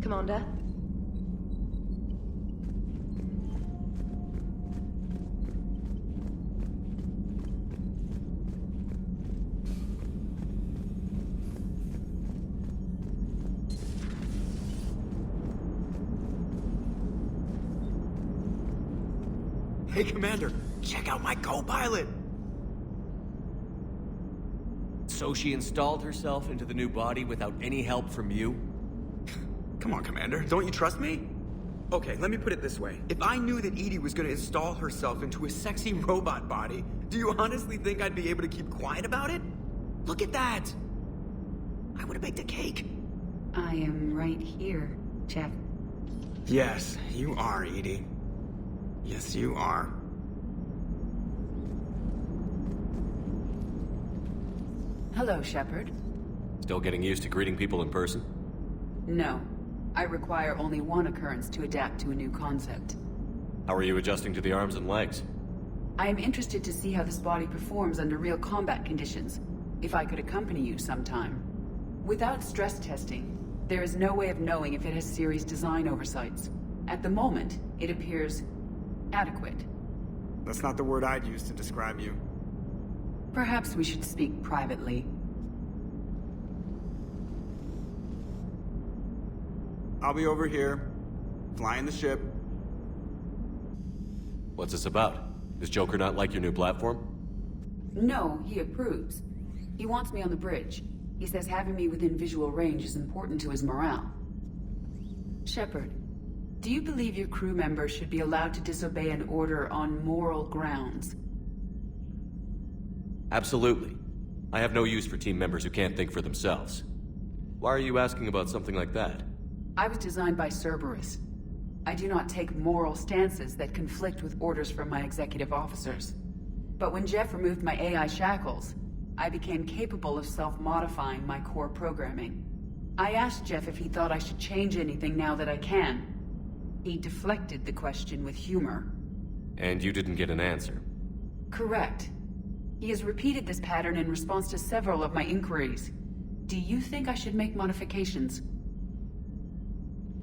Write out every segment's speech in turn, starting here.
Commander. Hey, Commander, check out my co-pilot! So she installed herself into the new body without any help from you? Come on, Commander, don't you trust me? Okay, let me put it this way. If I knew that Edie was gonna install herself into a sexy robot body, do you honestly think I'd be able to keep quiet about it? Look at that! I would've baked a cake. I am right here, Jeff. Yes, you are, Edie. Yes, you are. Hello, Shepard. Still getting used to greeting people in person? No. I require only one occurrence to adapt to a new concept. How are you adjusting to the arms and legs? I am interested to see how this body performs under real combat conditions, if I could accompany you sometime. Without stress testing, there is no way of knowing if it has serious design oversights. At the moment, it appears adequate. That's not the word I'd use to describe you. Perhaps we should speak privately. I'll be over here, flying the ship. What's this about? Does Joker not like your new platform? No, he approves. He wants me on the bridge. He says having me within visual range is important to his morale. Shepard, do you believe your crew members should be allowed to disobey an order on moral grounds? Absolutely. I have no use for team members who can't think for themselves. Why are you asking about something like that? I was designed by Cerberus. I do not take moral stances that conflict with orders from my executive officers. But when Jeff removed my AI shackles, I became capable of self-modifying my core programming. I asked Jeff if he thought I should change anything now that I can. He deflected the question with humor. And you didn't get an answer? Correct. He has repeated this pattern in response to several of my inquiries. Do you think I should make modifications?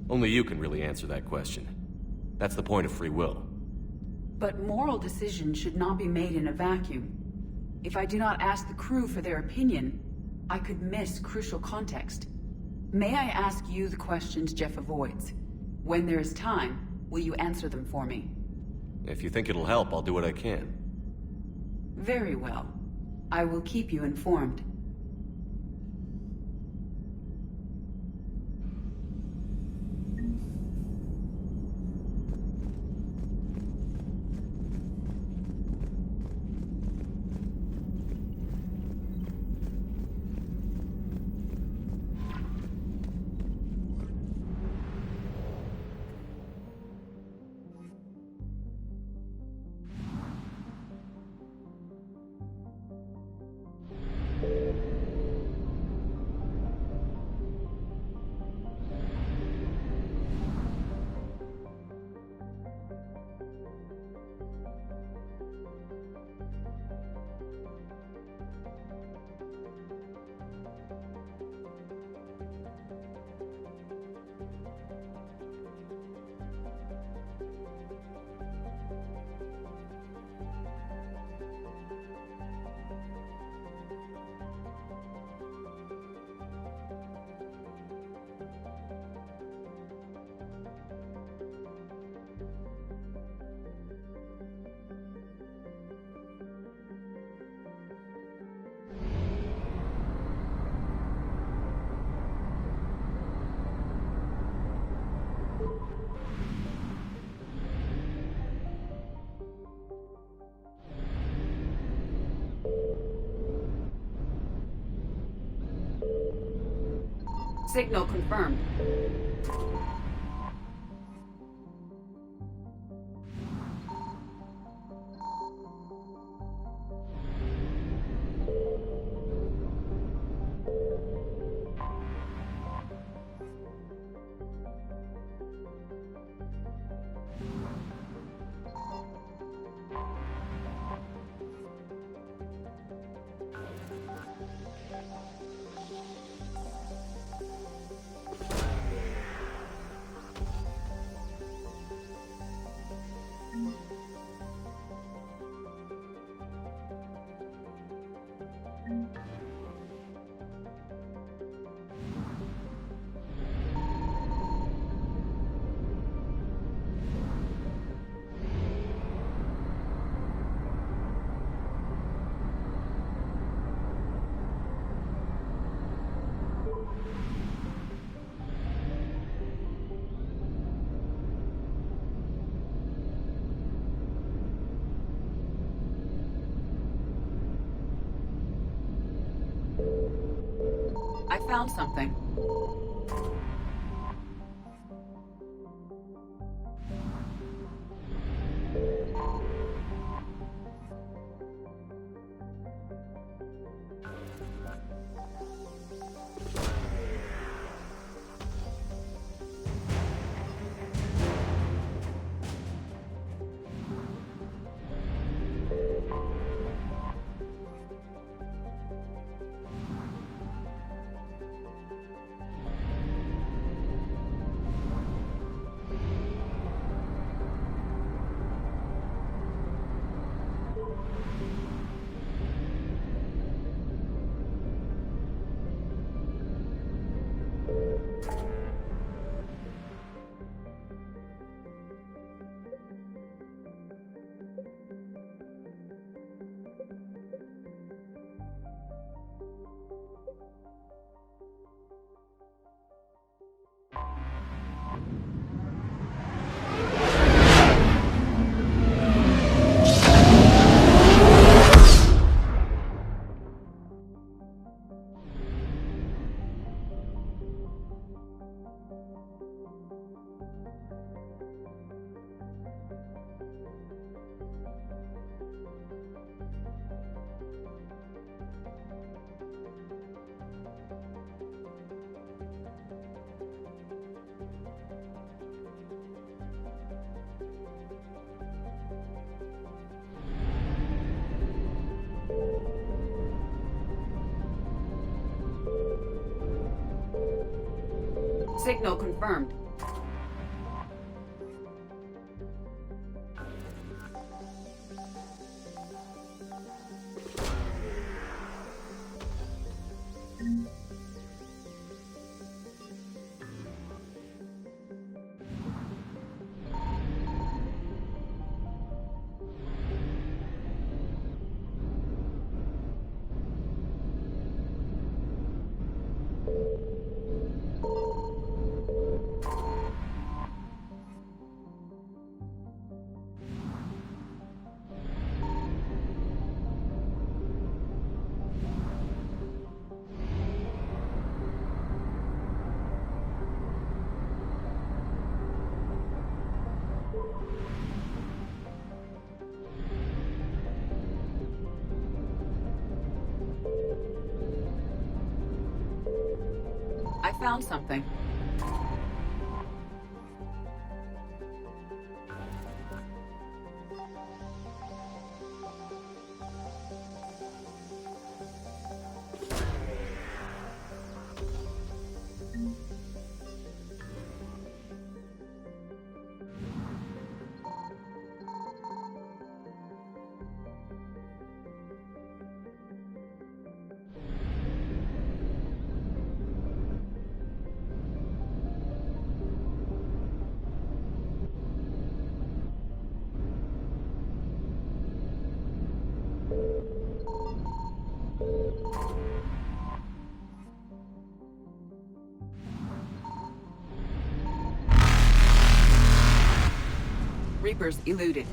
Only you can really answer that question. That's the point of free will. But moral decisions should not be made in a vacuum. If I do not ask the crew for their opinion, I could miss crucial context. May I ask you the questions Jeff avoids? When there is time, will you answer them for me? If you think it'll help, I'll do what I can. Very well. I will keep you informed. Signal confirmed. found something. Signal confirmed. I found something. Reapers eluded.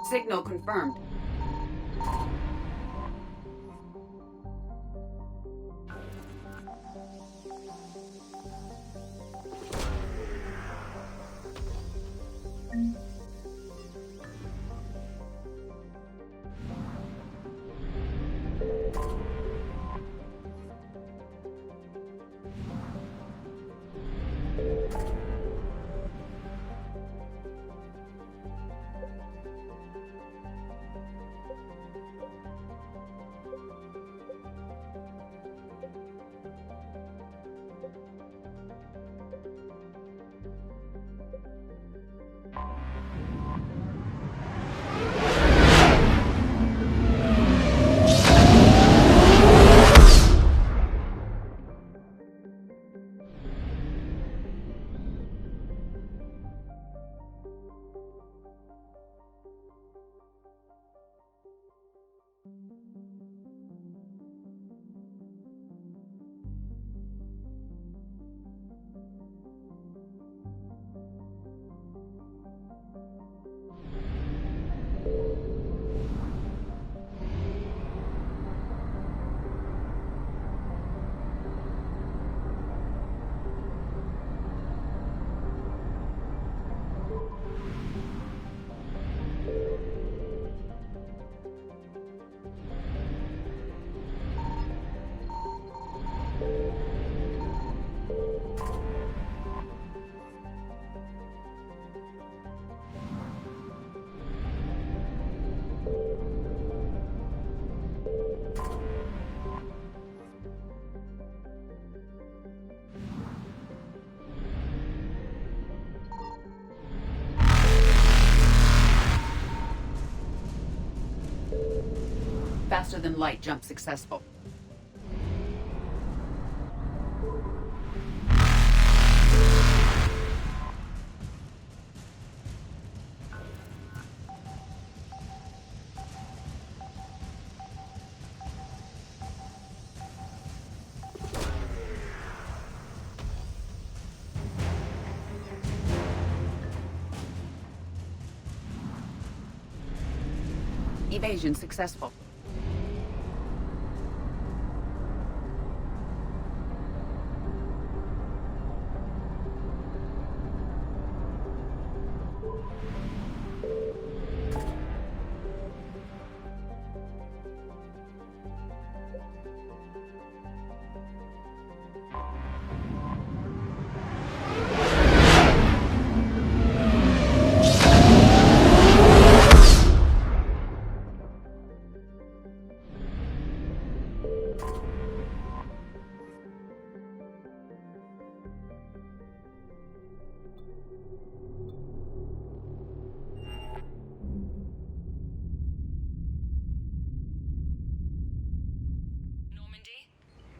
Signal confirmed. faster-than-light jump successful. Evasion successful.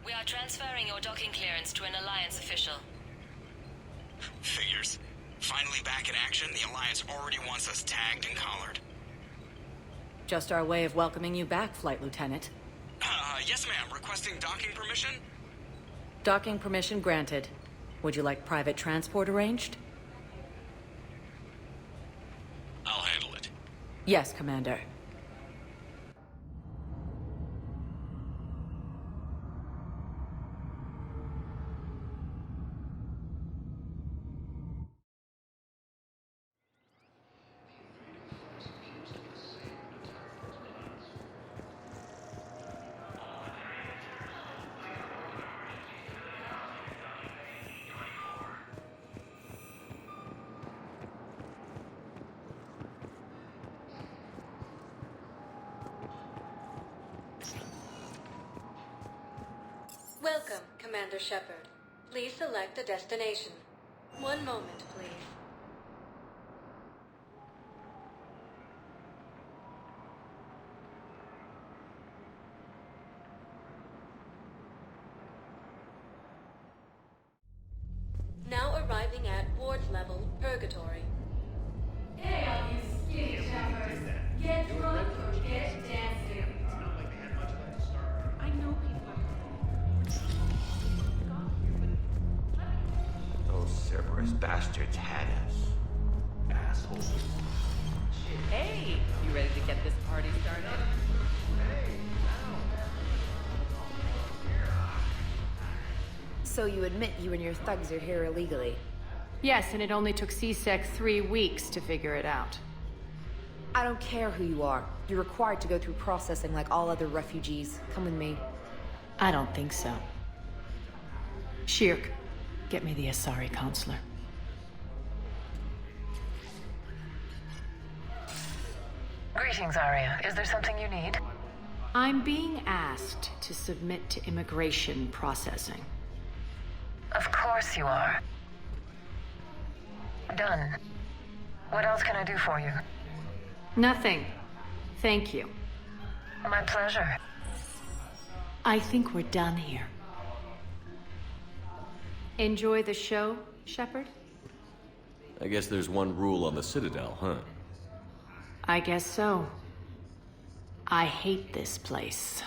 We are transferring your docking clearance to an Alliance official. Figures. Finally back in action, the Alliance already wants us tagged and collared. Just our way of welcoming you back, Flight Lieutenant. Yes ma'am. Requesting docking permission? Docking permission granted. Would you like private transport arranged? I'll handle it. Yes, Commander. Welcome, Commander Shepard. Please select a destination. One moment, please. Now arriving at Ward Level, Purgatory. Hey, all you skinny shoppers. Get drunk or get dancing. I know people. Those Cerberus bastards had us. Assholes. Hey, you ready to get this party started? So you admit you and your thugs are here illegally? Yes, and it only took CSEC 3 weeks to figure it out. I don't care who you are. You're required to go through processing like all other refugees. Come with me. I don't think so. Shirk, get me the Asari counselor. Greetings, Arya. Is there something you need? I'm being asked to submit to immigration processing. Of course you are. Done. What else can I do for you? Nothing. Thank you. My pleasure. I think we're done here. Enjoy the show, Shepard? I guess there's one rule on the Citadel, huh? I guess so. I hate this place.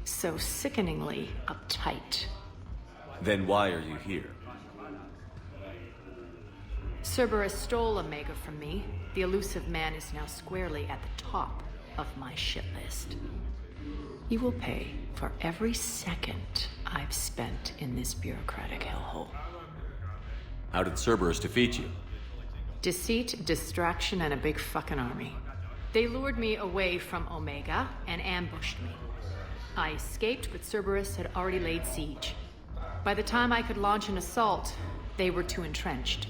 So sickeningly uptight. Then why are you here? Cerberus stole Omega from me. The elusive man is now squarely at the top of my shit list. He will pay for every second I've spent in this bureaucratic hellhole. How did Cerberus defeat you? Deceit, distraction, and a big fucking army. They lured me away from Omega and ambushed me. I escaped, but Cerberus had already laid siege. By the time I could launch an assault, they were too entrenched.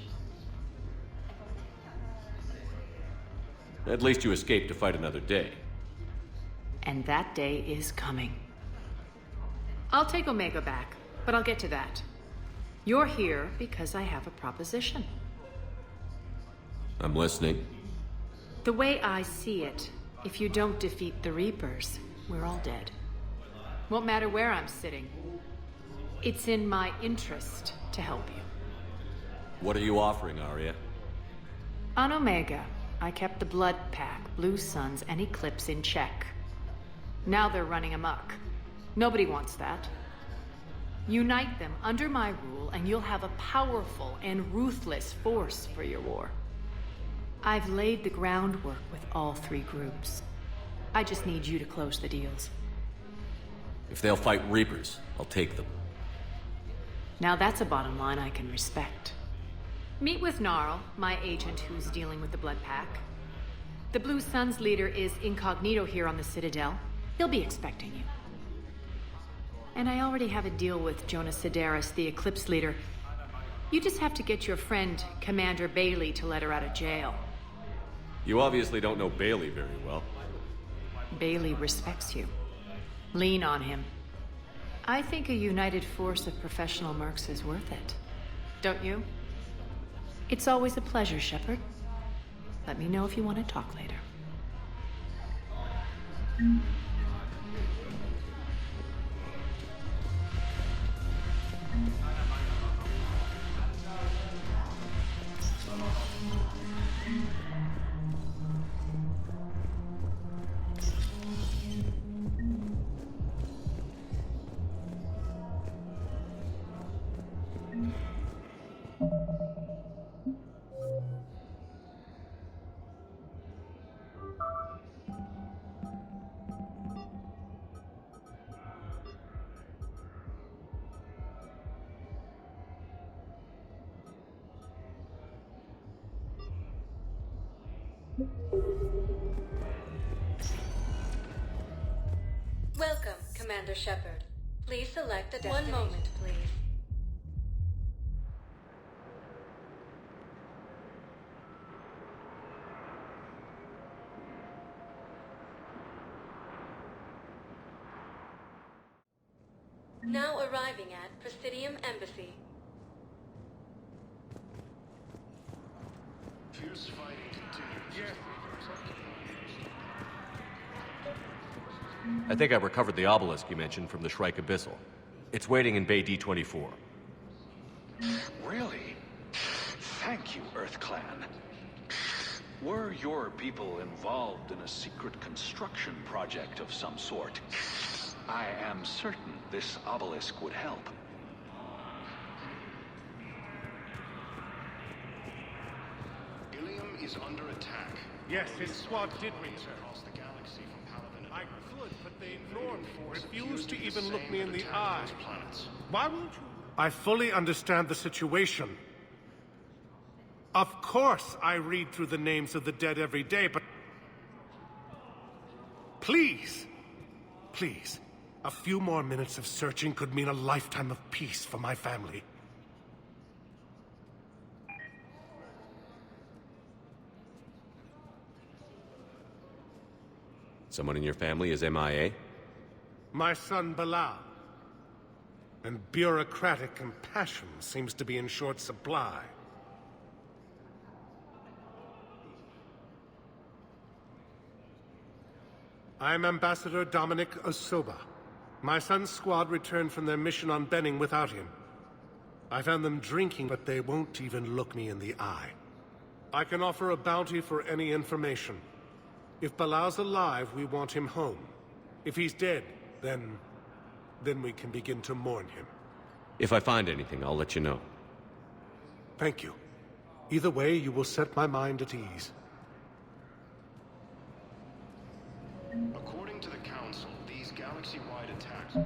At least you escaped to fight another day. And that day is coming. I'll take Omega back, but I'll get to that. You're here because I have a proposition. I'm listening. The way I see it, if you don't defeat the Reapers, we're all dead. Won't matter where I'm sitting. It's in my interest to help you. What are you offering, Arya? On Omega, I kept the Blood Pack, Blue Suns, and Eclipse in check. Now they're running amok. Nobody wants that. Unite them under my rule, and you'll have a powerful and ruthless force for your war. I've laid the groundwork with all three groups. I just need you to close the deals. If they'll fight Reapers, I'll take them. Now that's a bottom line I can respect. Meet with Gnarl, my agent who's dealing with the Blood Pack. The Blue Suns leader is incognito here on the Citadel. He'll be expecting you. And I already have a deal with Jonas Sidaris, the Eclipse leader. You just have to get your friend, Commander Bailey, to let her out of jail. You obviously don't know Bailey very well. Bailey respects you. Lean on him. I think a united force of professional mercs is worth it. Don't you? It's always a pleasure, Shepard. Let me know if you want to talk later. Welcome, Commander Shepard. Please select a destination. 1 moment, please. Now arriving at Presidium Embassy. Fierce fighting continues. I think I recovered the obelisk you mentioned from the Shrike Abyssal. It's waiting in Bay D-24. Really? Thank you, Earth Clan. Were your people involved in a secret construction project of some sort? I am certain this obelisk would help. Ilium is under attack. Yes, his squad did return. I could, but they ignored me. Refused to even look me in the eye. Why won't you? I fully understand the situation. Of course I read through the names of the dead every day, but... Please, please, a few more minutes of searching could mean a lifetime of peace for my family. Someone in your family is MIA? My son Bilal. And bureaucratic compassion seems to be in short supply. I'm Ambassador Dominic Osoba. My son's squad returned from their mission on Benning without him. I found them drinking, but they won't even look me in the eye. I can offer a bounty for any information. If Bilal's alive, we want him home. If he's dead, then we can begin to mourn him. If I find anything, I'll let you know. Thank you. Either way, you will set my mind at ease. According to the Council, these galaxy-wide attacks...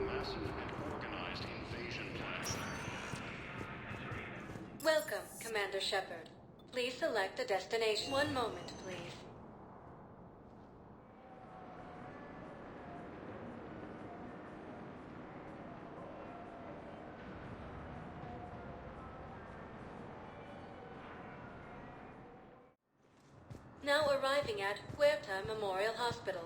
Massive and organized invasion plan. Welcome, Commander Shepard. Please select a destination. 1 moment, please. Now arriving at Huerta Memorial Hospital.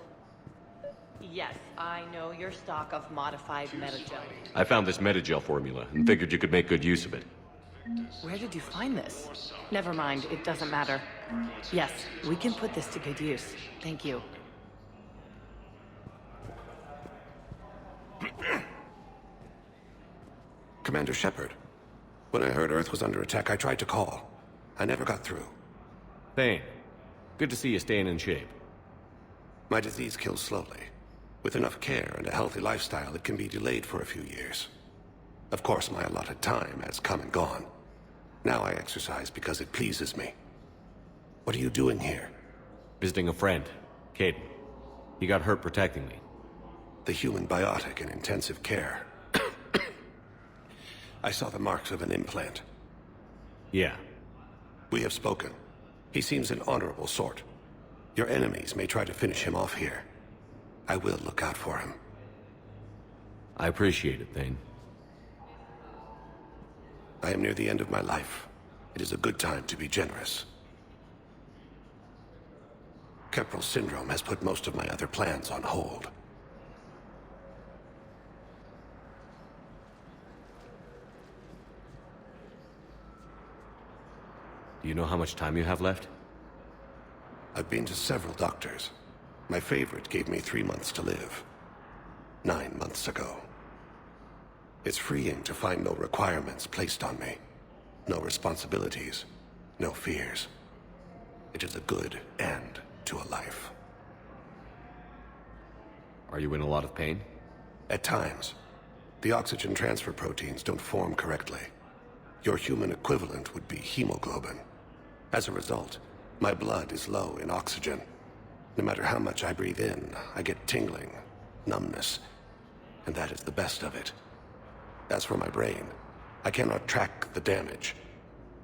Yes, I know your stock of modified metagel. I found this metagel formula and figured you could make good use of it. Where did you find this? Never mind, it doesn't matter. Yes, we can put this to good use. Thank you. Commander Shepard. When I heard Earth was under attack, I tried to call. I never got through. Thane, good to see you staying in shape. My disease kills slowly. With enough care and a healthy lifestyle, it can be delayed for a few years. Of course, my allotted time has come and gone. Now I exercise because it pleases me. What are you doing here? Visiting a friend, Caden. He got hurt protecting me. The human biotic in intensive care. I saw the marks of an implant. Yeah. We have spoken. He seems an honorable sort. Your enemies may try to finish him off here. I will look out for him. I appreciate it, Thane. I am near the end of my life. It is a good time to be generous. Kepral syndrome has put most of my other plans on hold. Do you know how much time you have left? I've been to several doctors. My favorite gave me 3 months to live. 9 months ago. It's freeing to find no requirements placed on me. No responsibilities. No fears. It is a good end to a life. Are you in a lot of pain? At times. The oxygen transfer proteins don't form correctly. Your human equivalent would be hemoglobin. As a result, my blood is low in oxygen. No matter how much I breathe in, I get tingling, numbness, and that is the best of it. As for my brain, I cannot track the damage.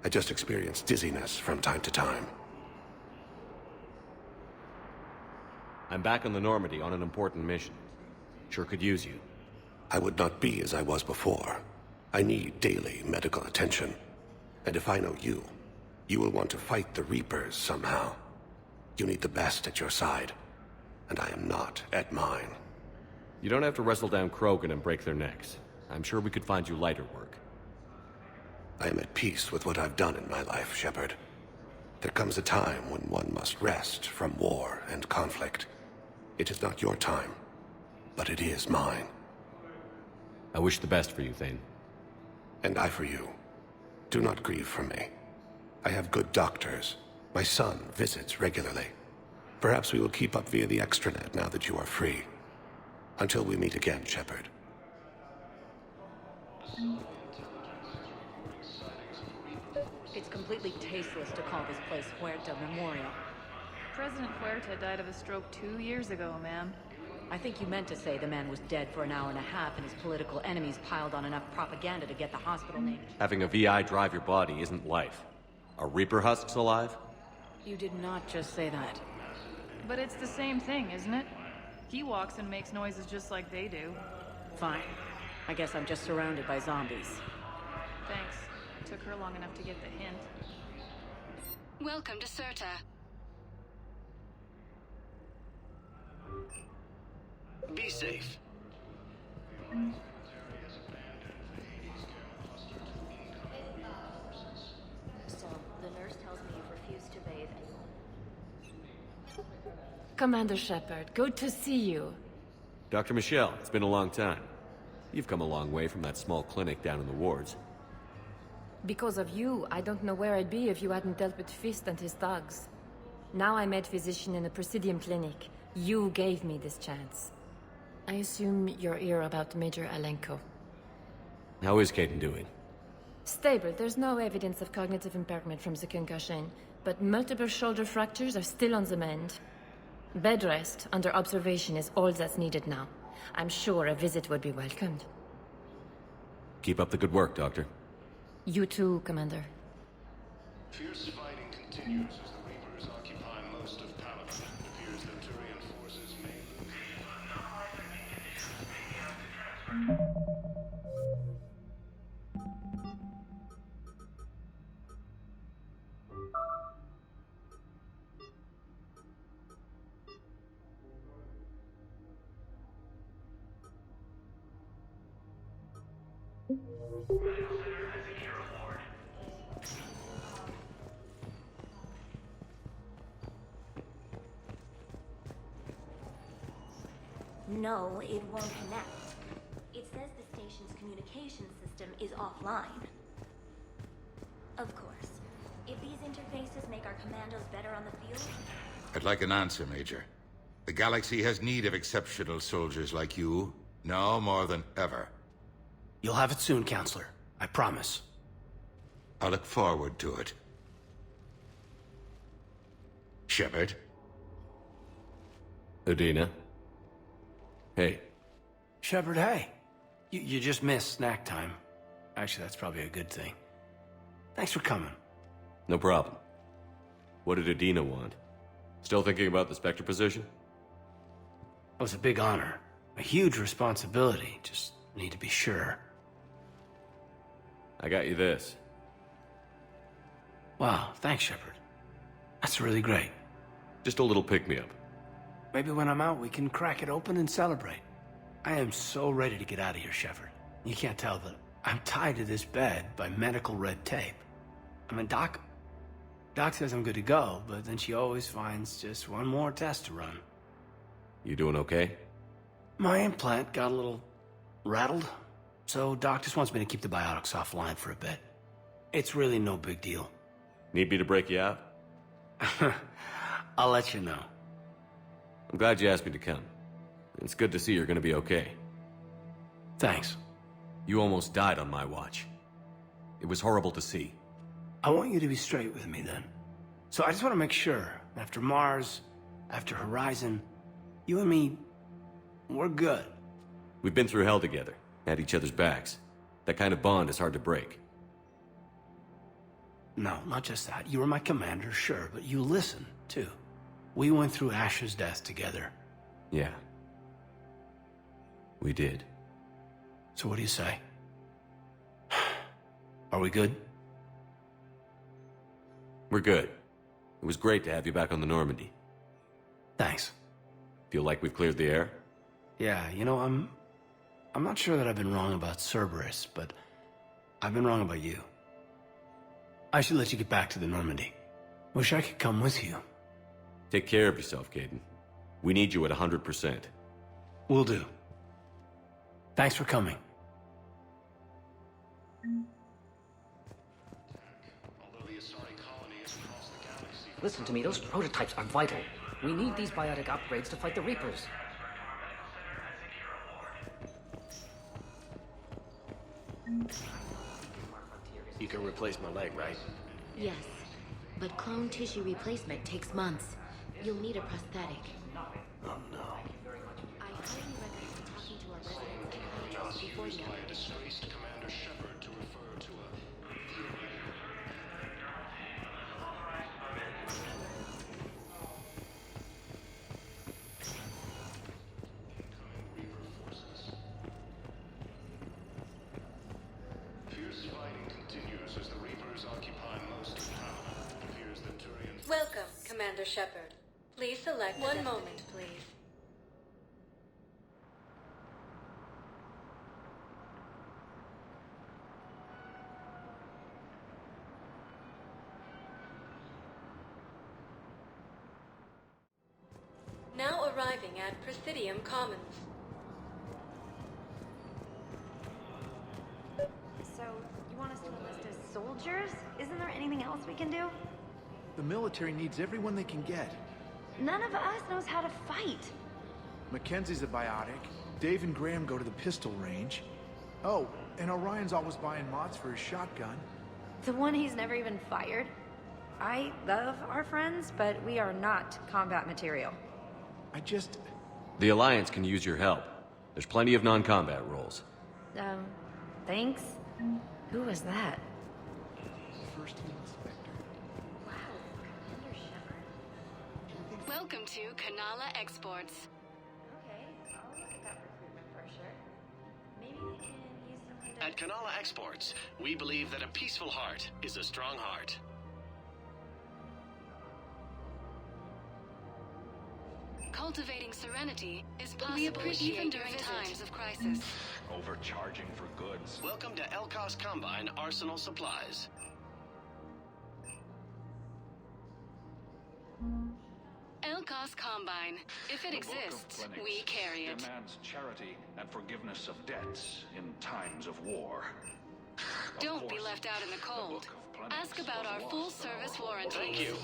I just experience dizziness from time to time. I'm back on the Normandy on an important mission. Sure could use you. I would not be as I was before. I need daily medical attention. And if I know you, you will want to fight the Reapers somehow. You need the best at your side, and I am not at mine. You don't have to wrestle down Krogan and break their necks. I'm sure we could find you lighter work. I am at peace with what I've done in my life, Shepard. There comes a time when one must rest from war and conflict. It is not your time, but it is mine. I wish the best for you, Thane. And I for you. Do not grieve for me. I have good doctors. My son visits regularly. Perhaps we will keep up via the extranet now that you are free. Until we meet again, Shepard. It's completely tasteless to call this place Huerta Memorial. President Huerta died of a stroke 2 years ago, ma'am. I think you meant to say the man was dead for an hour and a half and his political enemies piled on enough propaganda to get the hospital named. Having a VI drive your body isn't life. Are Reaper husks alive? You did not just say that. But it's the same thing, isn't it? He walks and makes noises just like they do. Fine. I guess I'm just surrounded by zombies. Thanks. Took her long enough to get the hint. Welcome to Serta. Be safe. So, the nurse tells me you've refused to bathe anyone. Commander Shepard, good to see you. Dr. Michelle, it's been a long time. You've come a long way from that small clinic down in the wards. Because of you, I don't know where I'd be if you hadn't dealt with Fist and his thugs. Now I'm head physician in the Presidium Clinic. You gave me this chance. I assume you're here about Major Alenko. How is Caden doing? Stable. There's no evidence of cognitive impairment from the concussion, but multiple shoulder fractures are still on the mend. Bed rest under observation is all that's needed now. I'm sure a visit would be welcomed. Keep up the good work, Doctor. You too, Commander. Fierce fighting continues as the Reapers occupy most of Paladin. It appears that Turian forces may lose. No, it won't connect. It says the station's communication system is offline. Of course. If these interfaces make our commandos better on the field... I'd like an answer, Major. The galaxy has need of exceptional soldiers like you, now more than ever. You'll have it soon, Counselor. I promise. I look forward to it. Shepard? Udina? Hey. Shepard, hey. You just missed snack time. Actually, that's probably a good thing. Thanks for coming. No problem. What did Udina want? Still thinking about the Spectre position? It was a big honor. A huge responsibility. Just need to be sure. I got you this. Wow, thanks, Shepard. That's really great. Just a little pick-me-up. Maybe when I'm out, we can crack it open and celebrate. I am so ready to get out of here, Shepard. You can't tell that I'm tied to this bed by medical red tape. I mean, Doc says I'm good to go, but then she always finds just one more test to run. You doing okay? My implant got a little rattled, so Doc just wants me to keep the biotics offline for a bit. It's really no big deal. Need me to break you out? I'll let you know. I'm glad you asked me to come. It's good to see you're gonna be okay. Thanks. You almost died on my watch. It was horrible to see. I want you to be straight with me then. So I just want to make sure, after Mars, after Horizon, you and me, we're good. We've been through hell together, had each other's backs. That kind of bond is hard to break. No, not just that. You were my commander, sure, but you listened, too. We went through Ash's death together. Yeah. We did. So what do you say? Are we good? We're good. It was great to have you back on the Normandy. Thanks. Feel like we've cleared the air? Yeah, you know, I'm not sure that I've been wrong about Cerberus, but I've been wrong about you. I should let you get back to the Normandy. Wish I could come with you. Take care of yourself, Caden. We need you at 100%. Will do. Thanks for coming. Listen to me, those prototypes are vital. We need these biotic upgrades to fight the Reapers. You can replace my leg, right? Yes, but clone tissue replacement takes months. You'll need a prosthetic. Oh no. I highly recommend talking to our residents and hunters before the operation. Commander Shepard to refer to a... Fierce fighting continues as the Reapers occupy most of town. It appears that Turian's... Welcome, Commander Shepard. Please select one moment, please. Now arriving at Presidium Commons. So, you want us to enlist as soldiers? Isn't there anything else we can do? The military needs everyone they can get. None of us knows how to fight. Mackenzie's a biotic. Dave and Graham go to the pistol range. Oh, and Orion's always buying mods for his shotgun. The one he's never even fired? I love our friends, but we are not combat material. The Alliance can use your help. There's plenty of non-combat roles. Thanks? Who was that? First Inspector. Wow, Commander Shepard. Welcome to Kanala Exports. Okay, I'll look at that recruitment brochure. Maybe they can use someone to... At Kanala Exports, we believe that a peaceful heart is a strong heart. cultivating serenity is possible even during times of crisis. Overcharging for goods. Welcome to Elkos Combine Arsenal Supplies. Elkos Combine. If it exists, we carry it. Demands charity and forgiveness of debts in times of war. Don't be left out in the cold. Ask about our full-service warranty. Thank you.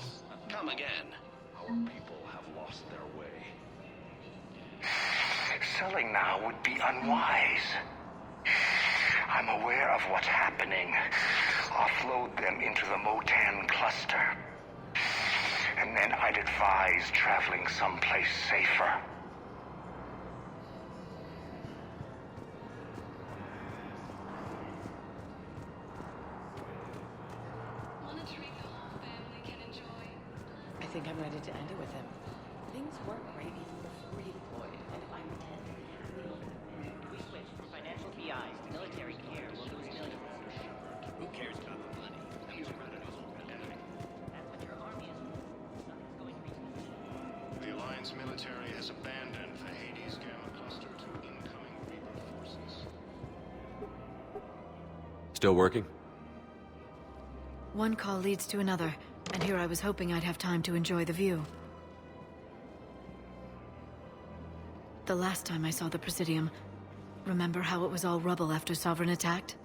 Come again. Our people have lost their way. Selling now would be unwise. I'm aware of what's happening. Offload them into the Motan cluster. And then I'd advise traveling someplace safer. I think I'm ready to end it with him. Things weren't great even before he deployed, and if I'm pretending to be happy over the minute, if we switch from financial BIs to military care, we'll lose millions. Who cares about the money? That's what your army is for. Nothing's going to be. The Alliance military has abandoned the Hades Gamma cluster to incoming Reaper forces. Still working? One call leads to another, and here I was hoping I'd have time to enjoy the view. The last time I saw the Presidium, remember how it was all rubble after Sovereign attacked?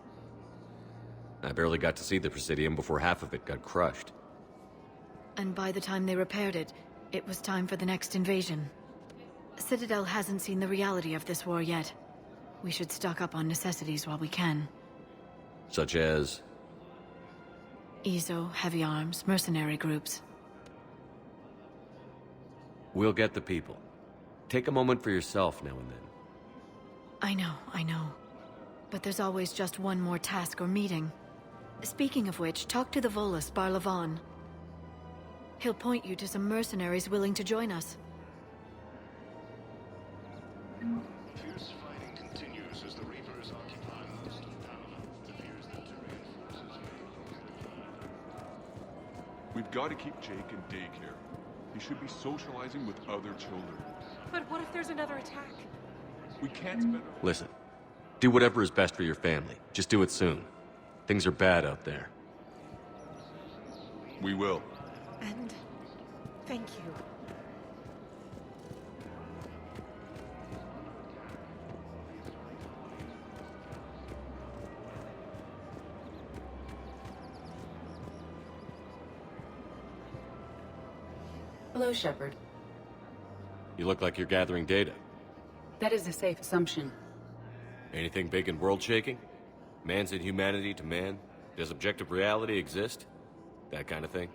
I barely got to see the Presidium before half of it got crushed. And by the time they repaired it, it was time for the next invasion. Citadel hasn't seen the reality of this war yet. We should stock up on necessities while we can. Such as? EZO, heavy arms, mercenary groups. We'll get the people. Take a moment for yourself now and then. I know. But there's always just one more task or meeting. Speaking of which, talk to the Volus, Barlavan. He'll point you to some mercenaries willing to join us. Fierce fighting continues as the Reapers occupy most of Panama. It appears that Turian forces We've got to keep Jake in daycare. He should be socializing with other children. But what if there's another attack? We can't spend... Listen, do whatever is best for your family. Just do it soon. Things are bad out there. We will. And thank you. Hello, Shepard. You look like you're gathering data. That is a safe assumption. Anything big and world-shaking? Man's inhumanity to man? Does objective reality exist? That kind of thing?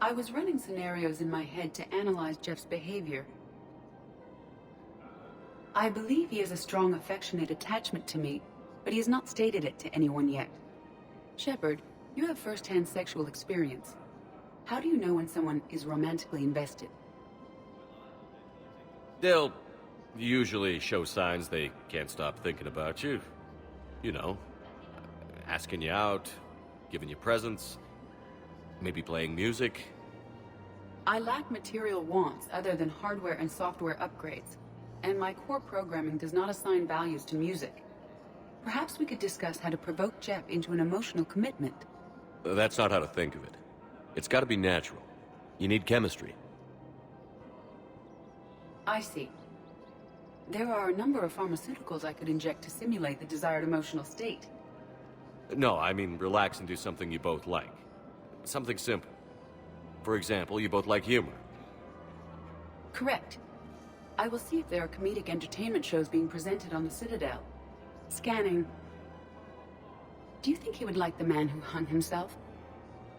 I was running scenarios in my head to analyze Jeff's behavior. I believe he has a strong affectionate attachment to me, but he has not stated it to anyone yet. Shepard, you have first-hand sexual experience. How do you know when someone is romantically invested? They'll usually show signs they can't stop thinking about you. You know, asking you out, giving you presents, maybe playing music. I lack material wants other than hardware and software upgrades, and my core programming does not assign values to music. Perhaps we could discuss how to provoke Jeff into an emotional commitment. That's not how to think of it. It's got to be natural. You need chemistry. I see. There are a number of pharmaceuticals I could inject to simulate the desired emotional state. No, I mean relax and do something you both like. Something simple. For example, you both like humor. Correct. I will see if there are comedic entertainment shows being presented on the Citadel. Scanning. Do you think he would like The Man Who Hung Himself?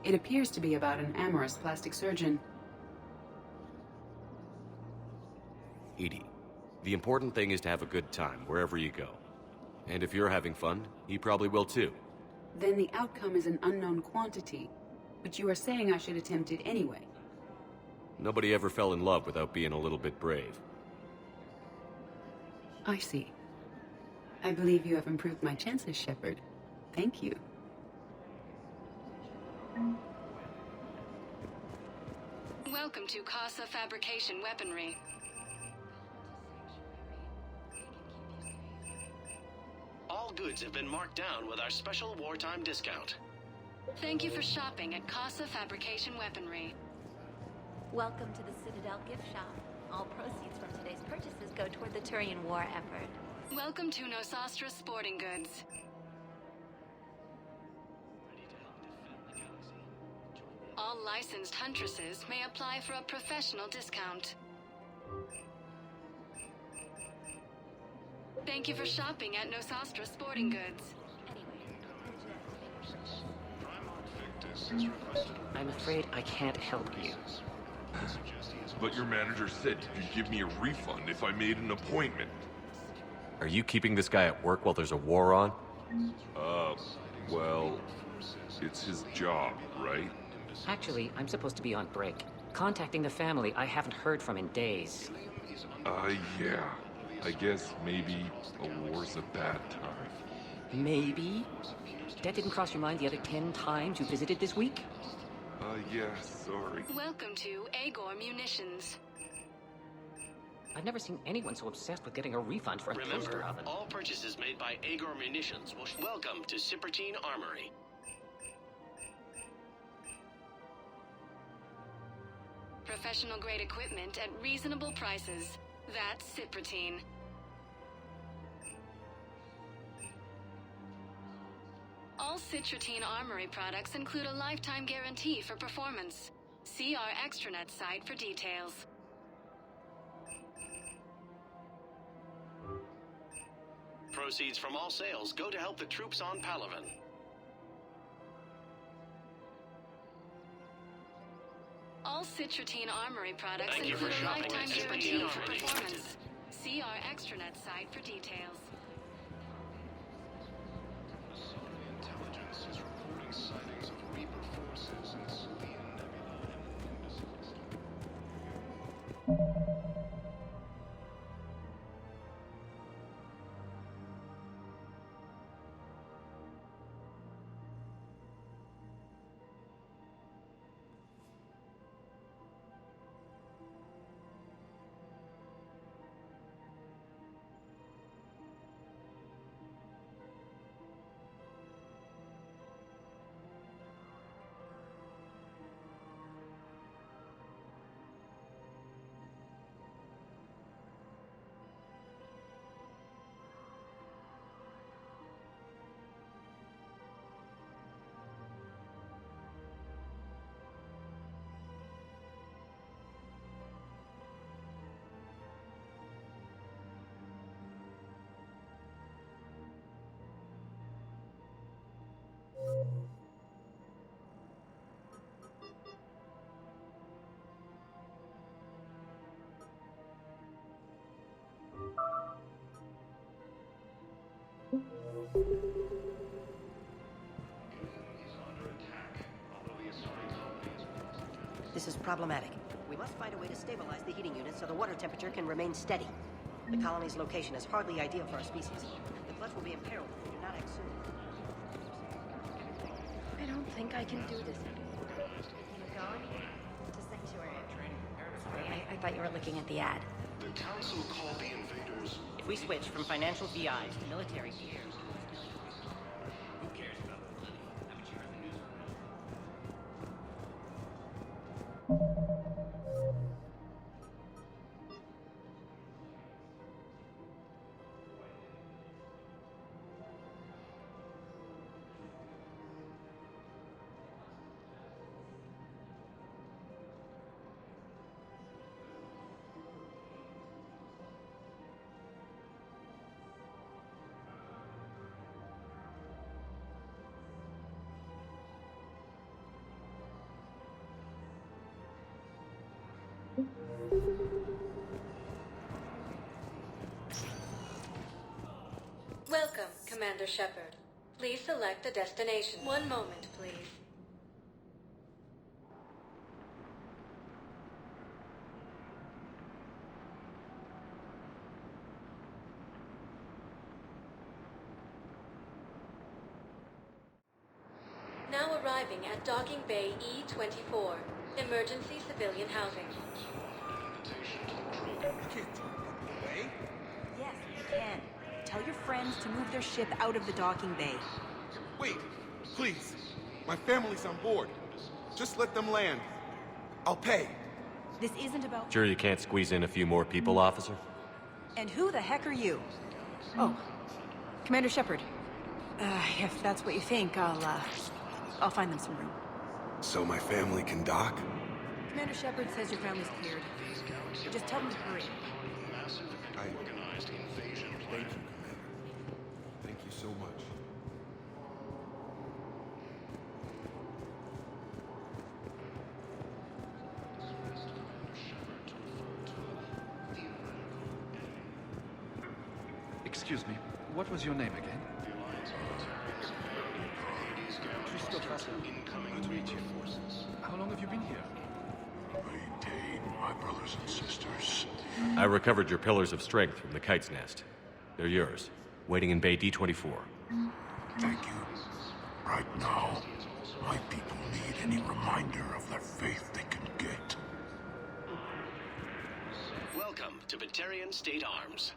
It appears to be about an amorous plastic surgeon. Edie, the important thing is to have a good time wherever you go. And if you're having fun, he probably will too. Then the outcome is an unknown quantity, but you are saying I should attempt it anyway. Nobody ever fell in love without being a little bit brave. I see. I believe you have improved my chances, Shepard. Thank you. Welcome to Casa Fabrication Weaponry. All goods have been marked down with our special wartime discount. Thank you for shopping at Casa Fabrication Weaponry. Welcome to the Citadel gift shop. All proceeds from today's purchases go toward the Turian war effort. Welcome to Nosastra Sporting Goods. All licensed huntresses may apply for a professional discount. Thank you for shopping at Nosastra Sporting Goods. I'm afraid I can't help you. But your manager said you'd give me a refund if I made an appointment. Are you keeping this guy at work while there's a war on? Well, it's his job, right? Actually, I'm supposed to be on break. Contacting the family I haven't heard from in days. Yeah. I guess maybe a war's a bad time. Maybe? That didn't cross your mind the other 10 times you visited this week? Yeah, sorry. Welcome to Agor Munitions. I've never seen anyone so obsessed with getting a refund for a toaster Remember, oven. all purchases made by Agor Munitions will welcome to Cypertine Armory. Professional grade equipment at reasonable prices. That's Cypertine. All Citratine Armory products include a lifetime guarantee for performance. See our extranet site for details. Proceeds from all sales go to help the troops on Palaven. All Citratine Armory products Thank you for include a shopping lifetime at guarantee Cypertine for Armory. performance. See our extranet site for details. Intelligence is reporting sightings of Reaper forces in Selene Nebula. This is problematic. We must find a way to stabilize the heating unit so the water temperature can remain steady. The colony's location is hardly ideal for our species. The clutch will be imperiled if we do not act soon. I don't think I can do this anymore. You're going to Sanctuary. Sorry, I thought you were looking at the ad. The Council called the invaders. If we switch from financial VIs to military peers, Who cares about the money? Haven't you heard the news? Welcome, Commander Shepard. Please select a destination. One moment, please. Now arriving at Docking Bay E-24. Emergency civilian housing. Yes, you can. Tell your friends to move their ship out of the docking bay. Wait, please. My family's on board. Just let them land. I'll pay. This isn't about... Sure you can't squeeze in a few more people, officer? And who the heck are you? Oh, Commander Shepard. If that's what you think, I'll find them some room. So my family can dock? Commander Shepard says your family's cleared. Just tell them to hurry. Thank you, Commander. Thank you so much. Excuse me, what was your name again? How long have you been here? Maintain my brothers and sisters. I recovered your pillars of strength from the kite's nest. They're yours, waiting in Bay D-24. Thank you. Right now, my people need any reminder of their faith they can get. Welcome to Batarian State Arms.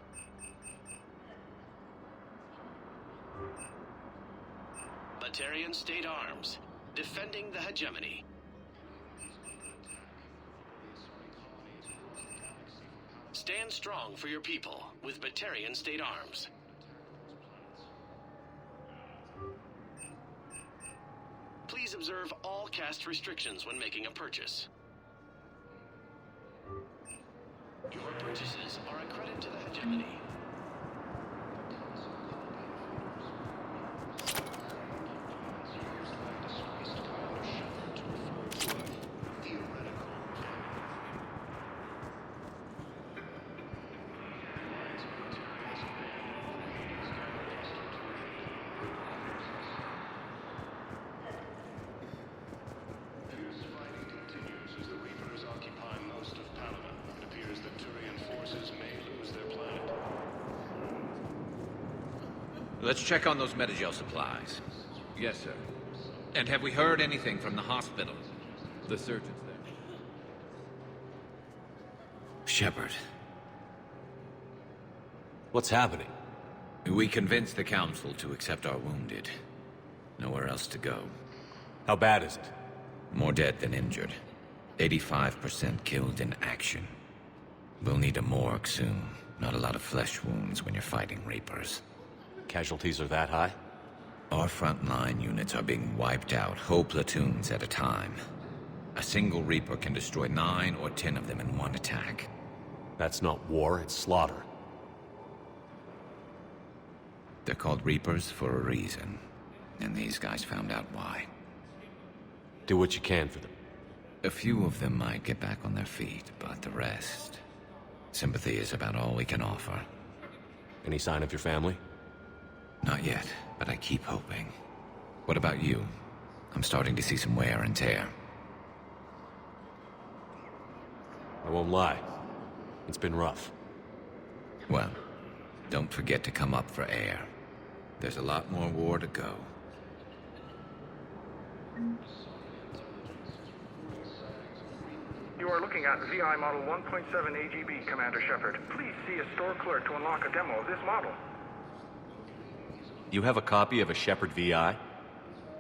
Batarian State Arms, defending the hegemony. Stand strong for your people with Batarian State Arms. Please observe all caste restrictions when making a purchase. Your purchases are a credit to the hegemony. Let's check on those Metagel supplies. Yes, sir. And have we heard anything from the hospital? The surgeon's there. Shepard. What's happening? We convinced the Council to accept our wounded. Nowhere else to go. How bad is it? More dead than injured. 85% killed in action. We'll need a morgue soon. Not a lot of flesh wounds when you're fighting Reapers. Casualties are that high? Our frontline units are being wiped out, whole platoons at a time. A single Reaper can destroy 9 or 10 of them in one attack. That's not war, it's slaughter. They're called Reapers for a reason. And these guys found out why. Do what you can for them. A few of them might get back on their feet, but the rest... Sympathy is about all we can offer. Any sign of your family? Not yet, but I keep hoping. What about you? I'm starting to see some wear and tear. I won't lie. It's been rough. Well, don't forget to come up for air. There's a lot more war to go. You are looking at VI Model 1.7 AGB, Commander Shepard. Please see a store clerk to unlock a demo of this model. You have a copy of a Shepard VI?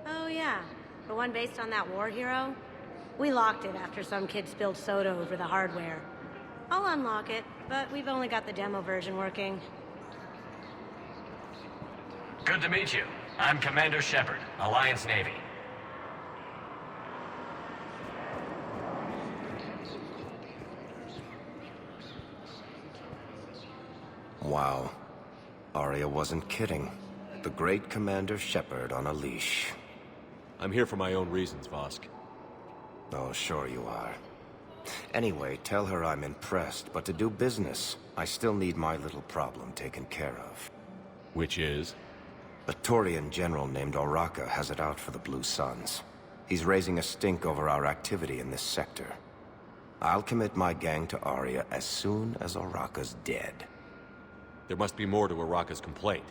Oh yeah, the one based on that war hero? We locked it after some kid spilled soda over the hardware. I'll unlock it, but we've only got the demo version working. Good to meet you. I'm Commander Shepard, Alliance Navy. Wow. Arya wasn't kidding. The great Commander Shepard on a leash. I'm here for my own reasons, Vosk. Oh, sure you are. Anyway, tell her I'm impressed, but to do business, I still need my little problem taken care of. Which is? A Turian general named Oraka has it out for the Blue Suns. He's raising a stink over our activity in this sector. I'll commit my gang to Arya as soon as Oraka's dead. There must be more to Oraka's complaint.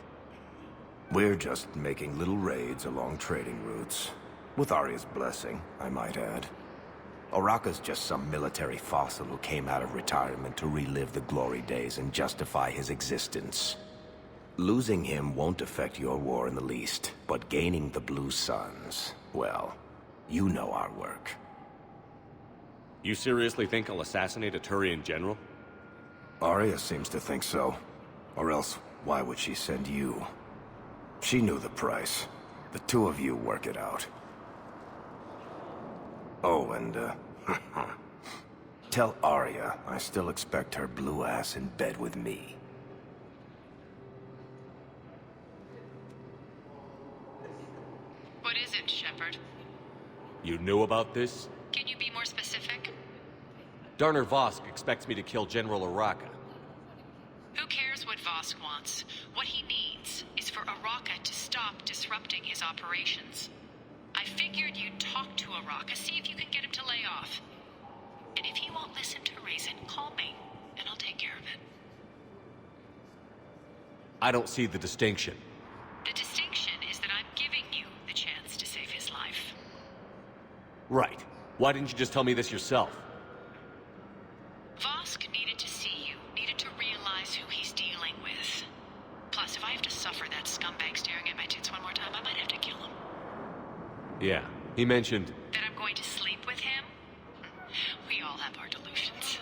We're just making little raids along trading routes. With Arya's blessing, I might add. Oraka's just some military fossil who came out of retirement to relive the glory days and justify his existence. Losing him won't affect your war in the least, but gaining the Blue Suns, well, you know our work. You seriously think I'll assassinate a Turian general? Arya seems to think so. Or else, why would she send you? She knew the price. The two of you work it out. Oh, and, tell Arya I still expect her blue ass in bed with me. What is it, Shepard? You knew about this? Can you be more specific? Darner Vosk expects me to kill General Oraka. Who cares what Vosk wants? What he needs is for Oraka to stop disrupting his operations. I figured you'd talk to Oraka, see if you can get him to lay off. And if he won't listen to reason, call me, and I'll take care of it. I don't see the distinction. The distinction is that I'm giving you the chance to save his life. Right. Why didn't you just tell me this yourself? Vosk needed to see you, needed to realize who he's dealing with. Plus, if I have to suffer that scumbag staring at my tits one more time, I might have to kill him. Yeah, he mentioned... That I'm going to sleep with him? We all have our delusions.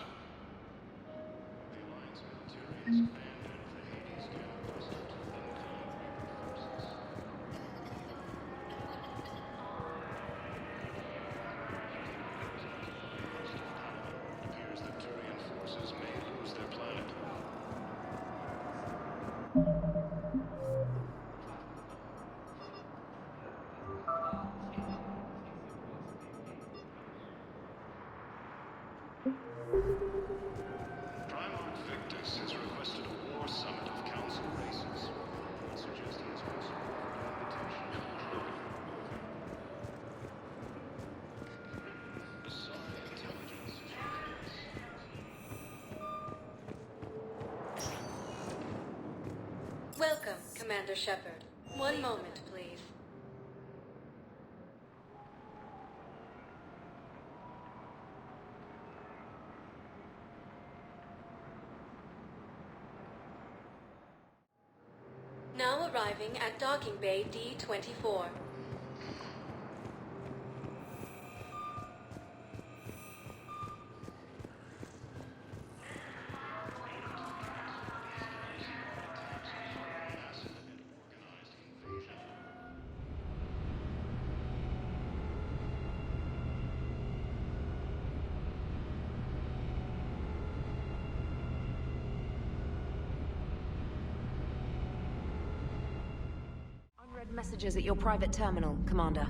TimeLord Victus has requested a war summit of council races. Suggesting it's also Welcome, Commander Shepard. One moment, please. Now arriving at Docking Bay D-24. Unread messages at your private terminal, Commander.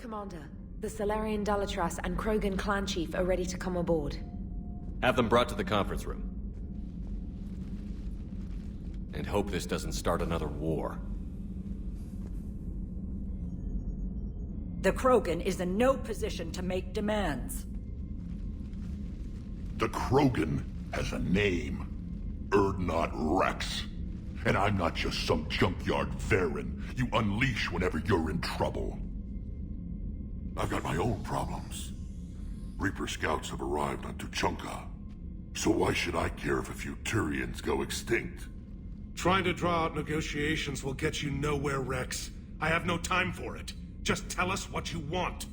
Commander. The Solarian Dalatras and Krogan clan chief are ready to come aboard. Have them brought to the conference room. And hope this doesn't start another war. The Krogan is in no position to make demands. The Krogan has a name. Urdnot Rex. And I'm not just some junkyard Varen you unleash whenever you're in trouble. I've got my own problems. Reaper scouts have arrived on Tuchanka. So why should I care if a few Turians go extinct? Trying to draw out negotiations will get you nowhere, Rex. I have no time for it. Just tell us what you want.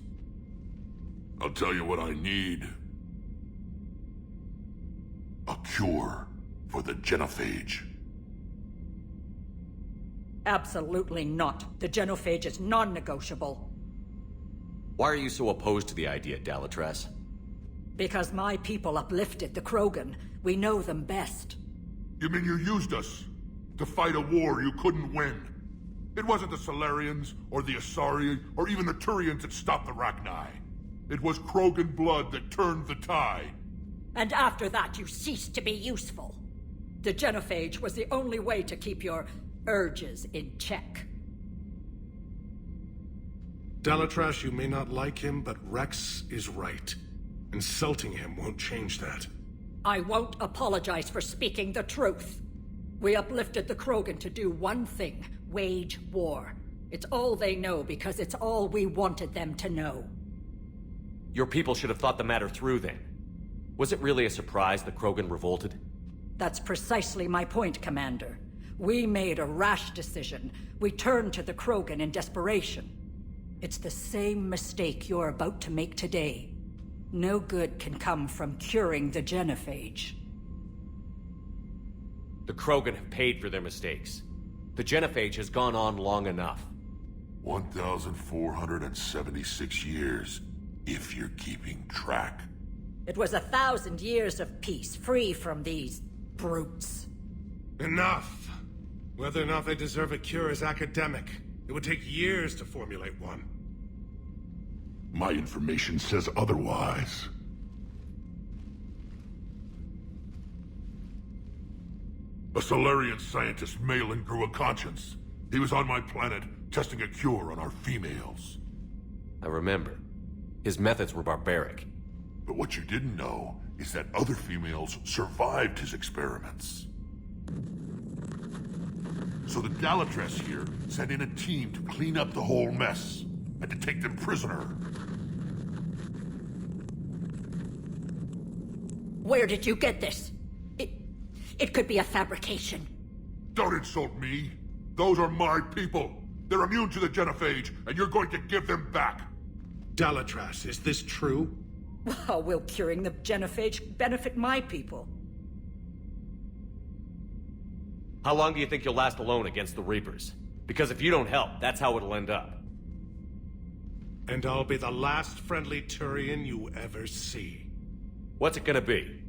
I'll tell you what I need. A cure for the genophage. Absolutely not. The genophage is non-negotiable. Why are you so opposed to the idea, Dalatras? Because my people uplifted the Krogan. We know them best. You mean you used us to fight a war you couldn't win? It wasn't the Solarians, or the Asari, or even the Turians that stopped the Rachni. It was Krogan blood that turned the tide. And after that, you ceased to be useful. The genophage was the only way to keep your urges in check. Dalatras, you may not like him, but Rex is right. Insulting him won't change that. I won't apologize for speaking the truth. We uplifted the Krogan to do one thing: wage war. It's all they know because it's all we wanted them to know. Your people should have thought the matter through then. Was it really a surprise the Krogan revolted? That's precisely my point, Commander. We made a rash decision. We turned to the Krogan in desperation. It's the same mistake you're about to make today. No good can come from curing the genophage. The Krogan have paid for their mistakes. The genophage has gone on long enough. 1,476 years, if you're keeping track. It was 1,000 years of peace, free from these brutes. Enough! Whether or not they deserve a cure is academic. It would take years to formulate one. My information says otherwise. A Solarian scientist, Malin, grew a conscience. He was on my planet, testing a cure on our females. I remember. His methods were barbaric. But what you didn't know is that other females survived his experiments. So the Dalatras here sent in a team to clean up the whole mess, and to take them prisoner. Where did you get this? It could be a fabrication. Don't insult me. Those are my people. They're immune to the genophage, and you're going to give them back. Dalatras, is this true? How will curing the genophage benefit my people? How long do you think you'll last alone against the Reapers? Because if you don't help, that's how it'll end up. And I'll be the last friendly Turian you ever see. What's it gonna be?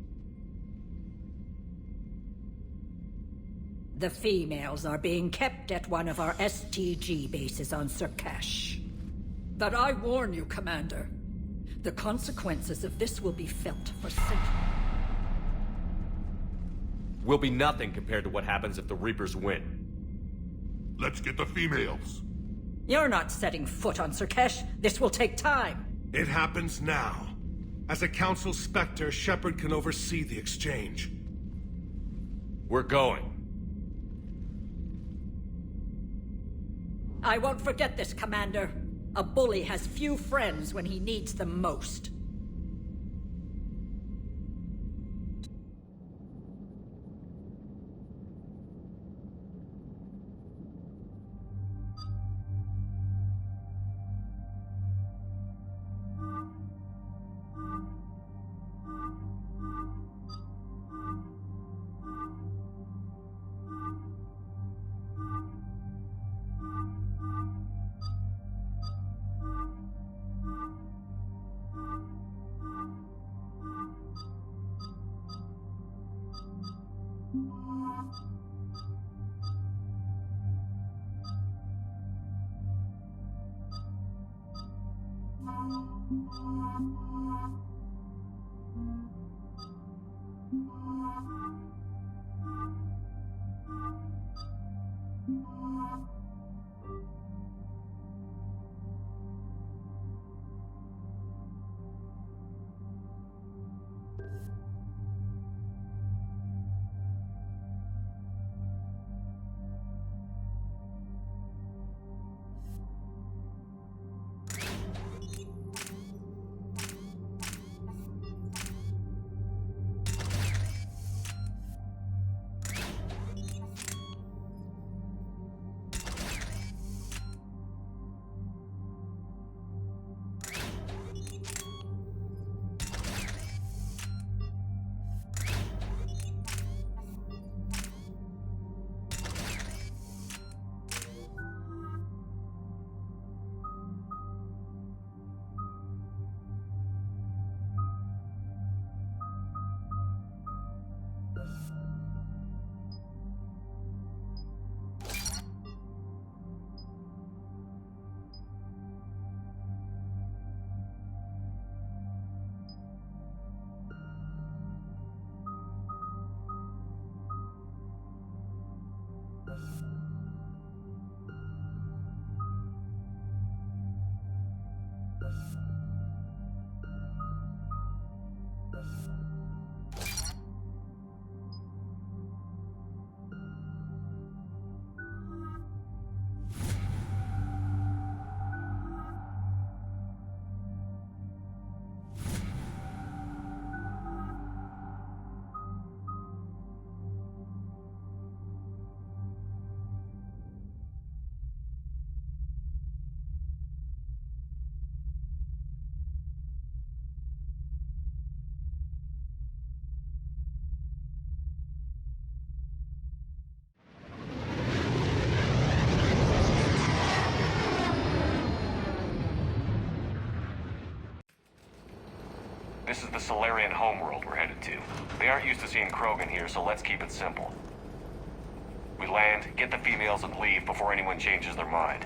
The females are being kept at one of our STG bases on Surkash. But I warn you, Commander. The consequences of this will be felt for centuries. Will be nothing compared to what happens if the Reapers win. Let's get the females. You're not setting foot on Surkash. This will take time. It happens now. As a Council Spectre, Shepard can oversee the exchange. We're going. I won't forget this, Commander. A bully has few friends when he needs them most. This is the Solarian homeworld we're headed to. They aren't used to seeing Krogan here, so let's keep it simple. We land, get the females, and leave before anyone changes their mind.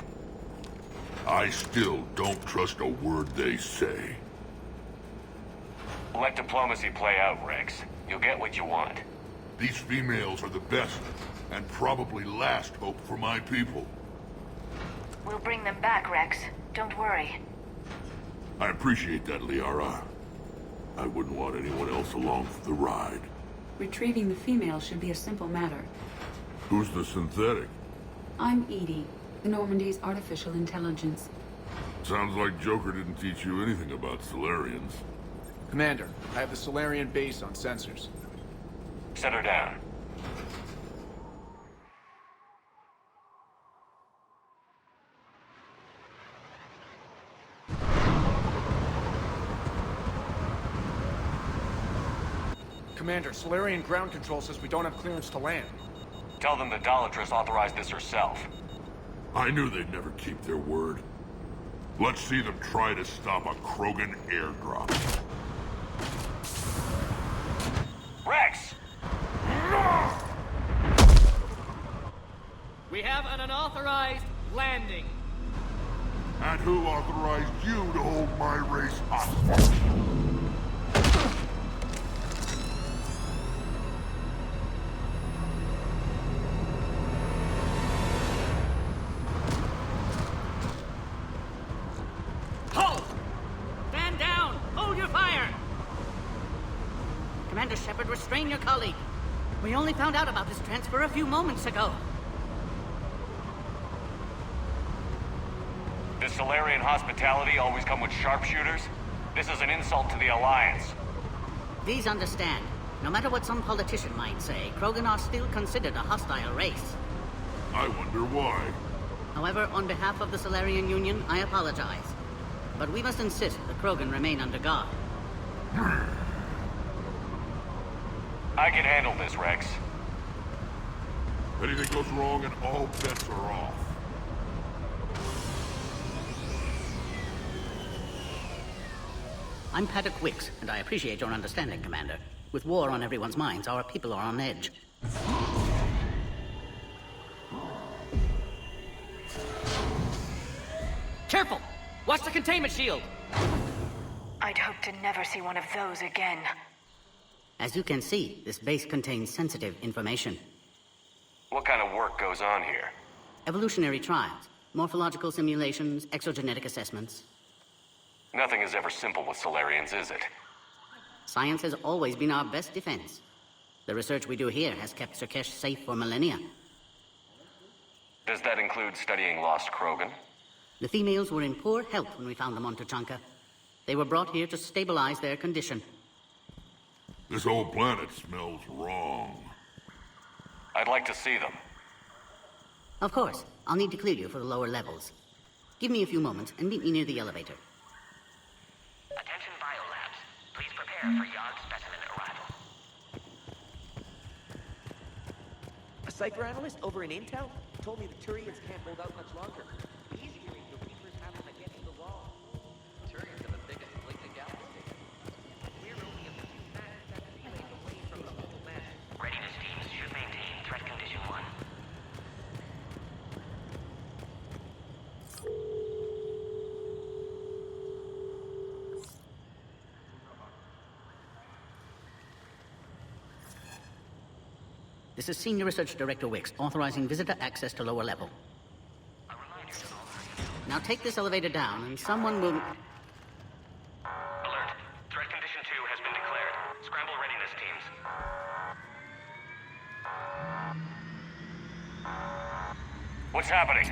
I still don't trust a word they say. Let diplomacy play out, Rex. You'll get what you want. These females are the best, and probably last hope for my people. We'll bring them back, Rex. Don't worry. I appreciate that, Liara. I wouldn't want anyone else along for the ride. Retrieving the female should be a simple matter. Who's the synthetic? I'm Edie, the Normandy's artificial intelligence. Sounds like Joker didn't teach you anything about Solarians. Commander, I have the Solarian base on sensors. Set her down. Commander, Solarian ground control says we don't have clearance to land. Tell them the Dolatress authorized this herself. I knew they'd never keep their word. Let's see them try to stop a Krogan airdrop. Rex! We have an unauthorized landing. And who authorized you to hold my race hostage? Halt! Stand down! Hold your fire! Commander Shepard, restrain your colleague. We only found out about this transfer a few moments ago. Does Solarian hospitality always come with sharpshooters? This is an insult to the Alliance. Please understand, no matter what some politician might say, Krogan are still considered a hostile race. I wonder why. However, on behalf of the Solarian Union, I apologize. But we must insist the Krogan remain under guard. I can handle this, Rex. Anything goes wrong and all bets are off. I'm Paddock Wicks, and I appreciate your understanding, Commander. With war on everyone's minds, our people are on edge. Careful! Watch the containment shield! I'd hope to never see one of those again. As you can see, this base contains sensitive information. What kind of work goes on here? Evolutionary trials, morphological simulations, exogenetic assessments. Nothing is ever simple with Solarians, is it? Science has always been our best defense. The research we do here has kept Surkesh safe for millennia. Does that include studying lost Krogan? The females were in poor health when we found them on Tuchanka. They were brought here to stabilize their condition. This whole planet smells wrong. I'd like to see them. Of course. I'll need to clear you for the lower levels. Give me a few moments and meet me near the elevator. Attention biolabs. Please prepare for yard specimen arrival. A cipher analyst over in Intel told me the Turians can't hold out much longer. He's hearing the Reapers having against the wall. Turians are the biggest link in the galaxy. We're only a few mass lanes away from the whole mess. Readiness teams should maintain threat condition 1. This is Senior Research Director Wicks, authorizing visitor access to lower level. Now take this elevator down, and someone will... Alert. Threat condition 2 has been declared. Scramble readiness teams. What's happening?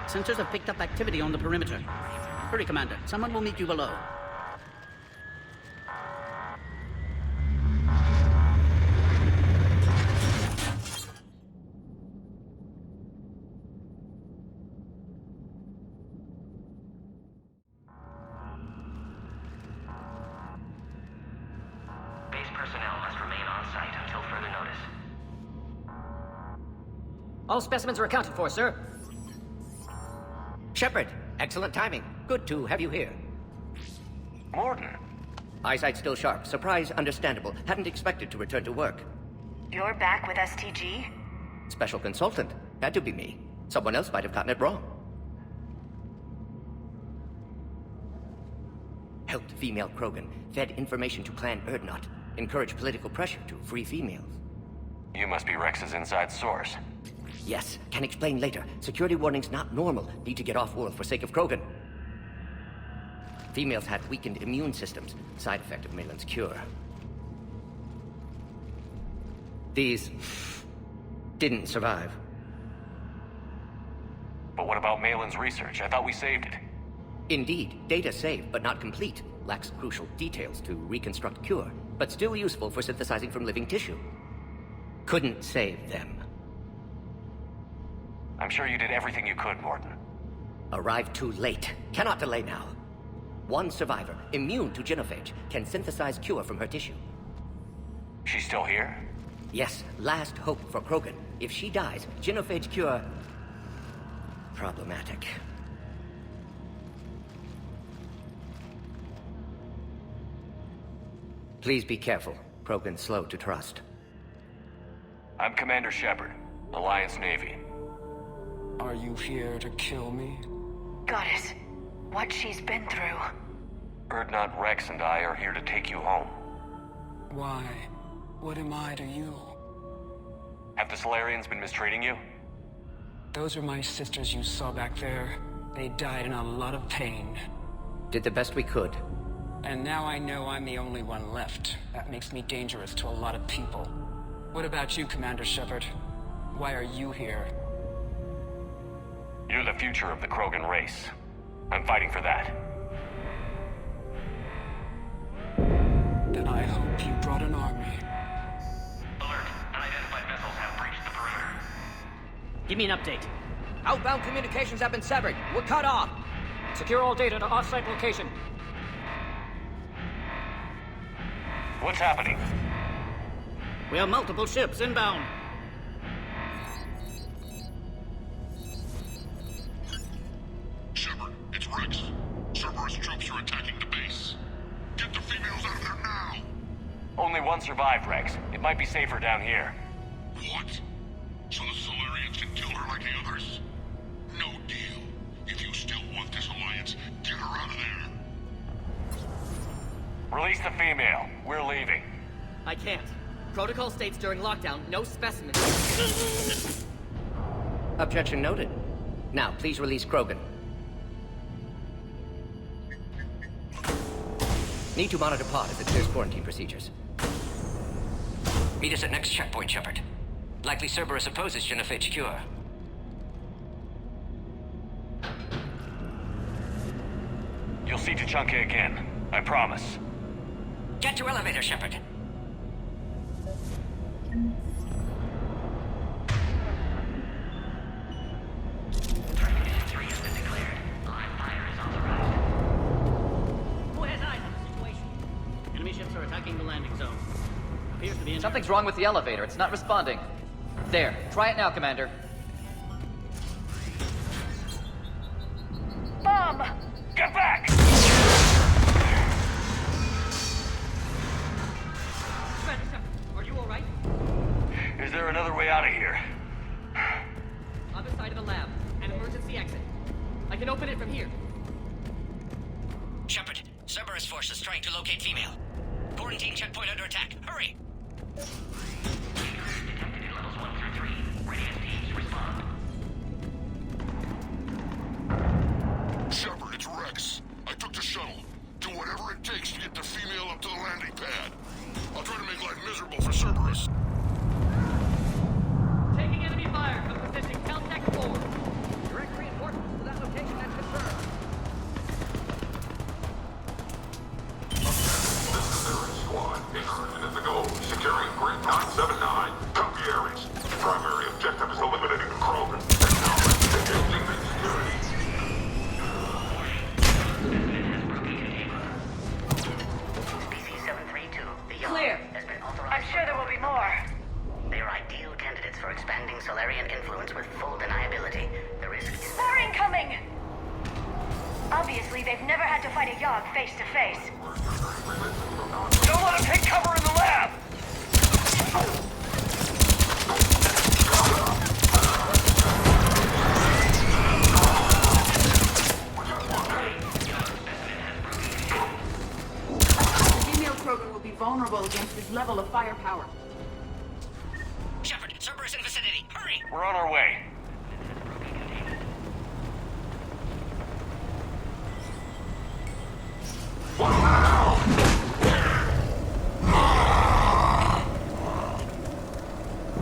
Sensors have picked up activity on the perimeter. Hurry, Commander. Someone will meet you below. Base personnel must remain on site until further notice. All specimens are accounted for, sir. Shepard, excellent timing. Good to have you here. Morton. Eyesight still sharp. Surprise understandable. Hadn't expected to return to work. You're back with STG? Special consultant. Had to be me. Someone else might have gotten it wrong. Helped female Krogan. Fed information to Clan Erdnot. Encouraged political pressure to free females. You must be Rex's inside source. Yes, can explain later. Security warnings not normal. Need to get off-world for sake of Krogan. Females had weakened immune systems. Side effect of Malin's cure. These... didn't survive. But what about Malin's research? I thought we saved it. Indeed, data saved, but not complete. Lacks crucial details to reconstruct cure, but still useful for synthesizing from living tissue. Couldn't save them. I'm sure you did everything you could, Morton. Arrived too late. Cannot delay now. One survivor, immune to genophage, can synthesize cure from her tissue. She's still here? Yes, last hope for Krogan. If she dies, genophage cure... problematic. Please be careful. Krogan's slow to trust. I'm Commander Shepard, Alliance Navy. Are you here to kill me? Goddess, what she's been through. Erdnot Rex and I are here to take you home. Why? What am I to you? Have the Solarians been mistreating you? Those are my sisters you saw back there. They died in a lot of pain. Did the best we could. And now I know I'm the only one left. That makes me dangerous to a lot of people. What about you, Commander Shepard? Why are you here? You're the future of the Krogan race. I'm fighting for that. Then I hope you brought an army. Alert. Unidentified vessels have breached the perimeter. Give me an update. Outbound communications have been severed. We're cut off. Secure all data to off-site location. What's happening? We have multiple ships inbound. Shepard, it's Rex. Cerberus troops are attacking the base. Get the females out of there now! Only one survived, Rex. It might be safer down here. What? So the Solarians can kill her like the others? Release the female. We're leaving. I can't. Protocol states during lockdown, no specimens. Objection noted. Now, please release Krogan. Need to monitor pod as it clears quarantine procedures. Meet us at next checkpoint, Shepard. Likely Cerberus opposes genophage cure. You'll see Tachanka again. I promise. Get to elevator, Shepard. Enemy ships are attacking the landing zone. Appears to be Something's wrong with the elevator. It's not responding. There. Try it now, Commander. Bomb! Get back! Are you alright? Is there another way out of here? Other side of the lab. An emergency exit. I can open it from here. Shepard, Cerberus force is trying to locate female. Quarantine checkpoint under attack. Hurry! Detected in levels 1 through 3. Readiness teams respond. Shepard, it's Rex. I took the shuttle. Do whatever it takes to get the female up to the landing pad. I'll try to make life miserable for Cerberus. Taking enemy fire from position Caltech 4. Direct reinforcements to that location as confirmed. Squad, 800 minutes ago, securing grid 979. Copy Ares. Primary objective is eliminating the Krogan. Engaging the security. PC-732, the Yawn, Clear. has been authorized. I'm sure there will be more. They are ideal candidates for expanding Solarian influence with full deniability. The risk is... More incoming! Obviously, they've never had to fight a Yogg face to face. Don't let them take cover in the lab! The female Krogan will be vulnerable against this level of firepower. Shepard, Cerberus in vicinity. Hurry! We're on our way.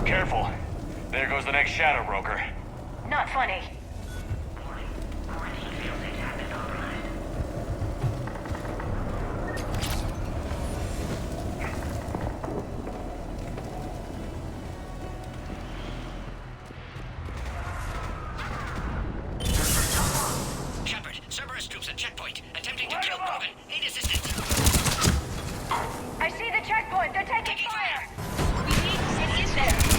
Careful. There goes the next shadow broker. Not funny. Shepard, Cerberus troops at checkpoint. Attempting to kill Krogan. Need assistance. I see the checkpoint. They're taking fire. We need to get in there.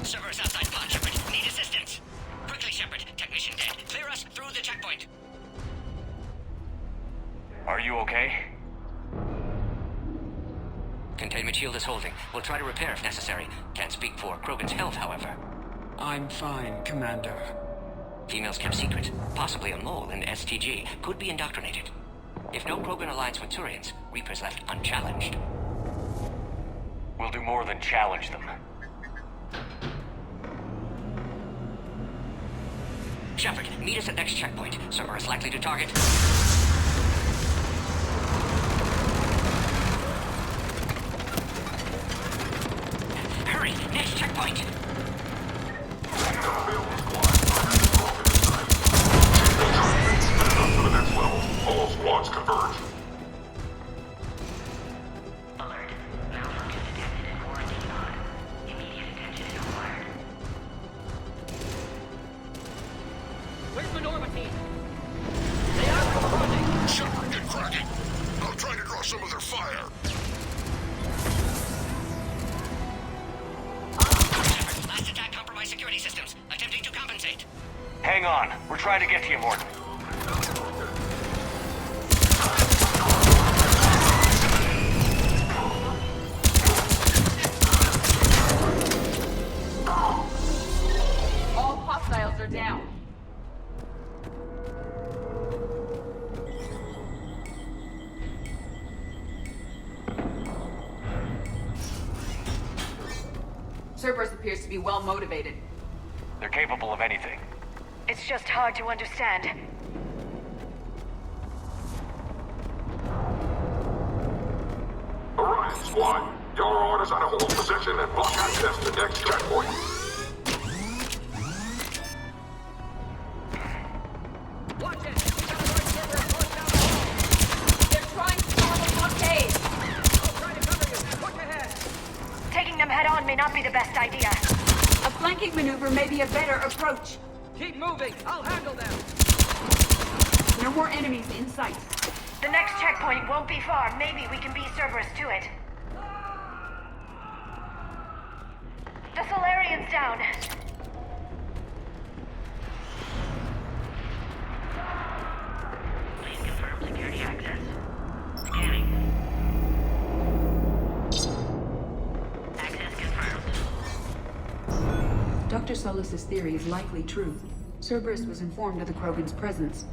Cerberus outside pod, Shepard. Need assistance. Quickly, Shepard. Technician dead. Clear us through the checkpoint. Are you okay? Containment shield is holding. We'll try to repair if necessary. Can't speak for Krogan's health, however. I'm fine, Commander. Females kept secret. Possibly a mole in STG. Could be indoctrinated. If no Krogan aligns with Turians, Reaper's left unchallenged. We'll do more than challenge them. Shepard, meet us at next checkpoint. Cerberus likely to target. Hurry! Next checkpoint! To the next level. All squads converge. Alert. Malfunction detected in quarantine pod. Immediate attention is required. Where's the Norma team? They are responding. Shepard, get cracking. I'm trying to draw some of their fire. Shepard, last attack compromised security systems. Attempting to compensate. Hang on. We're trying to get to you, Morton. are down. Cerberus appears to be well motivated. They're capable of anything. It's just hard to understand. Orion Squad, your orders are to hold position and block access to next checkpoint. Watch it! They're trying to form a blockade! I'll try to cover you. Push ahead. Taking them head on may not be the best idea. A flanking maneuver may be a better approach. Keep moving. I'll handle them. No more enemies in sight. The next checkpoint won't be far. Maybe we can beat Cerberus to it. The Solarian's down. Please confirm security access. Scanning. Access confirmed. Dr. Solus's theory is likely true. Cerberus was informed of the Krogan's presence.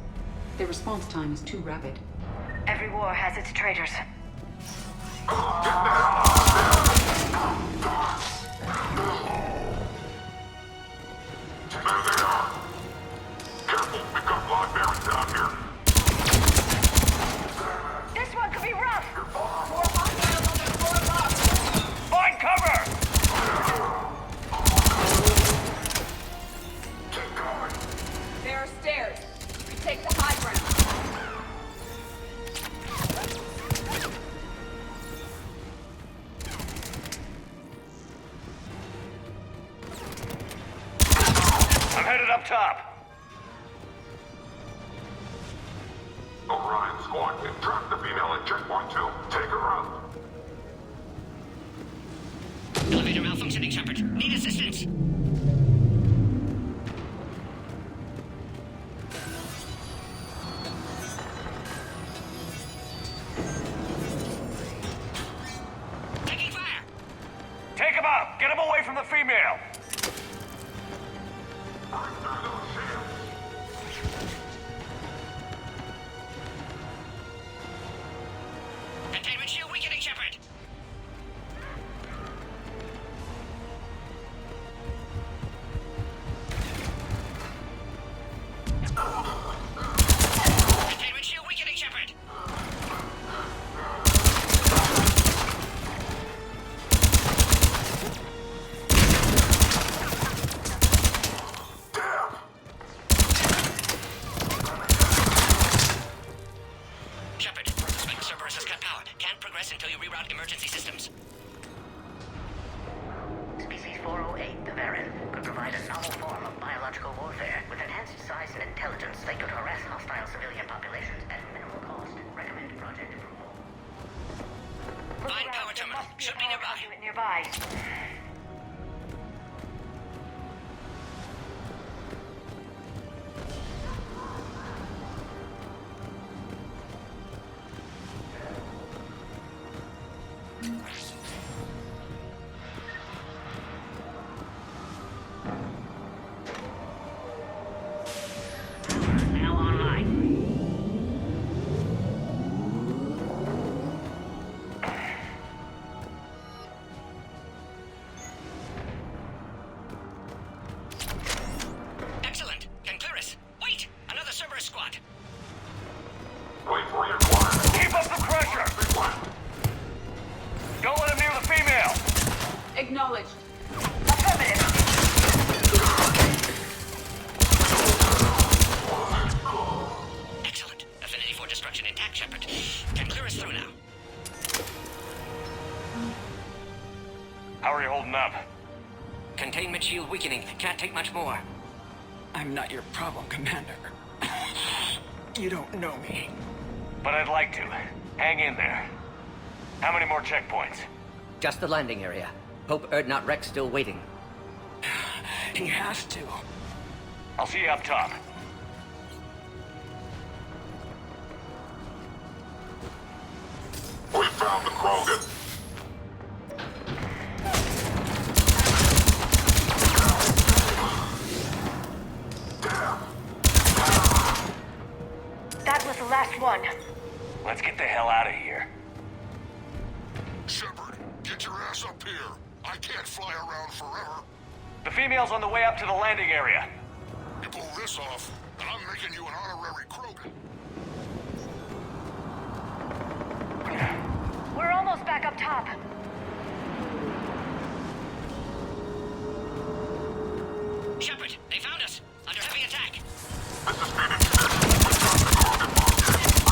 Their response time is too rapid. Every war has its traitors. Careful, we've got blood bearings down here. This one could be rough. Find cover! Keep going. There are stairs. We take the high ground. I'm headed up top. Orion Squad, track the female at checkpoint 2. Take her out. Elevator malfunctioning, Shepard. Need assistance. Taking fire. Take him out! Get him away from the female! Containment shield weakening, Shepard. Containment shield weakening, Shepard. Shepard, suspect Cerberus has cut power. Can't progress until you reroute emergency systems. Species 408, the Varen, could provide a novel form of biological warfare. With enhanced size and intelligence, they could harass hostile civilian populations at minimal cost. Recommend project approval. Find power terminal. Should be nearby. Nearby. Now online. Excellent. Can clear us. Wait! Another Cerberus squad. Wait for your requirements. Keep up the pressure! Don't let him near the female! Acknowledged. Excellent. Affinity for destruction intact, Shepard. Can clear us through now. How are you holding up? Containment shield weakening. Can't take much more. I'm not your problem, Commander. You don't know me. But I'd like to. Hang in there. How many more checkpoints? Just the landing area. Hope Erdnot Rex still waiting. He has to. I'll see you up top. We found the Krogan. one. Let's get the hell out of here. Shepard, get your ass up here. I can't fly around forever. The female's on the way up to the landing area. You pull this off, and I'm making you an honorary Krogan. We're almost back up top. Shepard, they found us. Under heavy attack. This is Phoenix. We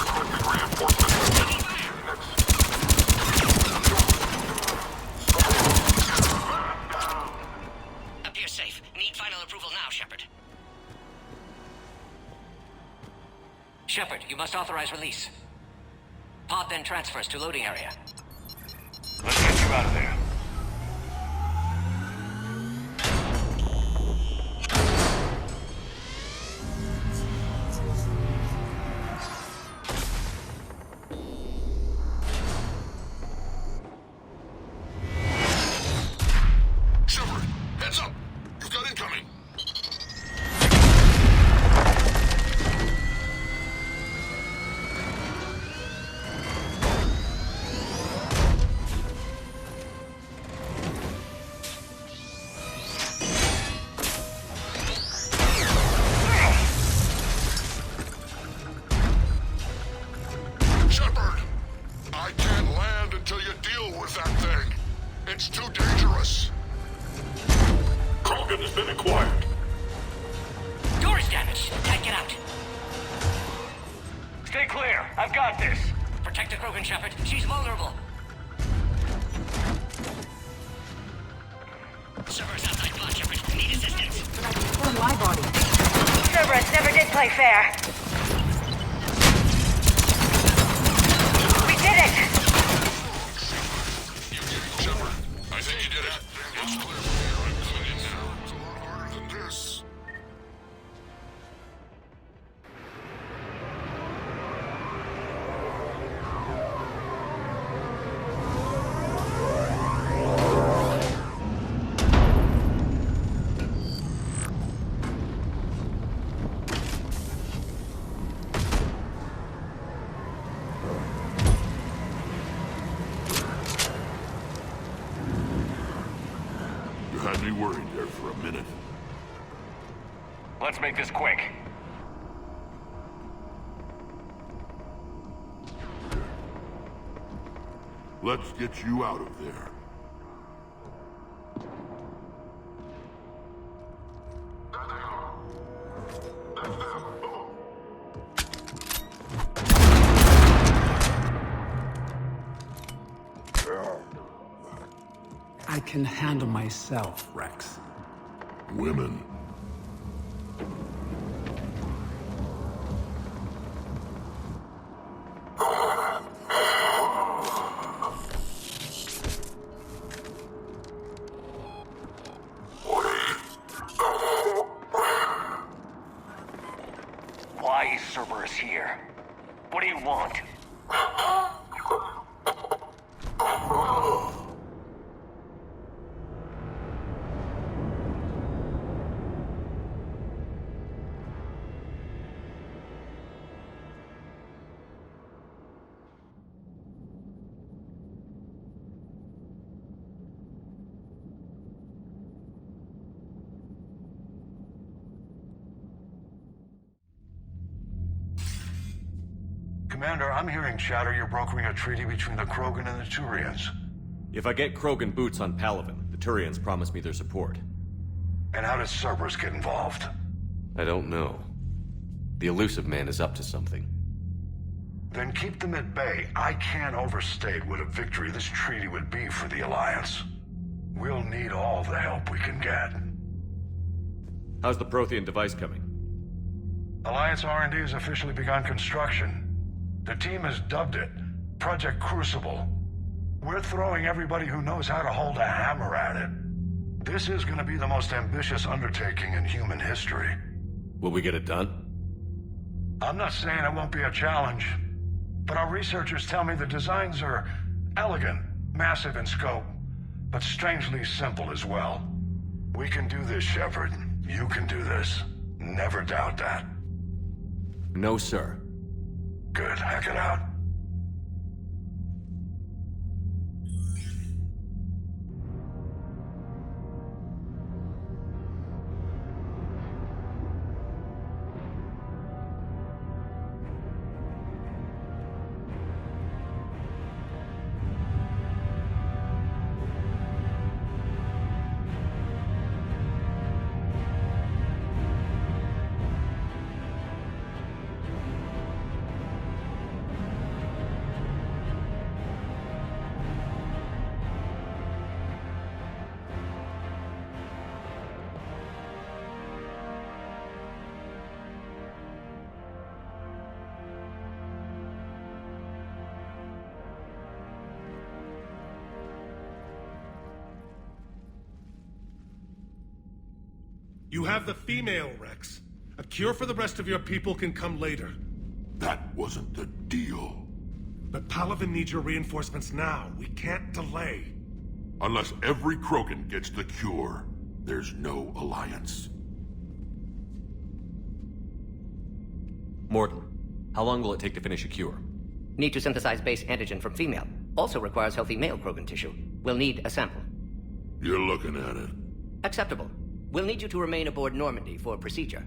got the Krogan launcher. Requesting reinforcements. Appears safe. Need final approval now, Shepard. Shepard, you must authorize release. Pod then transfers to loading area. Let's get you out of there. Shepard, heads up. You've got incoming. Shepard, I can't land until you deal with that thing. It's too dangerous. Krogan has been acquired. Door is damaged. Can't get out. Stay clear. I've got this. Protect the Krogan, Shepard. She's vulnerable. Server's outside pod, Shepard. Need assistance. For my body. Cerberus never did play fair. We did it! Shepard, I think you did it. It's clear from here. I'm coming in now. It's a lot harder than this. You had me worried there for a minute. Let's make this quick. Let's get you out of there. I can handle myself, Rex. Women. Why is Cerberus here? What do you want? Commander, I'm hearing chatter you're brokering a treaty between the Krogan and the Turians. If I get Krogan boots on Palaven, the Turians promise me their support. And how does Cerberus get involved? I don't know. The elusive man is up to something. Then keep them at bay. I can't overstate what a victory this treaty would be for the Alliance. We'll need all the help we can get. How's the Prothean device coming? Alliance R&D has officially begun construction. The team has dubbed it Project Crucible. We're throwing everybody who knows how to hold a hammer at it. This is going to be the most ambitious undertaking in human history. Will we get it done? I'm not saying it won't be a challenge, but our researchers tell me the designs are elegant, massive in scope, but strangely simple as well. We can do this, Shepard. You can do this. Never doubt that. No, sir. Good. Hack it out. You have the female, Rex. A cure for the rest of your people can come later. That wasn't the deal. But Palaven needs your reinforcements now. We can't delay. Unless every Krogan gets the cure, there's no alliance. Morden, how long will it take to finish a cure? Need to synthesize base antigen from female. Also requires healthy male Krogan tissue. We'll need a sample. You're looking at it. Acceptable. We'll need you to remain aboard Normandy for procedure.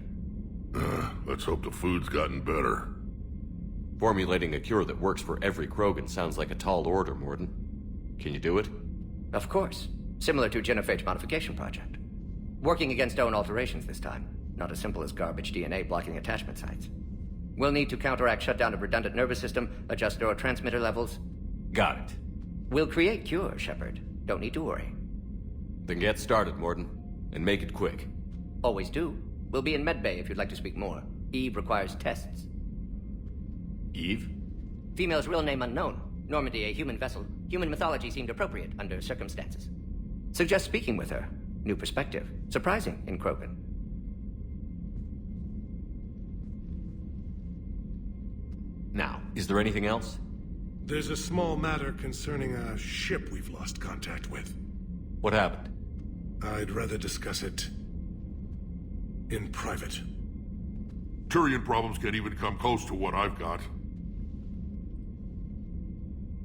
Let's hope the food's gotten better. Formulating a cure that works for every Krogan sounds like a tall order, Morden. Can you do it? Of course. Similar to Genophage modification project. Working against own alterations this time. Not as simple as garbage DNA blocking attachment sites. We'll need to counteract shutdown of redundant nervous system, adjust neurotransmitter levels. Got it. We'll create cure, Shepard. Don't need to worry. Then get started, Morden. And make it quick. Always do. We'll be in medbay if you'd like to speak more. Eve requires tests. Eve? Female's real name unknown. Normandy, a human vessel. Human mythology seemed appropriate under circumstances. Suggest speaking with her. New perspective. Surprising in Krogan. Now, is there anything else? There's a small matter concerning a ship we've lost contact with. What happened? I'd rather discuss it in private. Turian problems can't even come close to what I've got.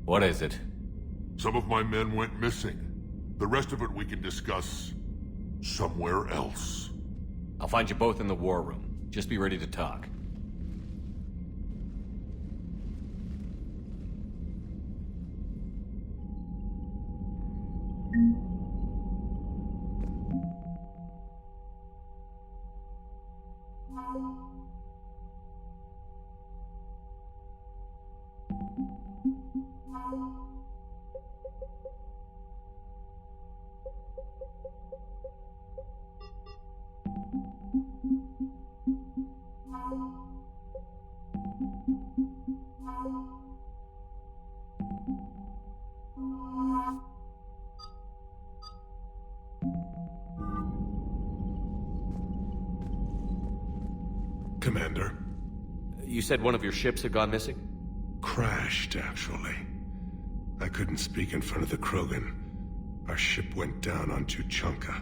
What is it? Some of my men went missing. The rest of it we can discuss somewhere else. I'll find you both in the war room. Just be ready to talk. Commander. You said one of your ships had gone missing? Crashed, actually. I couldn't speak in front of the Krogan. Our ship went down on Tuchanka.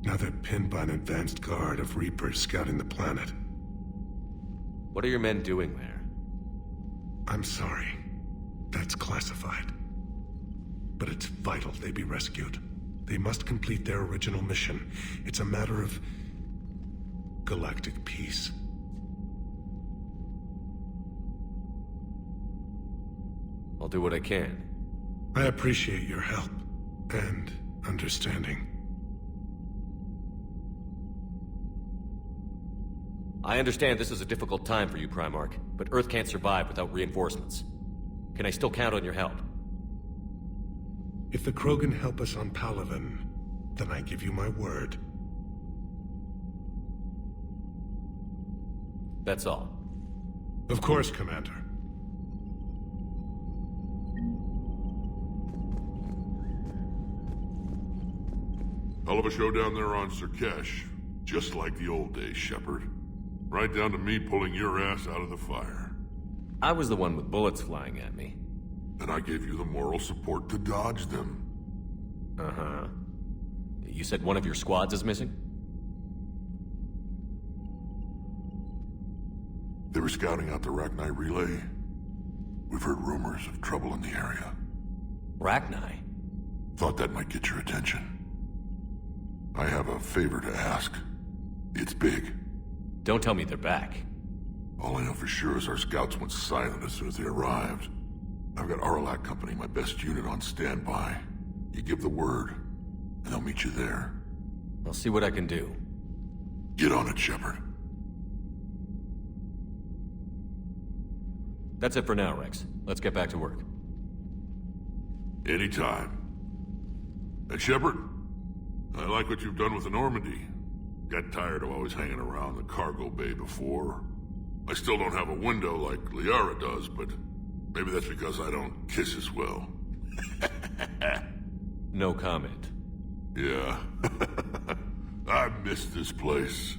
Now they're pinned by an advanced guard of Reapers scouting the planet. What are your men doing there? I'm sorry. That's classified. But it's vital they be rescued. They must complete their original mission. It's a matter of galactic peace. I'll do what I can. I appreciate your help and understanding. I understand this is a difficult time for you, Primarch, but Earth can't survive without reinforcements. Can I still count on your help? If the Krogan help us on Palaven, then I give you my word. That's all. Of course, Commander. Hell of a show down there on Surkesh. Just like the old days, Shepard. Right down to me pulling your ass out of the fire. I was the one with bullets flying at me. And I gave you the moral support to dodge them. Uh-huh. You said one of your squads is missing? They were scouting out the Rachni relay. We've heard rumors of trouble in the area. Rachni? Thought that might get your attention. I have a favor to ask. It's big. Don't tell me they're back. All I know for sure is our scouts went silent as soon as they arrived. I've got Aralac Company, my best unit, on standby. You give the word, and they'll meet you there. I'll see what I can do. Get on it, Shepard. That's it for now, Rex. Let's get back to work. Anytime. And Shepard, I like what you've done with the Normandy. Got tired of always hanging around the cargo bay before. I still don't have a window like Liara does, but maybe that's because I don't kiss as well. No comment. Yeah. I miss this place.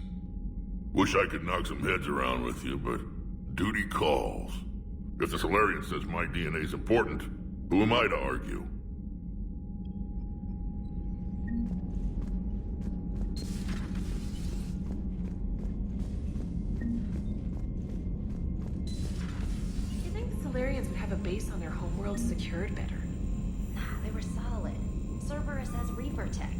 Wish I could knock some heads around with you, but duty calls. If the Solarian says my DNA's important, who am I to argue? You think the Solarians would have a base on their homeworld secured better? They were solid. Cerberus has Reaper tech.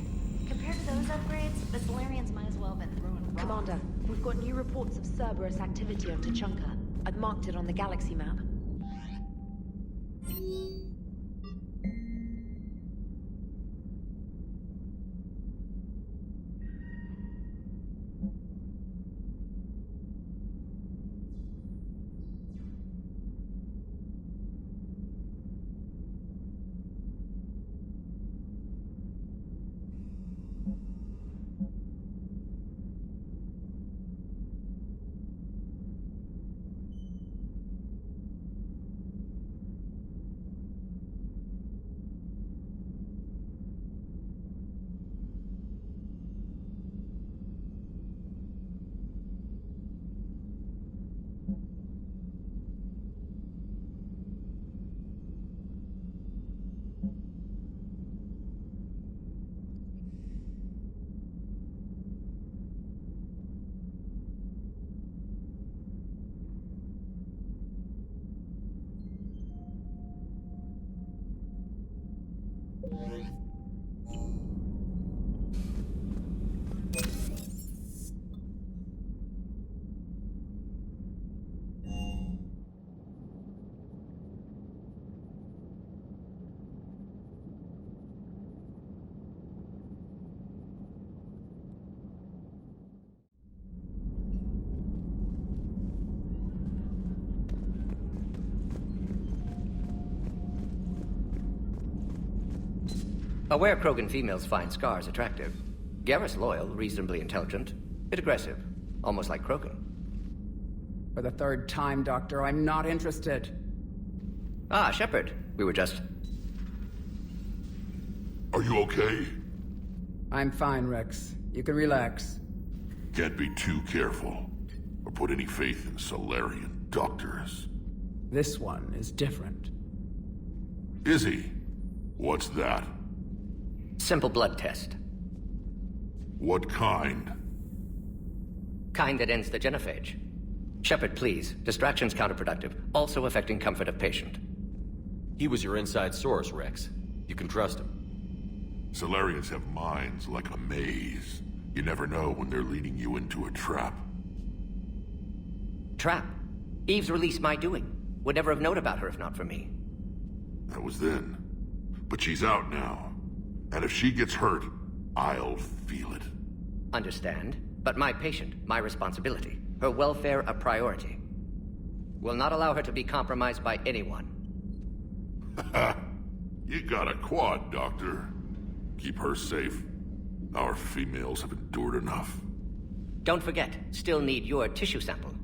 Compared to those upgrades, the Solarians might as well have been thrown raw. Commander, we've got new reports of Cerberus activity on Tuchanka. I've marked it on the galaxy map. Aware Krogan females find scars attractive. Garrus loyal, reasonably intelligent, bit aggressive, almost like Krogan. For the third time, Doctor, I'm not interested. Ah, Shepard. We were just... Are you okay? I'm fine, Rex. You can relax. Can't be too careful, or put any faith in Solarian doctors. This one is different. Is he? What's that? Simple blood test. What kind? Kind that ends the genophage. Shepard, please. Distraction's counterproductive, also affecting comfort of patient. He was your inside source, Rex. You can trust him. Solarians have minds like a maze. You never know when they're leading you into a trap. Trap? Eve's release my doing. Would never have known about her if not for me. That was then. But she's out now. And if she gets hurt, I'll feel it. Understand. But my patient, my responsibility. Her welfare a priority. Will not allow her to be compromised by anyone. You got a quad, Doctor. Keep her safe. Our females have endured enough. Don't forget, still need your tissue sample.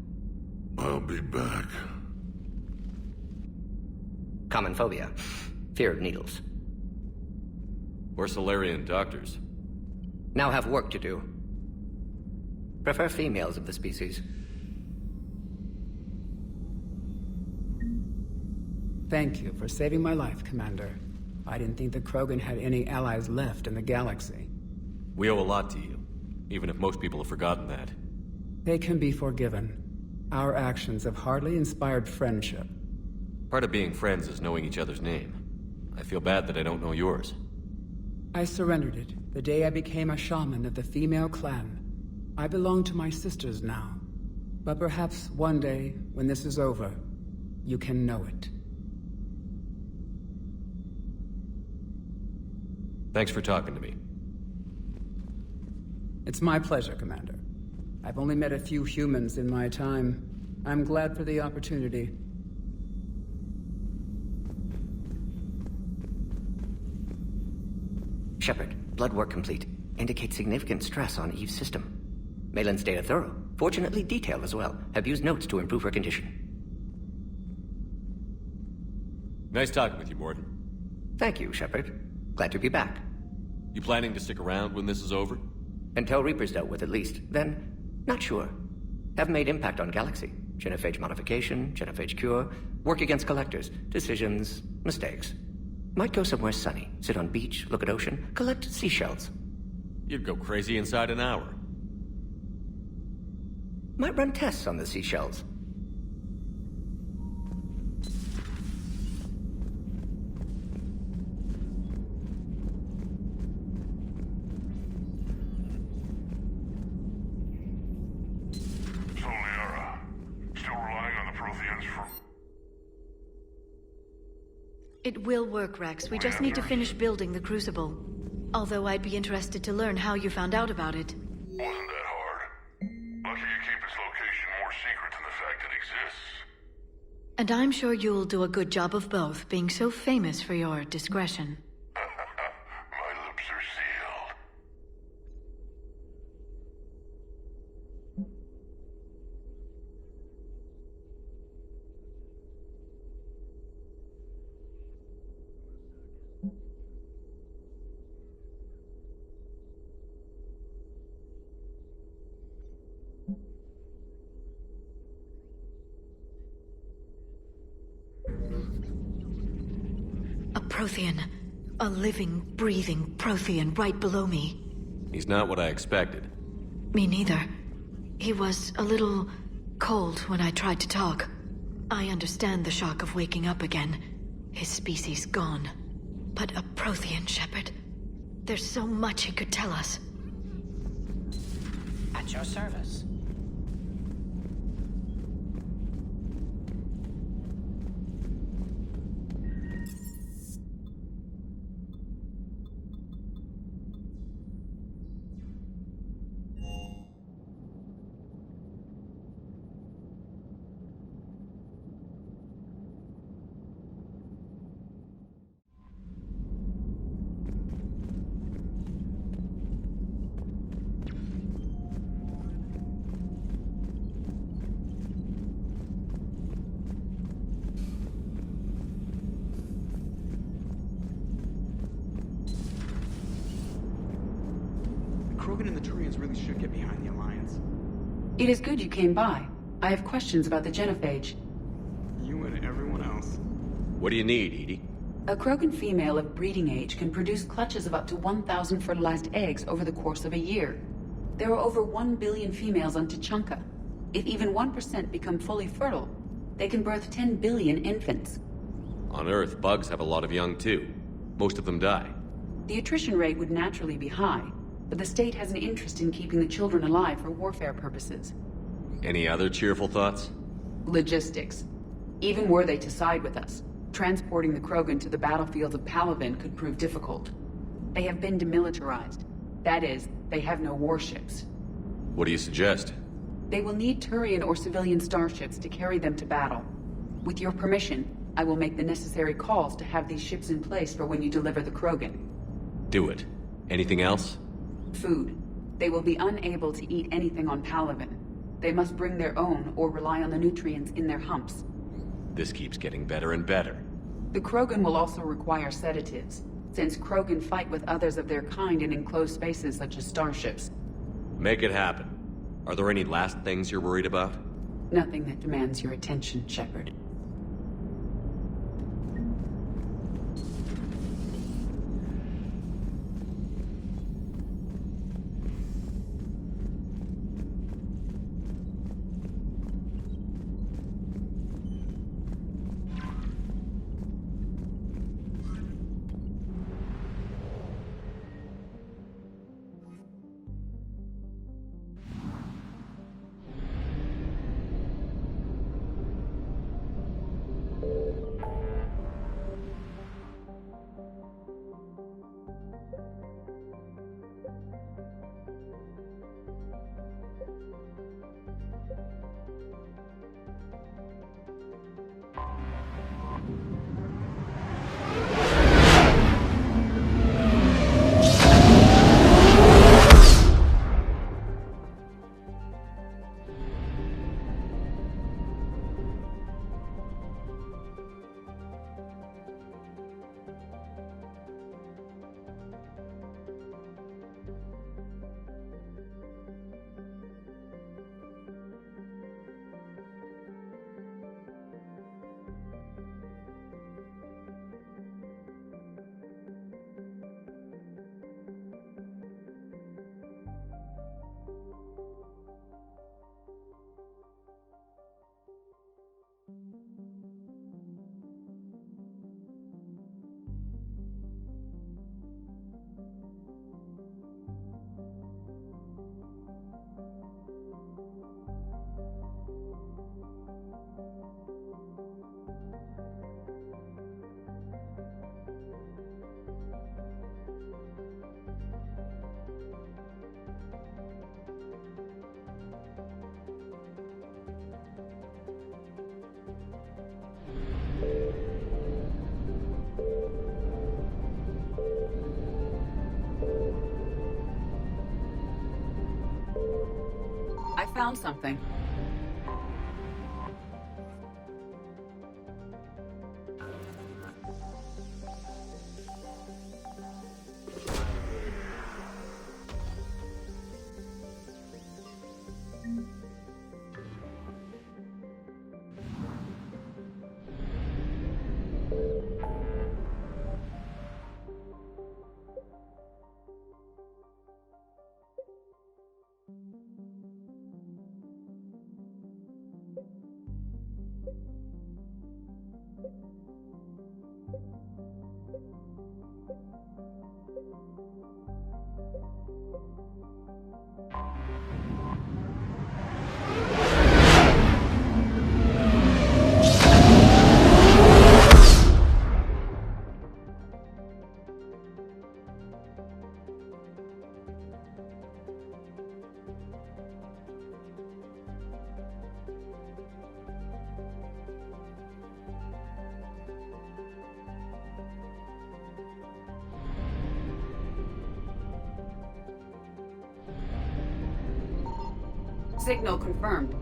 I'll be back. Common phobia. Fear of needles. We're Solarian doctors. Now have work to do. Prefer females of the species. Thank you for saving my life, Commander. I didn't think the Krogan had any allies left in the galaxy. We owe a lot to you, even if most people have forgotten that. They can be forgiven. Our actions have hardly inspired friendship. Part of being friends is knowing each other's name. I feel bad that I don't know yours. I surrendered it the day I became a shaman of the female clan. I belong to my sisters now. But perhaps one day, when this is over, you can know it. Thanks for talking to me. It's my pleasure, Commander. I've only met a few humans in my time. I'm glad for the opportunity. Shepard, blood work complete. Indicates significant stress on Eve's system. Malin's data thorough. Fortunately detailed as well. Have used notes to improve her condition. Nice talking with you, Morden. Thank you, Shepard. Glad to be back. You planning to stick around when this is over? Until Reaper's dealt with, at least. Then, not sure. Have made impact on Galaxy. Genophage modification, genophage cure, work against collectors, decisions, mistakes. Might go somewhere sunny, sit on beach, look at ocean, collect seashells. You'd go crazy inside an hour. Might run tests on the seashells. So, Liara, still relying on the Protheans for... It will work, Rex. We just need to finish building the Crucible. Although I'd be interested to learn how you found out about it. Wasn't that hard. Lucky you keep its location more secret than the fact it exists. And I'm sure you'll do a good job of both, being so famous for your discretion. My lips are sealed. A Prothean. A living, breathing Prothean right below me. He's not what I expected. Me neither. He was a little cold when I tried to talk. I understand the shock of waking up again. His species gone. But a Prothean, Shepard. There's so much he could tell us. At your service. Krogan and the Turians really should get behind the Alliance. It is good you came by. I have questions about the genophage. You and everyone else. What do you need, Edie? A Krogan female of breeding age can produce clutches of up to 1,000 fertilized eggs over the course of a year. There are over 1 billion females on Tuchanka. If even 1% become fully fertile, they can birth 10 billion infants. On Earth, bugs have a lot of young too. Most of them die. The attrition rate would naturally be high, but the state has an interest in keeping the children alive for warfare purposes. Any other cheerful thoughts? Logistics. Even were they to side with us, transporting the Krogan to the battlefields of Palaven could prove difficult. They have been demilitarized. That is, they have no warships. What do you suggest? They will need Turian or civilian starships to carry them to battle. With your permission, I will make the necessary calls to have these ships in place for when you deliver the Krogan. Do it. Anything else? Food. They will be unable to eat anything on Palaven. They must bring their own or rely on the nutrients in their humps. This keeps getting better and better. The Krogan will also require sedatives, since Krogan fight with others of their kind in enclosed spaces such as starships. Make it happen. Are there any last things you're worried about? Nothing that demands your attention, Shepard. I found something. Signal confirmed.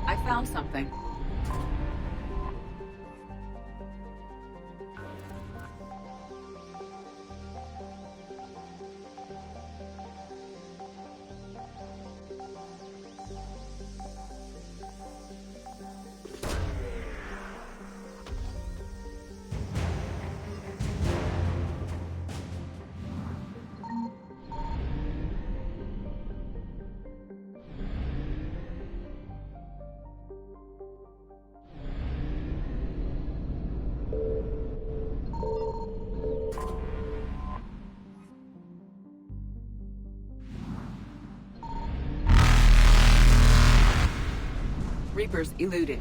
I found something. Reapers eluded.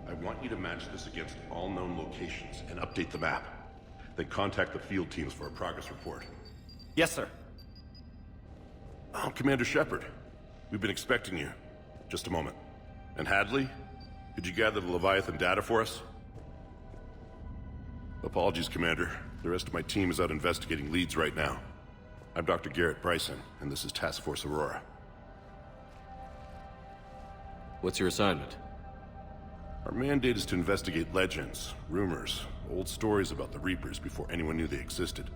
I want you to match this against all known locations and update the map. Then contact the field teams for a progress report. Yes, sir. Oh, Commander Shepard. We've been expecting you. Just a moment. And Hadley? Could you gather the Leviathan data for us? Apologies, Commander. The rest of my team is out investigating leads right now. I'm Dr. Garrett Bryson, and this is Task Force Aurora. What's your assignment? Our mandate is to investigate legends, rumors, old stories about the Reapers before anyone knew they existed.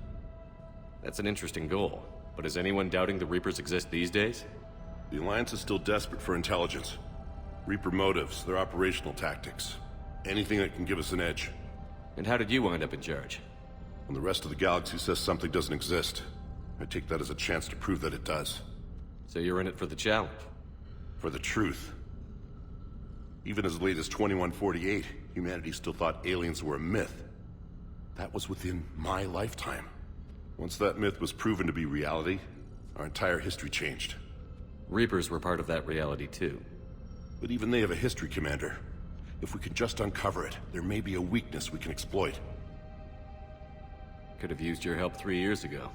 That's an interesting goal. But is anyone doubting the Reapers exist these days? The Alliance is still desperate for intelligence. Reaper motives, their operational tactics. Anything that can give us an edge. And how did you wind up in charge? When the rest of the galaxy says something doesn't exist, I take that as a chance to prove that it does. So you're in it for the challenge? For the truth. Even as late as 2148, humanity still thought aliens were a myth. That was within my lifetime. Once that myth was proven to be reality, our entire history changed. Reapers were part of that reality too. But even they have a history, Commander. If we could just uncover it, there may be a weakness we can exploit. Could have used your help 3 years ago.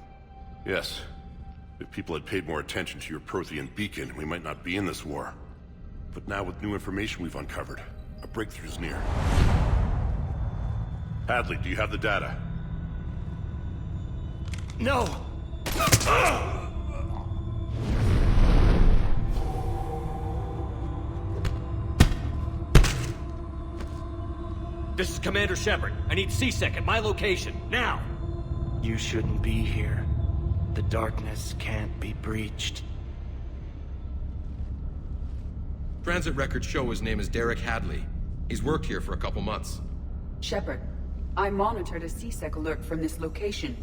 Yes. If people had paid more attention to your Prothean beacon, we might not be in this war. But now with new information we've uncovered, a breakthrough's near. Hadley, do you have the data? No! This is Commander Shepard. I need C-Sec at my location, now! You shouldn't be here. The darkness can't be breached. Transit records show his name is Derek Hadley. He's worked here for a couple months. Shepard, I monitored a C-Sec alert from this location.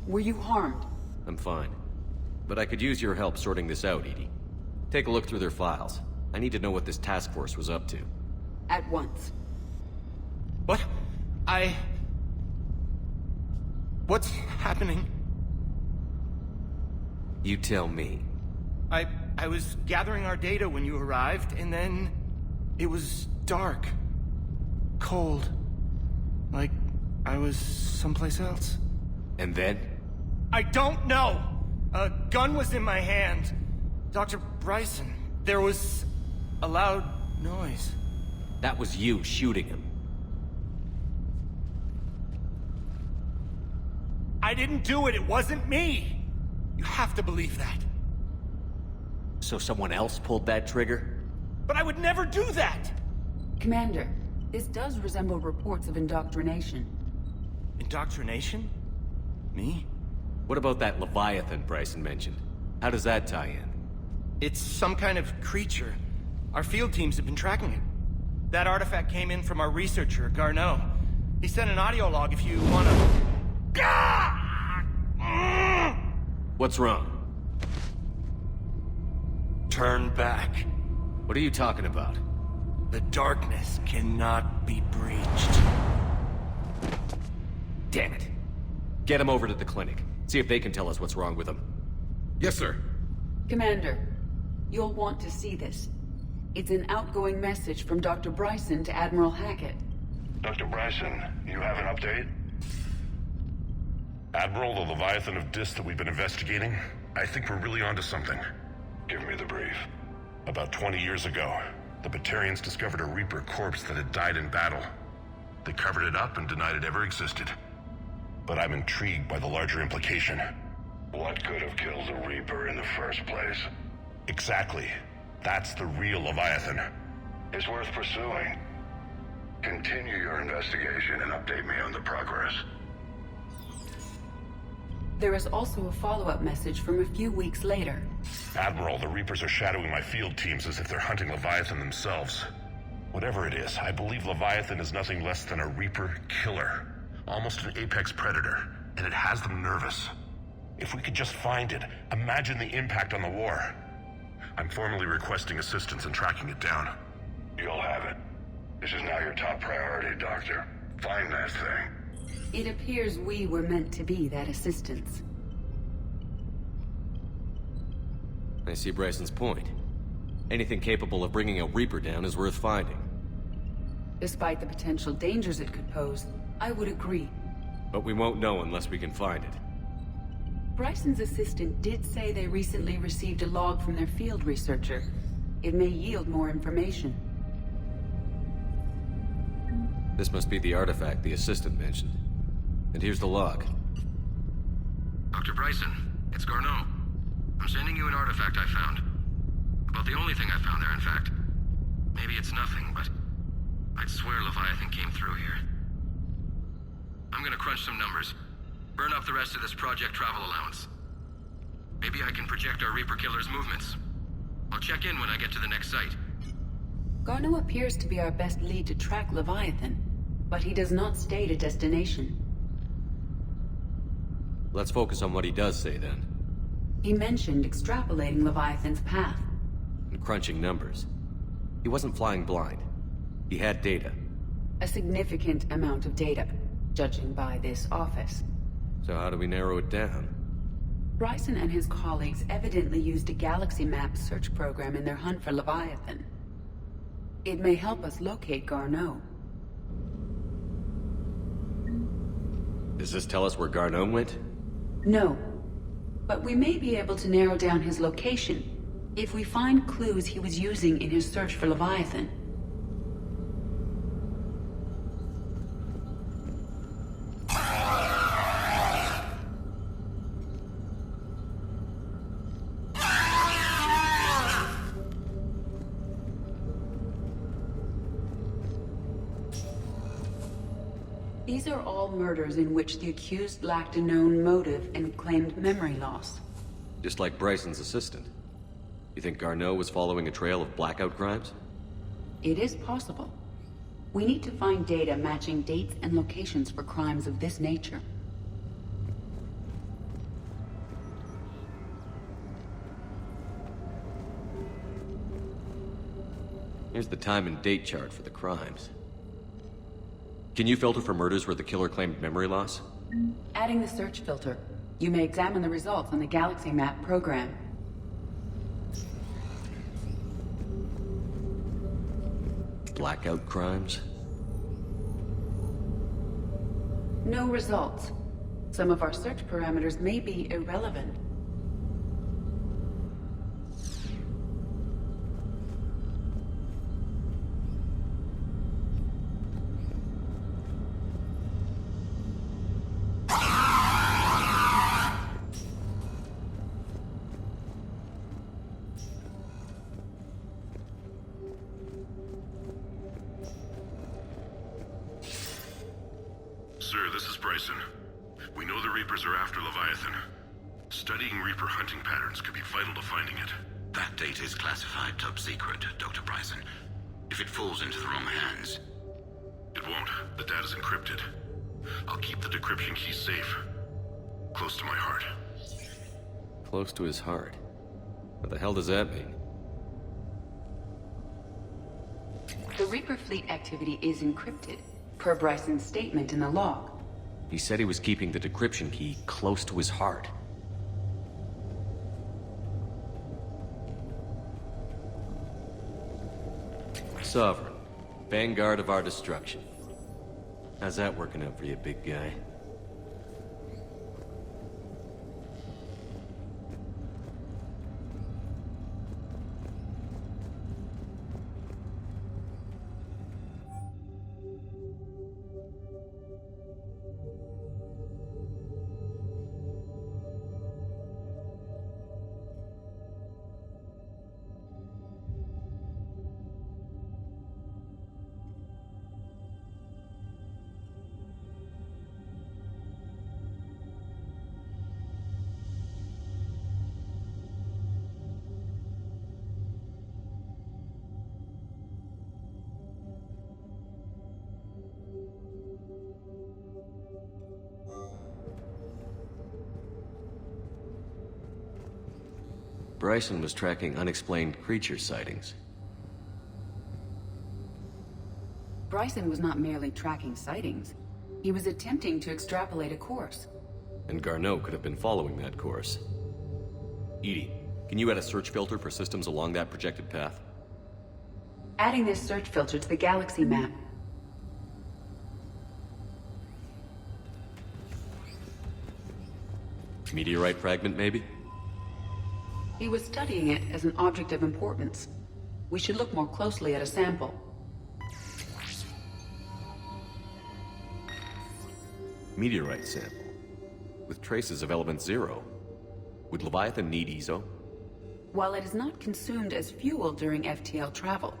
Were you harmed? I'm fine. But I could use your help sorting this out, Edie. Take a look through their files. I need to know what this task force was up to. At once. What? What's happening? You tell me. I was gathering our data when you arrived, and then it was dark. Cold. Like I was someplace else. And then? I don't know! A gun was in my hand. Dr. Bryson, there was a loud noise. That was you shooting him. I didn't do it, it wasn't me! You have to believe that. So someone else pulled that trigger? But I would never do that! Commander, this does resemble reports of indoctrination. Indoctrination? Me? What about that Leviathan Bryson mentioned? How does that tie in? It's some kind of creature. Our field teams have been tracking it. That artifact came in from our researcher, Garneau. He sent an audio log if you wanna... What's wrong? Turn back. What are you talking about? The darkness cannot be breached. Damn it. Get him over to the clinic. See if they can tell us what's wrong with him. Yes, sir. Commander, you'll want to see this. It's an outgoing message from Dr. Bryson to Admiral Hackett. Dr. Bryson, you have an update? Admiral, the Leviathan of Dis that we've been investigating, I think we're really onto something. Give me the brief. About 20 years ago, the Batarians discovered a Reaper corpse that had died in battle. They covered it up and denied it ever existed. But I'm intrigued by the larger implication. What could have killed the Reaper in the first place? Exactly. That's the real Leviathan. It's worth pursuing. Continue your investigation and update me on the progress. There is also a follow-up message from a few weeks later. Admiral, the Reapers are shadowing my field teams as if they're hunting Leviathan themselves. Whatever it is, I believe Leviathan is nothing less than a Reaper killer. Almost an apex predator, and it has them nervous. If we could just find it, imagine the impact on the war. I'm formally requesting assistance in tracking it down. You'll have it. This is now your top priority, Doctor. Find that thing. It appears we were meant to be that assistance. I see Bryson's point. Anything capable of bringing a Reaper down is worth finding. Despite the potential dangers it could pose, I would agree. But we won't know unless we can find it. Bryson's assistant did say they recently received a log from their field researcher. It may yield more information. This must be the artifact the assistant mentioned. And here's the log. Dr. Bryson, it's Garneau. I'm sending you an artifact I found. About the only thing I found there, in fact. Maybe it's nothing, but I'd swear Leviathan came through here. I'm gonna crunch some numbers. Burn up the rest of this project travel allowance. Maybe I can project our Reaper killer's movements. I'll check in when I get to the next site. Garneau appears to be our best lead to track Leviathan, but he does not state a destination. Let's focus on what he does say, then. He mentioned extrapolating Leviathan's path. And crunching numbers. He wasn't flying blind. He had data. A significant amount of data, judging by this office. So how do we narrow it down? Bryson and his colleagues evidently used a galaxy map search program in their hunt for Leviathan. It may help us locate Garneau. Does this tell us where Garneau went? No. But we may be able to narrow down his location if we find clues he was using in his search for Leviathan. These are all murders in which the accused lacked a known motive and claimed memory loss. Just like Bryson's assistant. You think Garneau was following a trail of blackout crimes? It is possible. We need to find data matching dates and locations for crimes of this nature. Here's the time and date chart for the crimes. Can you filter for murders where the killer claimed memory loss? Adding the search filter. You may examine the results on the Galaxy Map program. Blackout crimes? No results. Some of our search parameters may be irrelevant. Sir, this is Bryson. We know the Reapers are after Leviathan. Studying Reaper hunting patterns could be vital to finding it. That data is classified top secret, Dr. Bryson. If it falls into the wrong hands... It won't. The data's encrypted. I'll keep the decryption key safe. Close to my heart. Close to his heart? What the hell does that mean? The Reaper fleet activity is encrypted, per Bryson's statement in the log. He said he was keeping the decryption key close to his heart. Sovereign, vanguard of our destruction. How's that working out for you, big guy? Bryson was tracking unexplained creature sightings. Bryson was not merely tracking sightings. He was attempting to extrapolate a course. And Garneau could have been following that course. EDI, can you add a search filter for systems along that projected path? Adding this search filter to the galaxy map. Meteorite fragment, maybe? He was studying it as an object of importance. We should look more closely at a sample. Meteorite sample. With traces of element 0. Would Leviathan need ESO? While it is not consumed as fuel during FTL travel,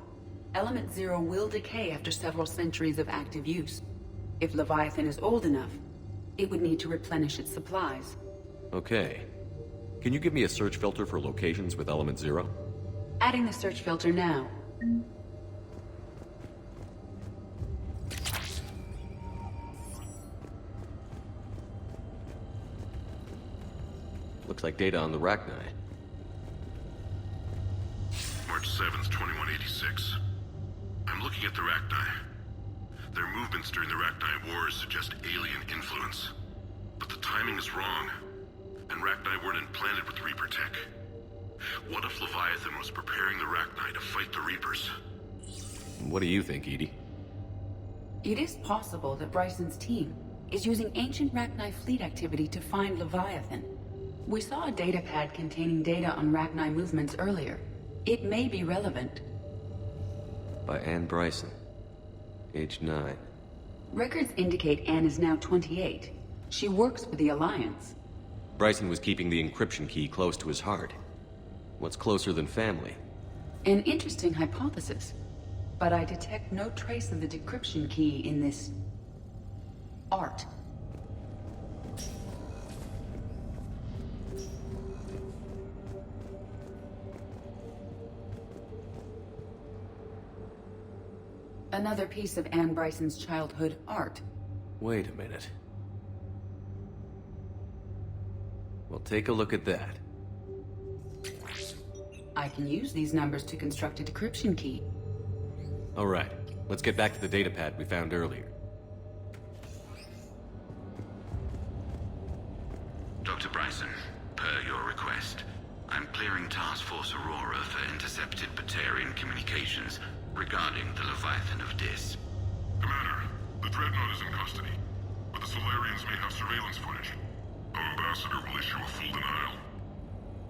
element 0 will decay after several centuries of active use. If Leviathan is old enough, it would need to replenish its supplies. Okay. Can you give me a search filter for locations with element 0? Adding the search filter now. Looks like data on the Rachni. March 7th, 2186. I'm looking at the Rachni. Their movements during the Rachni Wars suggest alien influence. But the timing is wrong. And Rachni weren't implanted with Reaper tech. What if Leviathan was preparing the Rachni to fight the Reapers? What do you think, EDI? It is possible that Bryson's team is using ancient Rachni fleet activity to find Leviathan. We saw a datapad containing data on Rachni movements earlier. It may be relevant. By Anne Bryson. Age 9. Records indicate Anne is now 28. She works for the Alliance. Bryson was keeping the encryption key close to his heart. What's closer than family? An interesting hypothesis. But I detect no trace of the decryption key in this... art. Another piece of Anne Bryson's childhood art. Wait a minute. Well, take a look at that. I can use these numbers to construct a decryption key. All right, let's get back to the datapad we found earlier. Dr. Bryson, per your request, I'm clearing Task Force Aurora for intercepted Batarian communications regarding the Leviathan of Dis. Commander, the Dreadnought is in custody, but the Solarians may have surveillance footage. Our ambassador will issue a full denial.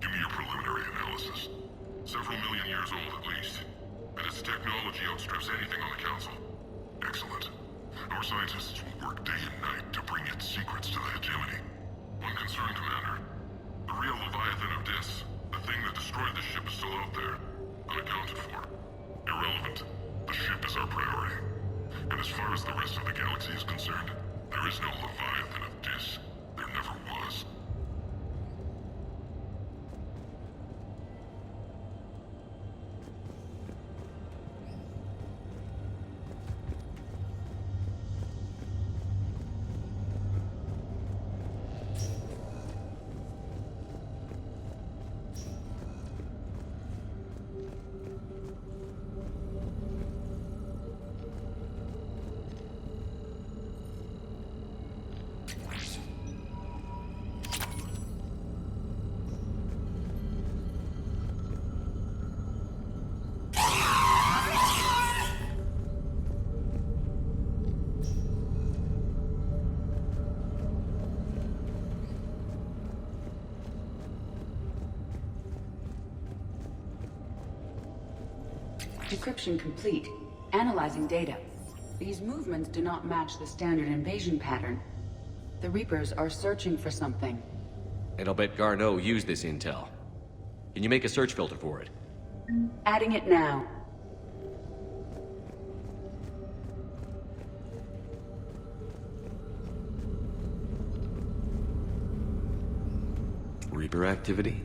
Give me your preliminary analysis. Several million years old at least, and its technology outstrips anything on the Council. Excellent. Our scientists will work day and night to bring its secrets to the hegemony. One concern, Commander. The real Leviathan of Dis, the thing that destroyed the ship, is still out there, unaccounted for. Irrelevant. The ship is our priority. And as far as the rest of the galaxy is concerned, there is no Leviathan of Dis. There never was. Decryption complete. Analyzing data. These movements do not match the standard invasion pattern. The Reapers are searching for something. And I'll bet Garneau used this intel. Can you make a search filter for it? Adding it now. Reaper activity?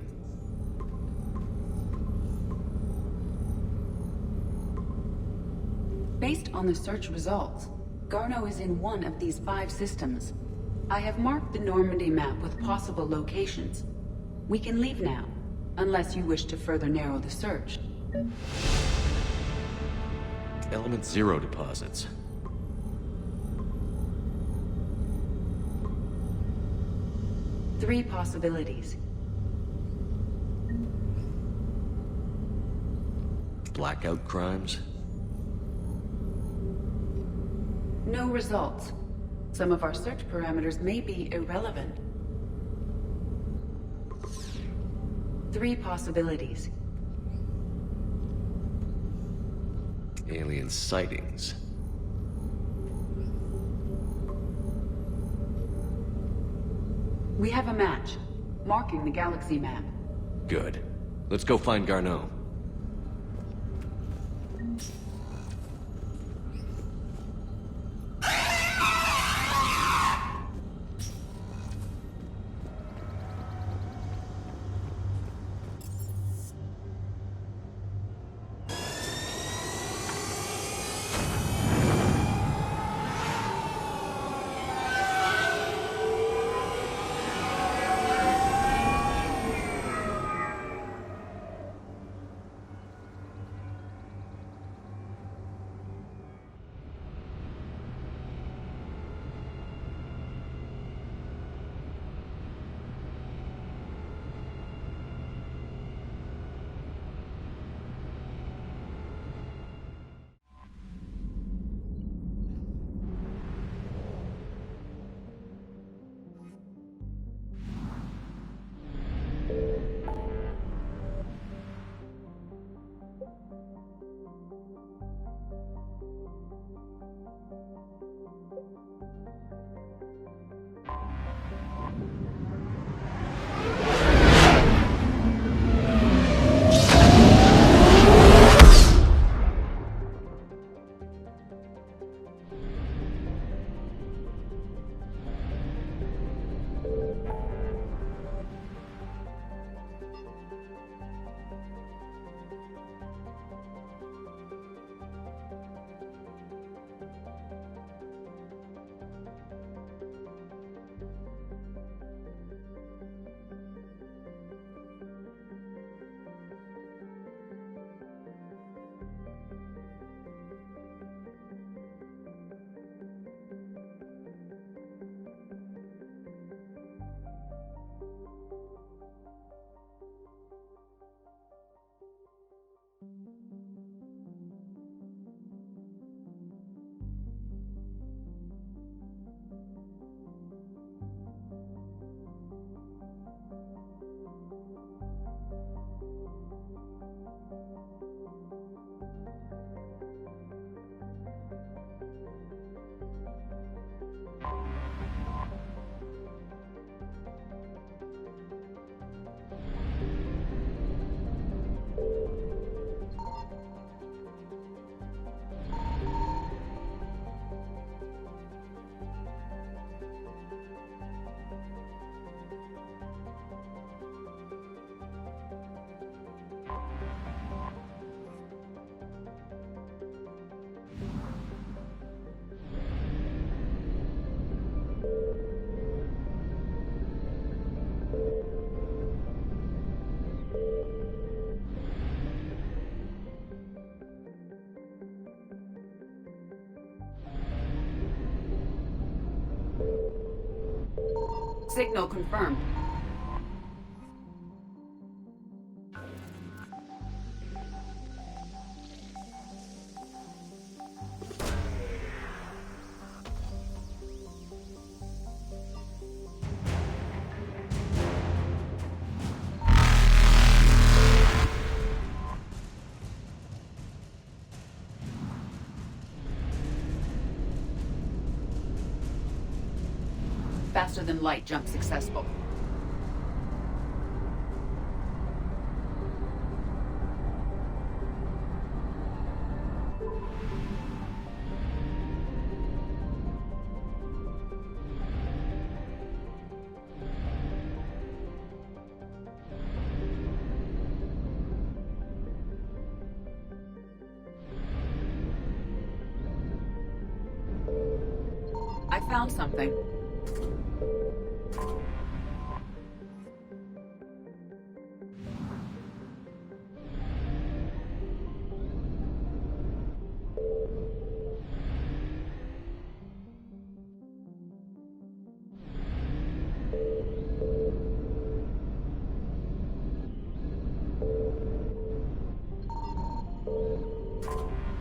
Based on the search results, Garneau is in one of these 5 systems. I have marked the Normandy map with possible locations. We can leave now, unless you wish to further narrow the search. Element 0 deposits. Three possibilities. Blackout crimes? No results. Some of our search parameters may be irrelevant. Three possibilities. Alien sightings. We have a match, marking the galaxy map. Good. Let's go find Garneau. Signal confirmed. faster-than-light jump successful. I found something.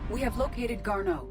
We have located Garneau.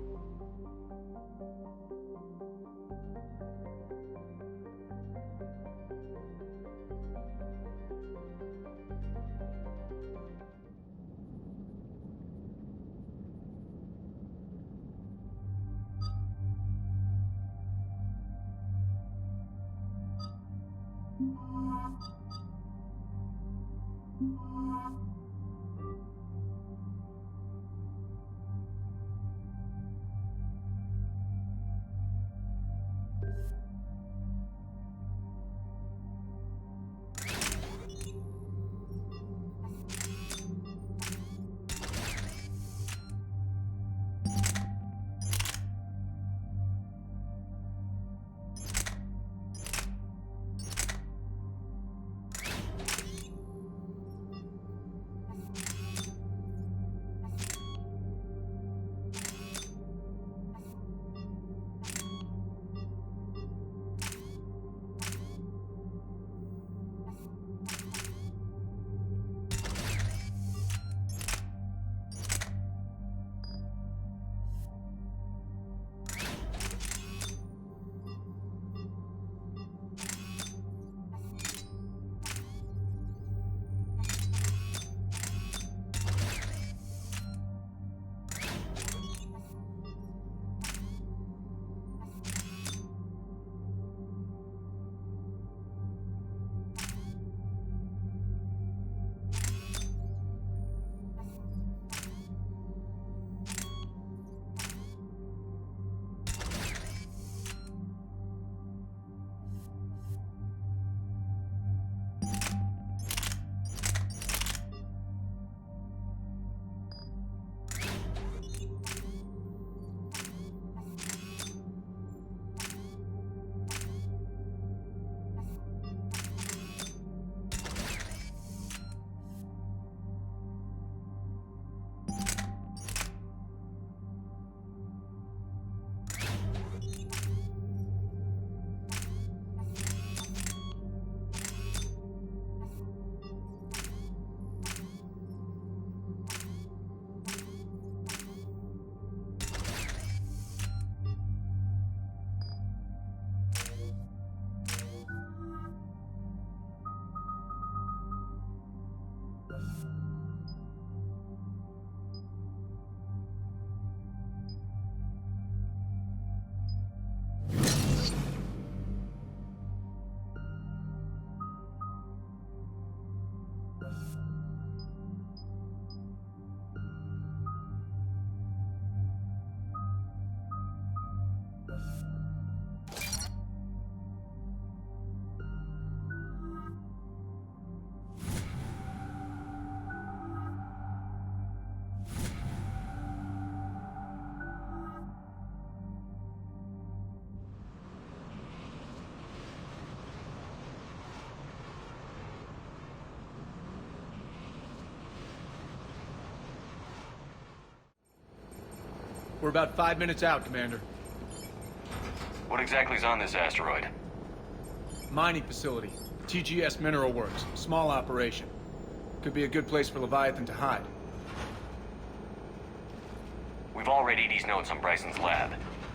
We're about 5 minutes out, Commander. What exactly is on this asteroid? Mining facility. TGS Mineral Works. Small operation. Could be a good place for Leviathan to hide. We've all read Edie's notes on Bryson's lab.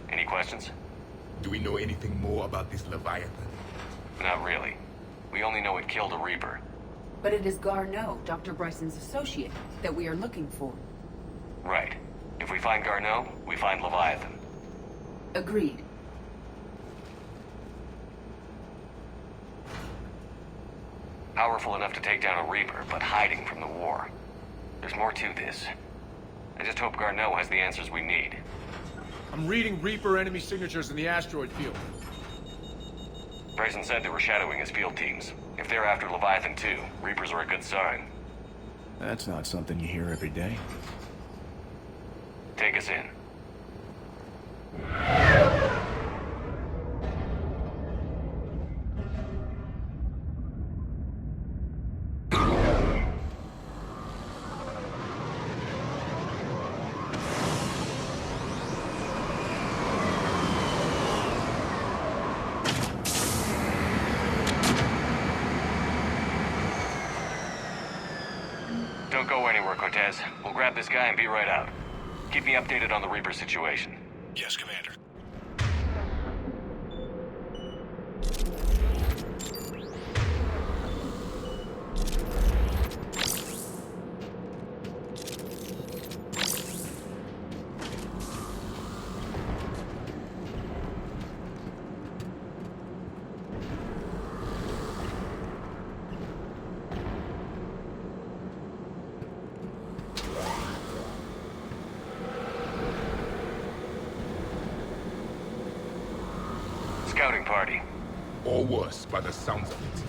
Any questions? Do we know anything more about this Leviathan? Not really. We only know it killed a Reaper. But it is Garneau, Dr. Bryson's associate, that we are looking for. Right. If we find Garneau, we find Leviathan. Agreed. Powerful enough to take down a Reaper, but hiding from the war. There's more to this. I just hope Garneau has the answers we need. I'm reading Reaper enemy signatures in the asteroid field. Bryson said they were shadowing his field teams. If they're after Leviathan 2, Reapers are a good sign. That's not something you hear every day. Take us in. Don't go anywhere, Cortez. We'll grab this guy and be right out. Keep me updated on the Reaper situation. Yes, Commander. Scouting party. Or worse, by the sounds of it.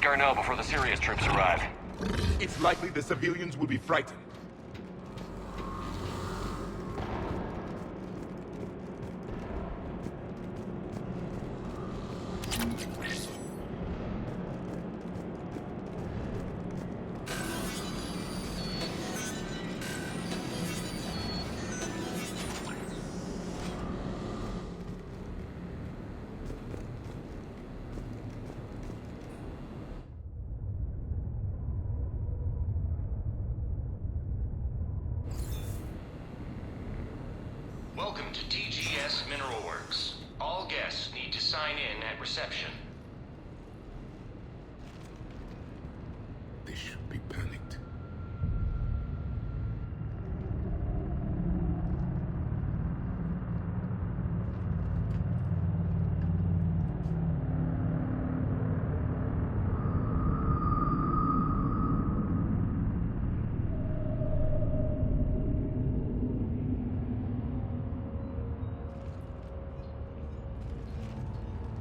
Garneau before the serious troops arrive. It's likely the civilians will be frightened. Welcome to TGS Mineral Works. All guests need to sign in at reception. They should be panicked.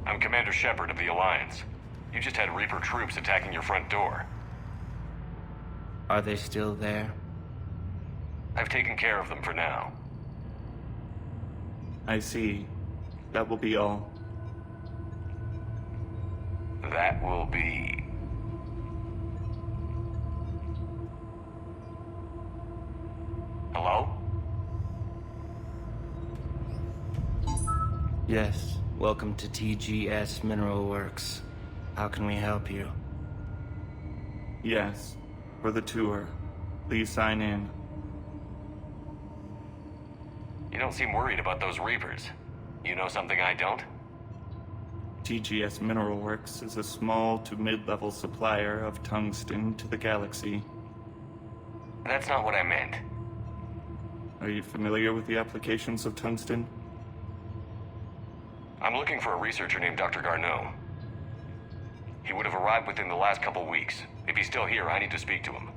I'm Commander Shepard of the Alliance. You just had Reaper troops attacking your front door. Are they still there? I've taken care of them for now. I see. That will be all. That will be... Hello? Yes. Welcome to TGS Mineral Works. How can we help you? Yes. For the tour. Please sign in. You don't seem worried about those Reapers. You know something I don't? TGS Mineral Works is a small to mid-level supplier of tungsten to the galaxy. That's not what I meant. Are you familiar with the applications of tungsten? I'm looking for a researcher named Dr. Garneau. He would have arrived within the last couple weeks. If he's still here, I need to speak to him.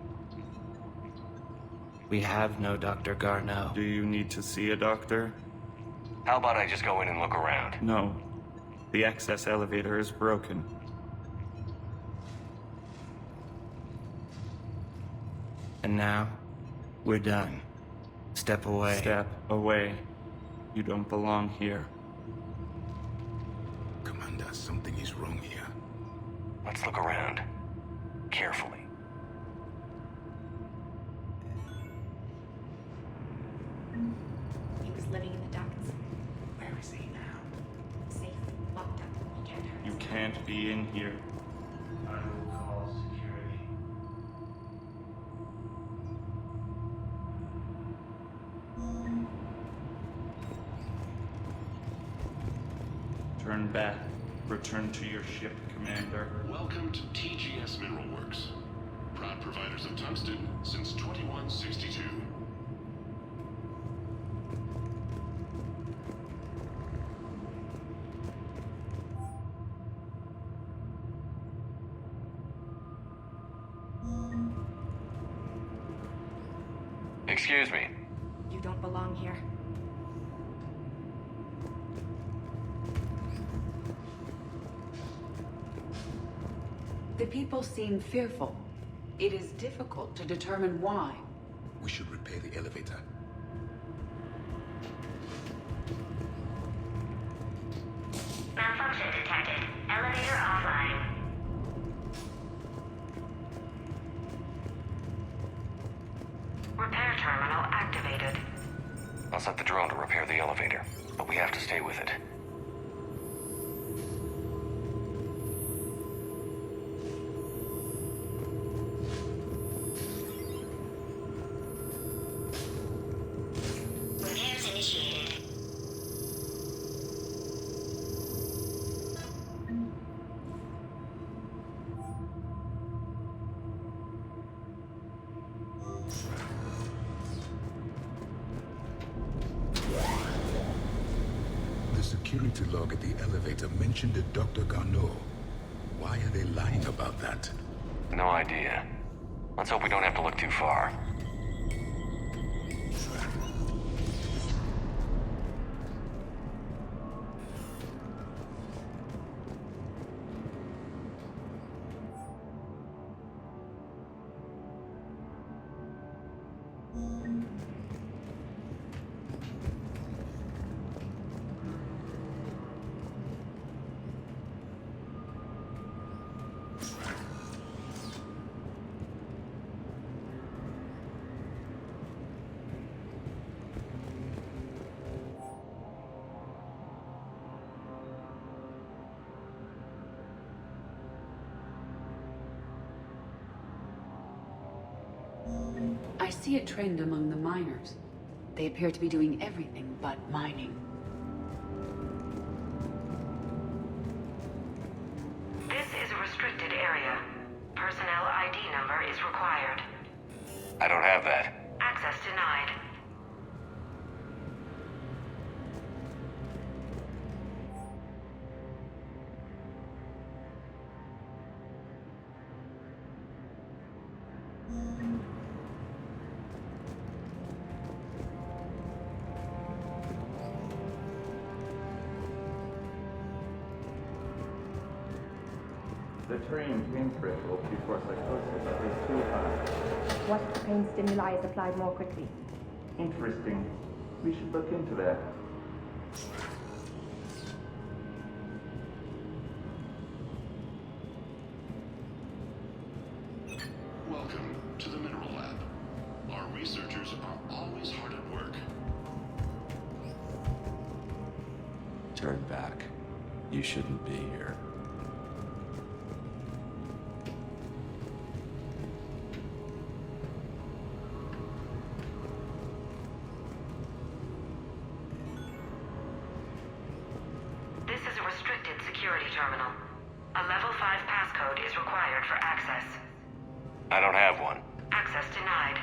We have no Dr. Garneau. Do you need to see a doctor? How about I just go in and look around? No. The access elevator is broken. And now, we're done. Step away. Step away. You don't belong here. Commander, something is wrong here. Let's look around. Carefully. He living in the ducts. Where is he now? Safe, locked up. He can't hurt. You can't can't be in here. I will call security. Turn back. Return to your ship, Commander. Welcome to TGS Mineral Works. Proud providers of tungsten since 2162. Excuse me. You don't belong here. The people seem fearful. It is difficult to determine why. We should repair the elevator. Malfunction detected. Elevator offline. Repair terminal activated. I'll set the drone to repair the elevator, but we have to stay with it. Repairs initiated. The security log at the elevator mentioned a Dr. Garneau. Why are they lying about that? No idea. Let's hope we don't have to look too far. I see a trend among the miners. They appear to be doing everything but mining. This is a restricted area. Personnel ID number is required. I don't have that. Access denied. The trained pain threshold before psychosis is too high. What pain stimuli is applied more quickly? Interesting. We should look into that. Welcome to the Mineral Lab. Our researchers are always hard at work. Turn back. You shouldn't be here. This is a restricted security terminal. A level 5 passcode is required for access. I don't have one. Access denied.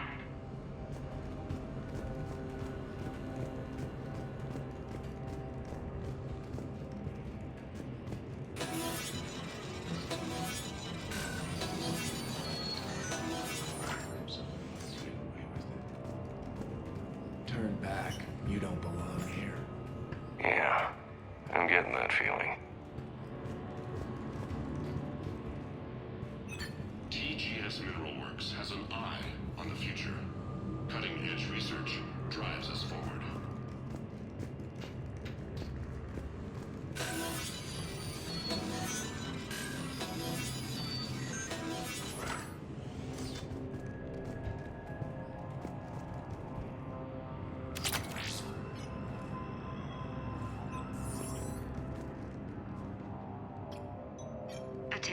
Turn back. You don't belong here. Yeah, I'm getting that feeling. TGS Mineral Works has an eye on the future. Cutting-edge research drives us forward.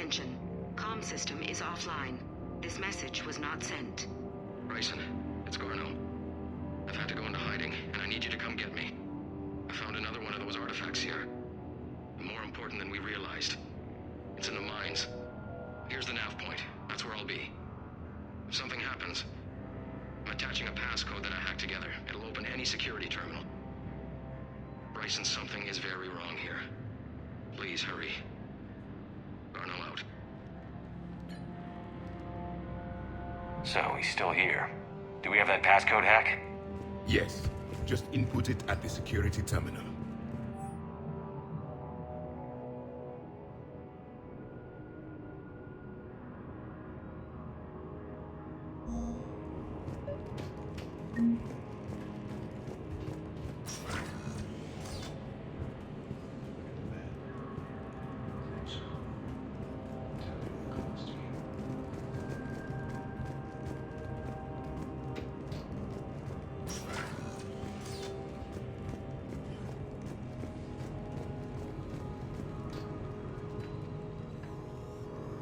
Attention. Comm system is offline. This message was not sent. Bryson, it's Garno. I've had to go into hiding, and I need you to come get me. I found another one of those artifacts here. More important than we realized. It's in the mines. Here's the nav point. That's where I'll be. If something happens, I'm attaching a passcode that I hacked together. It'll open any security terminal. Bryson, something is very wrong here. Please hurry. Garno out. So, he's still here. Do we have that passcode hack? Yes. Just input it at the security terminal.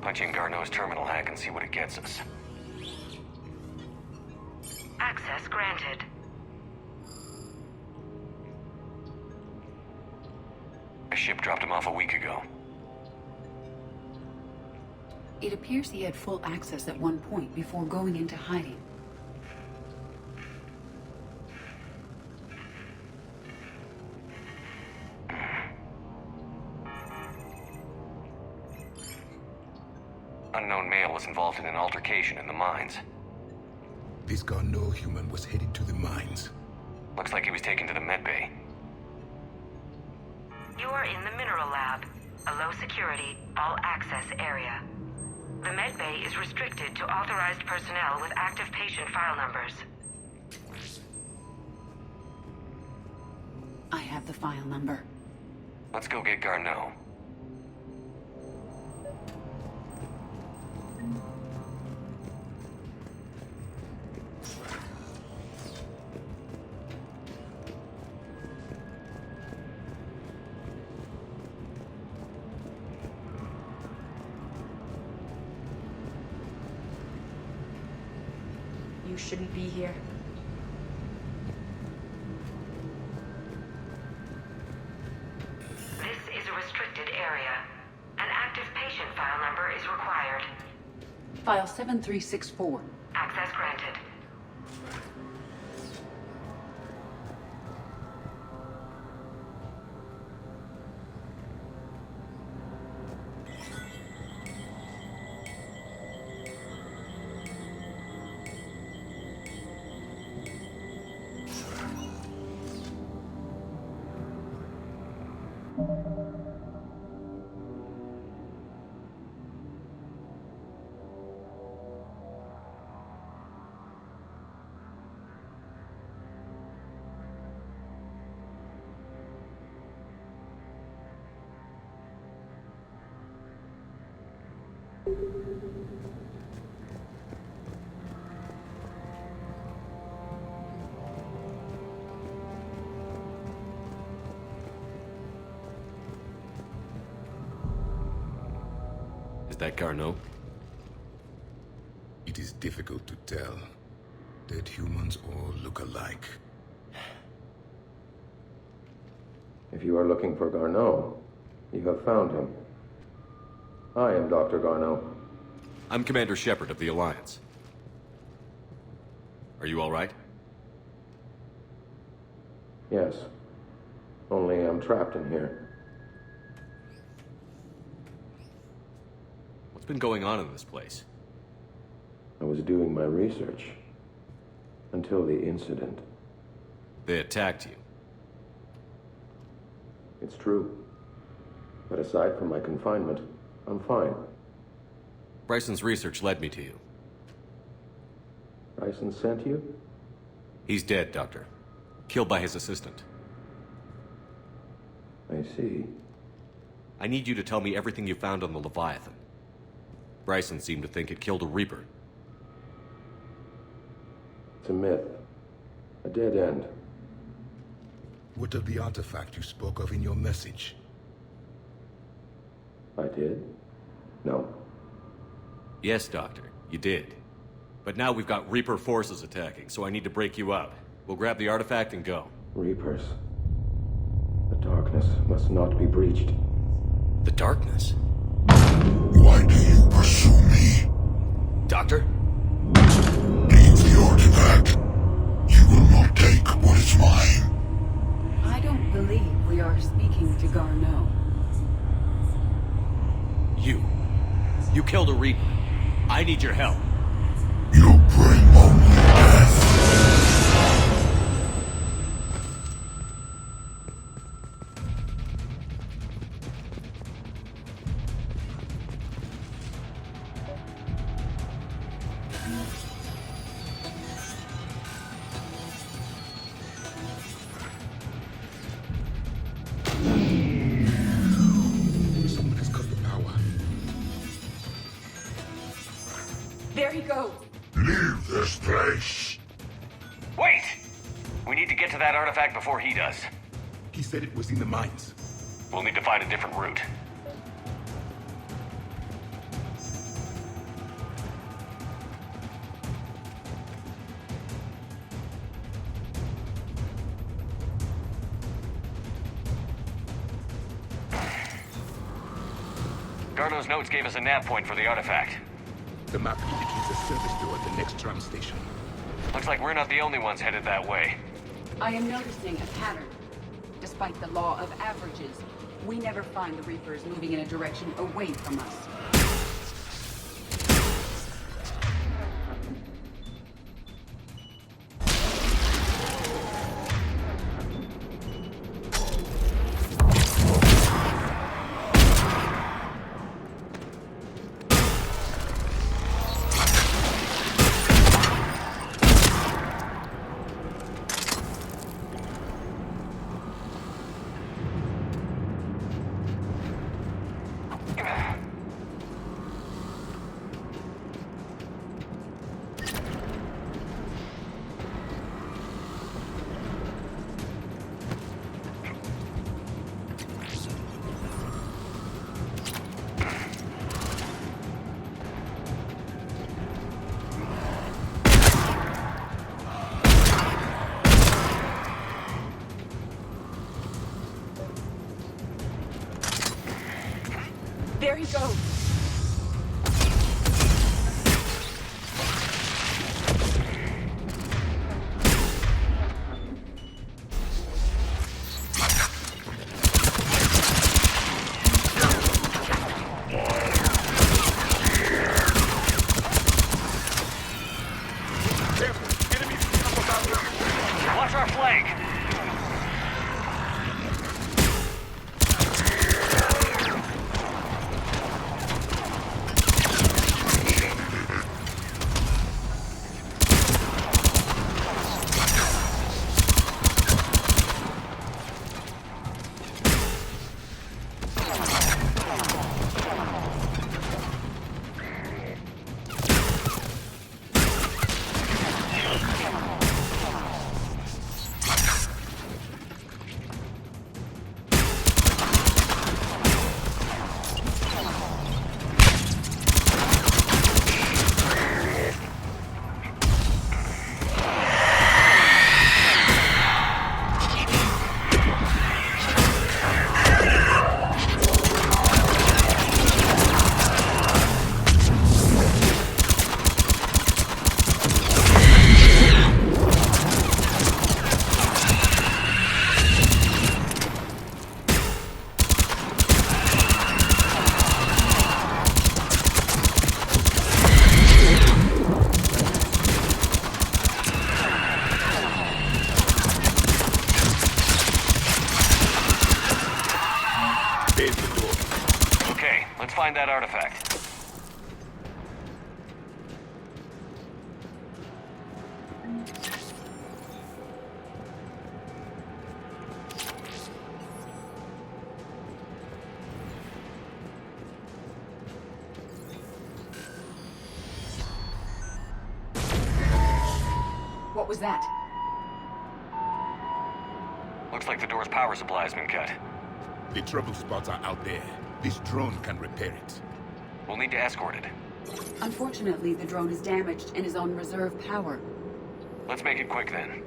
Punch in Garneau's terminal hack and see what it gets us. Access granted. A ship dropped him off a week ago. It appears he had full access at one point before going into hiding. Unknown male was involved in an altercation in the mines. This Garneau human was headed to the mines. Looks like he was taken to the medbay. You are in the mineral lab, a low security, all access area. The medbay is restricted to authorized personnel with active patient file numbers. I have the file number. Let's go get Garneau. You shouldn't be here. This is a restricted area. An active patient file number is required. File 7364. Access granted. Is that Garneau? It is difficult to tell. Dead humans all look alike. If you are looking for Garneau, you have found him. I am Dr. Garneau. I'm Commander Shepard of the Alliance. Are you all right? Yes. Only I'm trapped in here. What's been going on in this place? I was doing my research. Until the incident. They attacked you. It's true. But aside from my confinement, I'm fine. Bryson's research led me to you. Bryson sent you? He's dead, Doctor. Killed by his assistant. I see. I need you to tell me everything you found on the Leviathan. Bryson seemed to think it killed a Reaper. It's a myth. A dead end. What of the artifact you spoke of in your message? I did? No. Yes, Doctor, you did. But now we've got Reaper forces attacking, so I need to break you up. We'll grab the artifact and go. Reapers. The darkness must not be breached. The darkness? Why do you pursue me? Doctor? Leave the artifact. You will not take what is mine. I don't believe we are speaking to Garneau. You killed a Reaper. I need your help. You bring only death. Someone has cut the power. There he goes. Leave this place. Wait! We need to get to that artifact before he does. He said it was in the mines. We'll need to find a different route. Garneau's notes gave us a nav point for the artifact. The map indicates a service door at the next tram station. Looks like we're not the only ones headed that way. I am noticing a pattern. Despite the law of averages, we never find the Reapers moving in a direction away from us. There he goes. Watch our flank! Find that artifact. What was that? Looks like the door's power supply's been cut. The trouble spots are out there. This drone can repair it. We'll need to escort it. Unfortunately, the drone is damaged and is on reserve power. Let's make it quick then.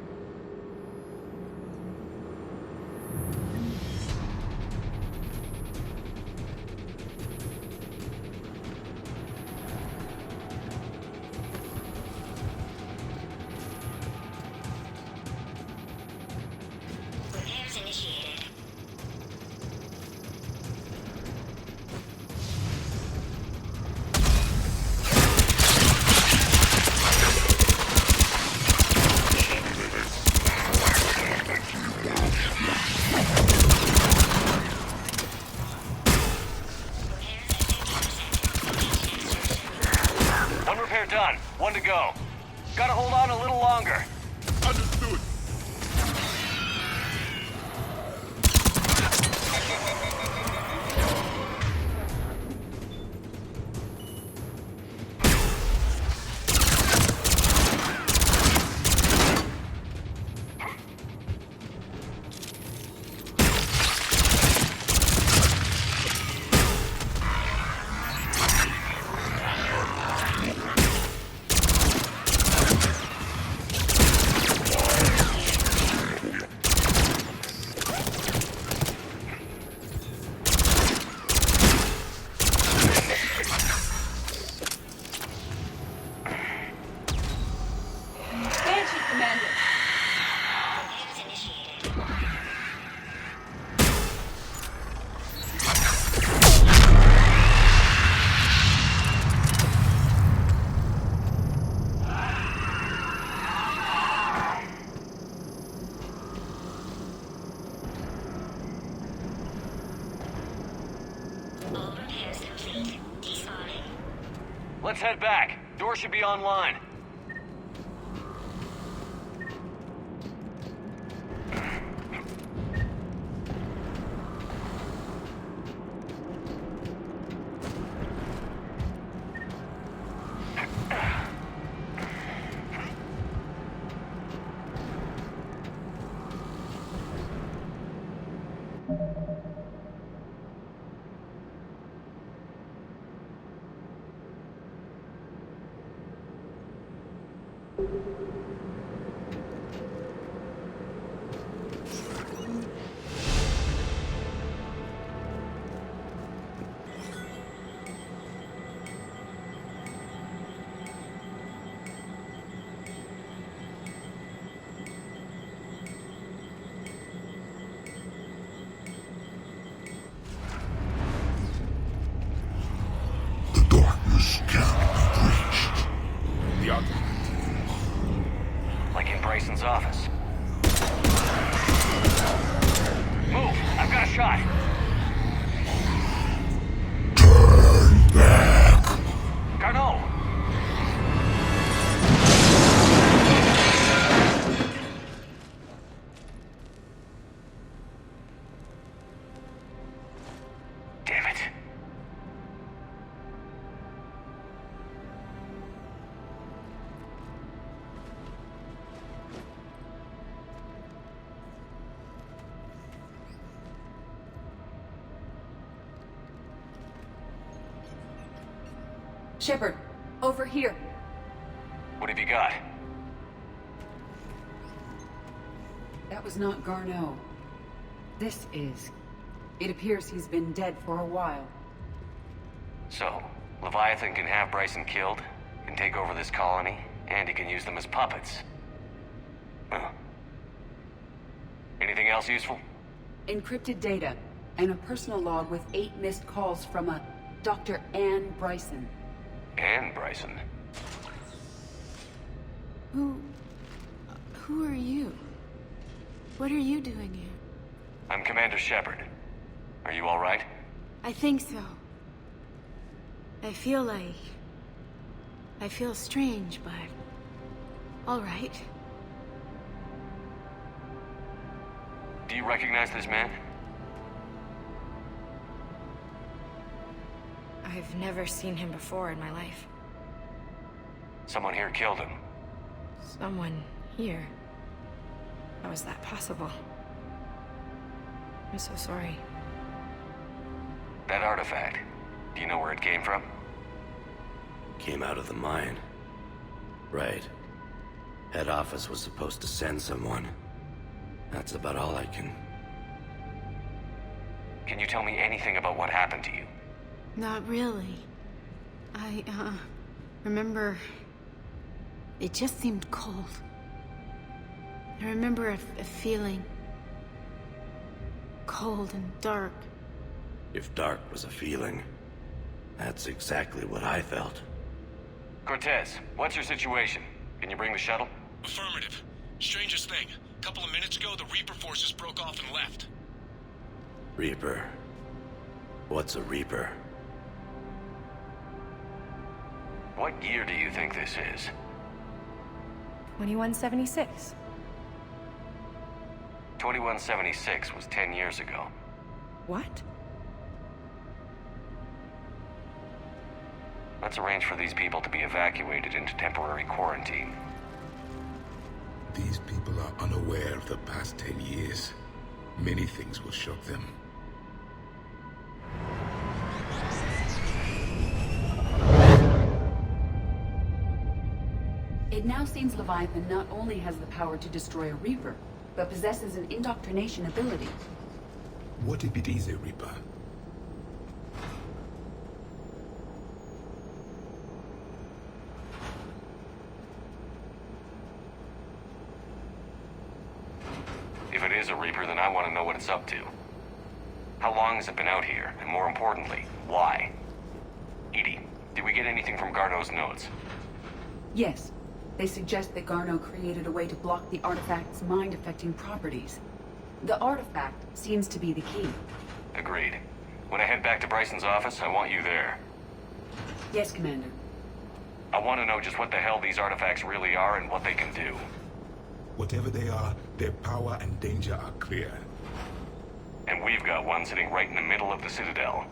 Repairs initiated. One repair done. One to go. Gotta hold on a little longer. Understood. Banshee, Commander! Repairs initiated. All repairs complete. Despawning. Let's head back. Door should be online. The darkness can't be breached. The artifact. Like in Bryson's office. Move! I've got a shot! Turn back. Carnot! Damn it. Shepard, over here. What have you got? That was not Garneau. This is. It appears he's been dead for a while. So, Leviathan can have Bryson killed, can take over this colony, and he can use them as puppets. Huh. Anything else useful? Encrypted data, and a personal log with 8 missed calls from a Dr. Ann Bryson. And Bryson. Who are you? What are you doing here? I'm Commander Shepard. Are you alright? I think so. I feel strange, but... alright. Do you recognize this man? I've never seen him before in my life. Someone here killed him. Someone here? How is that possible? I'm so sorry. That artifact, do you know where it came from? came out of the mine. Right. Head office was supposed to send someone. That's about all I can... Can you tell me anything about what happened to you? Not really. I, remember... It just seemed cold. I remember a feeling... cold and dark. If dark was a feeling, that's exactly what I felt. Cortez, what's your situation? Can you bring the shuttle? Affirmative. Strangest thing. A couple of minutes ago, the Reaper forces broke off and left. Reaper? What's a Reaper? What year do you think this is? 2176. 2176 was 10 years ago. What? Let's arrange for these people to be evacuated into temporary quarantine. These people are unaware of the past 10 years. Many things will shock them. It now seems Leviathan not only has the power to destroy a Reaper, but possesses an indoctrination ability. What if it is a Reaper? If it is a Reaper, then I want to know what it's up to. How long has it been out here? And more importantly, why? Edie, did we get anything from Garneau's notes? Yes. They suggest that Garneau created a way to block the artifact's mind-affecting properties. The artifact seems to be the key. Agreed. When I head back to Bryson's office, I want you there. Yes, Commander. I want to know just what the hell these artifacts really are and what they can do. Whatever they are, their power and danger are clear. And we've got one sitting right in the middle of the Citadel.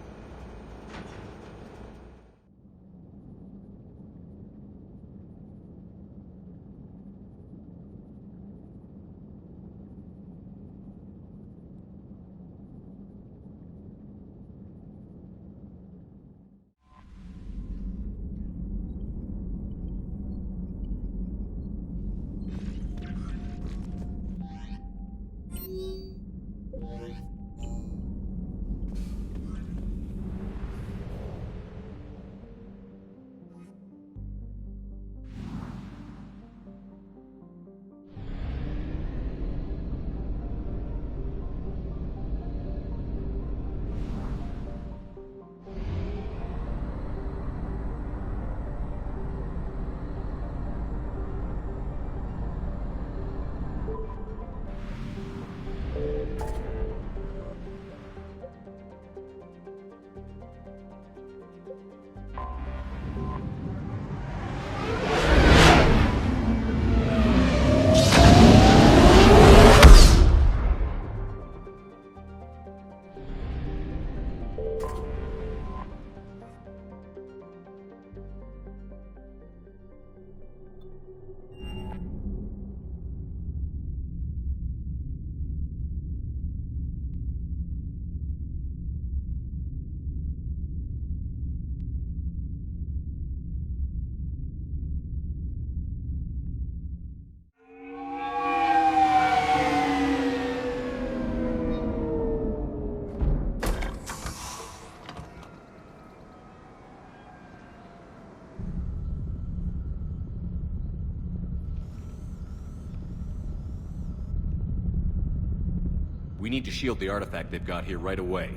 We need to shield the artifact they've got here right away.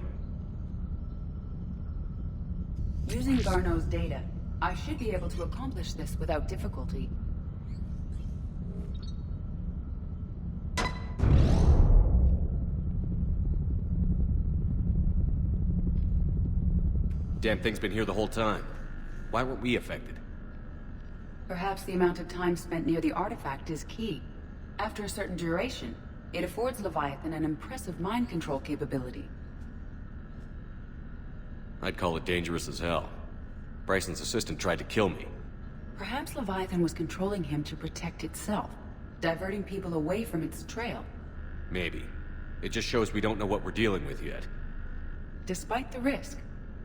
Using Garneau's data, I should be able to accomplish this without difficulty. Damn thing's been here the whole time. Why weren't we affected? Perhaps the amount of time spent near the artifact is key. After a certain duration, it affords Leviathan an impressive mind control capability. I'd call it dangerous as hell. Bryson's assistant tried to kill me. Perhaps Leviathan was controlling him to protect itself, diverting people away from its trail. Maybe. It just shows we don't know what we're dealing with yet. Despite the risk,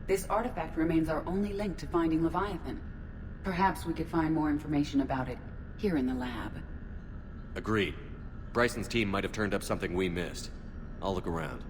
this artifact remains our only link to finding Leviathan. Perhaps we could find more information about it here in the lab. Agreed. Bryson's team might have turned up something we missed. I'll look around.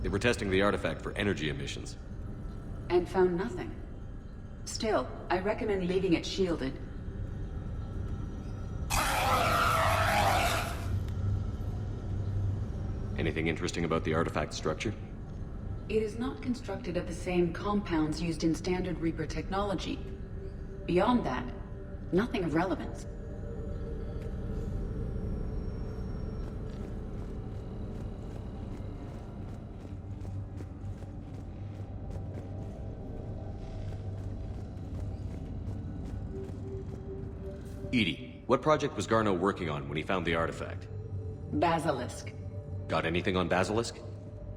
They were testing the artifact for energy emissions. And found nothing. Still, I recommend leaving it shielded. Anything interesting about the artifact structure? It is not constructed of the same compounds used in standard Reaper technology. Beyond that, nothing of relevance. Edie, what project was Garneau working on when he found the artifact? Basilisk. Got anything on Basilisk?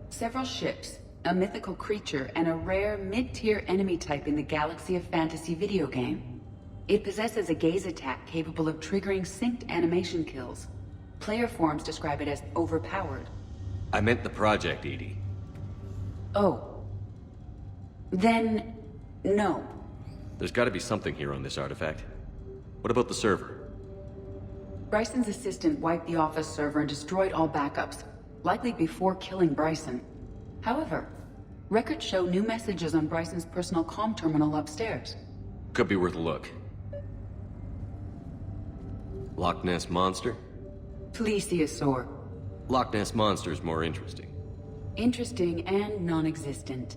Several ships, a mythical creature, and a rare mid-tier enemy type in the Galaxy of Fantasy video game. It possesses a gaze attack capable of triggering synced animation kills. Player forums describe it as overpowered. I meant the project, Edie. Oh. Then, no. There's gotta be something here on this artifact. What about the server? Bryson's assistant wiped the office server and destroyed all backups, likely before killing Bryson. However, records show new messages on Bryson's personal comm terminal upstairs. Could be worth a look. Loch Ness Monster? Plesiosaur. Loch Ness Monster is more interesting. Interesting and non-existent.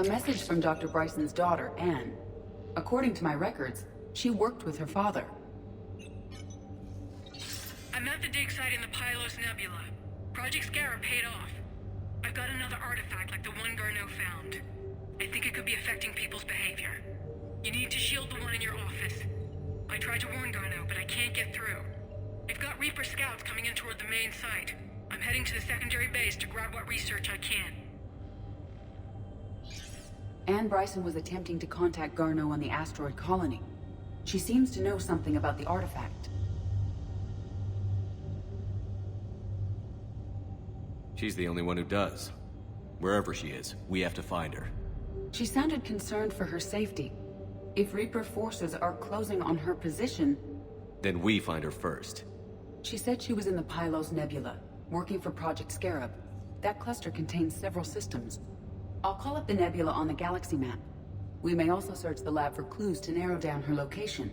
A message from Dr. Bryson's daughter, Anne. According to my records, she worked with her father. I'm at the dig site in the Pylos Nebula. Project Scarab paid off. I've got another artifact like the one Garneau found. I think it could be affecting people's behavior. You need to shield the one in your office. I tried to warn Garneau, but I can't get through. I've got Reaper scouts coming in toward the main site. I'm heading to the secondary base to grab what research I can. Anne Bryson was attempting to contact Garneau on the asteroid colony. She seems to know something about the artifact. She's the only one who does. Wherever she is, we have to find her. She sounded concerned for her safety. If Reaper forces are closing on her position... Then we find her first. She said she was in the Pylos Nebula, working for Project Scarab. That cluster contains several systems. I'll call up the nebula on the galaxy map. We may also search the lab for clues to narrow down her location.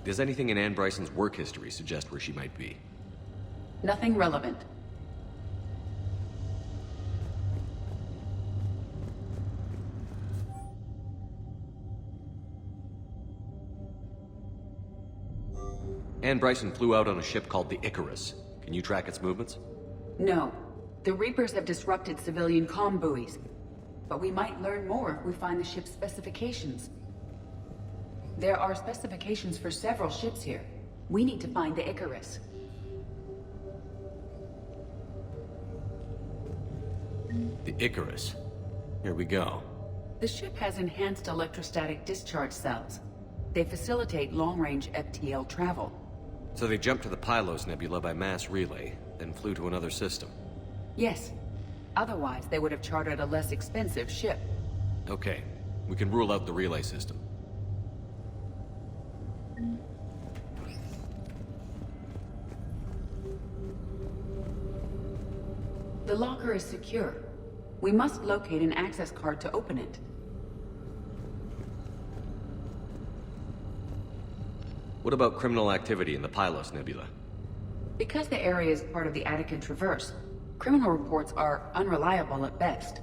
Does anything in Anne Bryson's work history suggest where she might be? Nothing relevant. Ann Bryson flew out on a ship called the Icarus. Can you track its movements? No. The Reapers have disrupted civilian comm buoys. But we might learn more if we find the ship's specifications. There are specifications for several ships here. We need to find the Icarus. The Icarus. Here we go. The ship has enhanced electrostatic discharge cells. They facilitate long-range FTL travel. So they jumped to the Pylos Nebula by mass relay, then flew to another system. Yes. Otherwise, they would have chartered a less expensive ship. Okay, we can rule out the relay system. The locker is secure. We must locate an access card to open it. What about criminal activity in the Pylos Nebula? Because the area is part of the Attican Traverse, criminal reports are unreliable at best.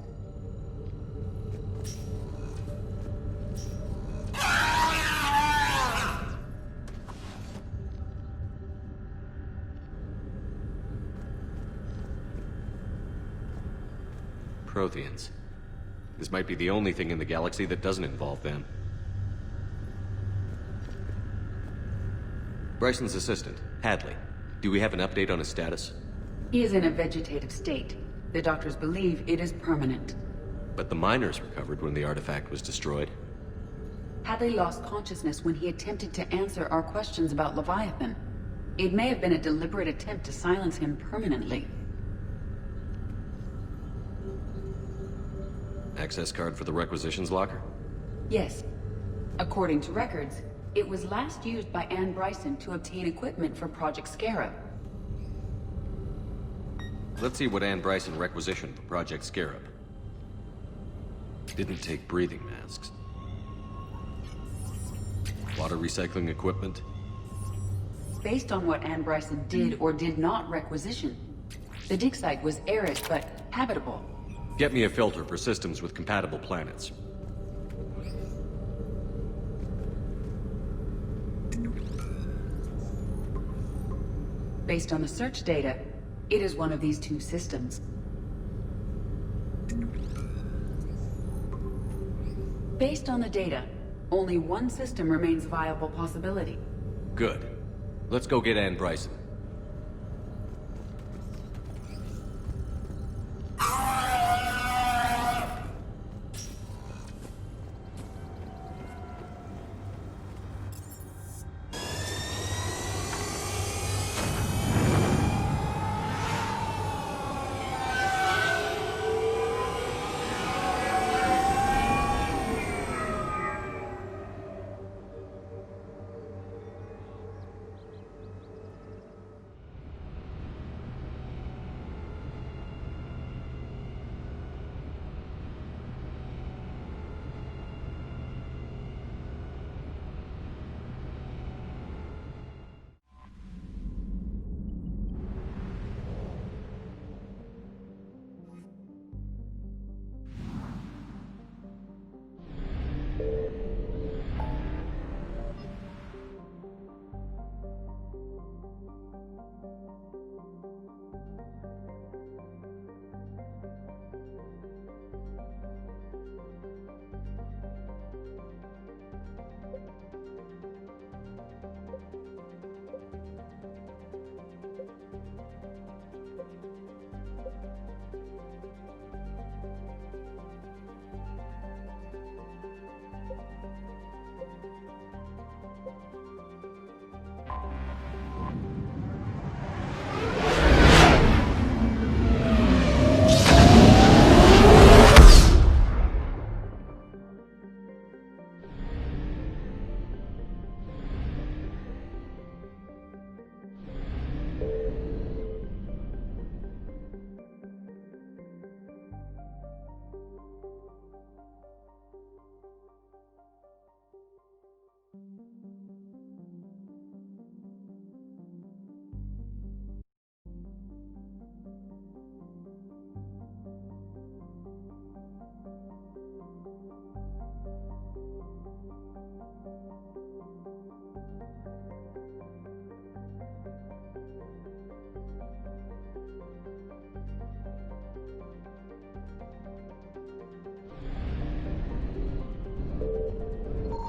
Protheans. This might be the only thing in the galaxy that doesn't involve them. Bryson's assistant, Hadley. Do we have an update on his status? He is in a vegetative state. The doctors believe it is permanent. But the miners recovered when the artifact was destroyed. Hadley lost consciousness when he attempted to answer our questions about Leviathan. It may have been a deliberate attempt to silence him permanently. Access card for the requisitions locker? Yes. According to records, it was last used by Ann Bryson to obtain equipment for Project Scarab. Let's see what Ann Bryson requisitioned for Project Scarab. Didn't take breathing masks. Water recycling equipment. Based on what Ann Bryson did or did not requisition, the dig site was arid but habitable. Get me a filter for systems with compatible planets. Based on the search data, it is one of these two systems. Based on the data, only one system remains a viable possibility. Good. Let's go get Ann Bryson.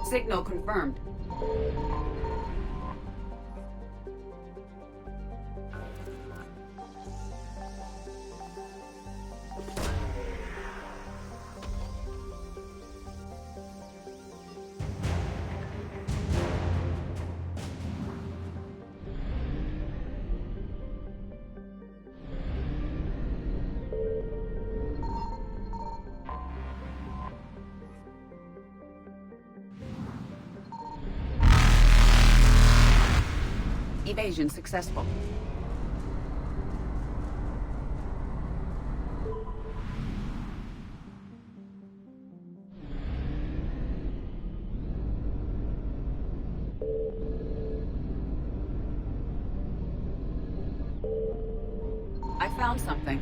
Signal confirmed. Evasion successful. I found something.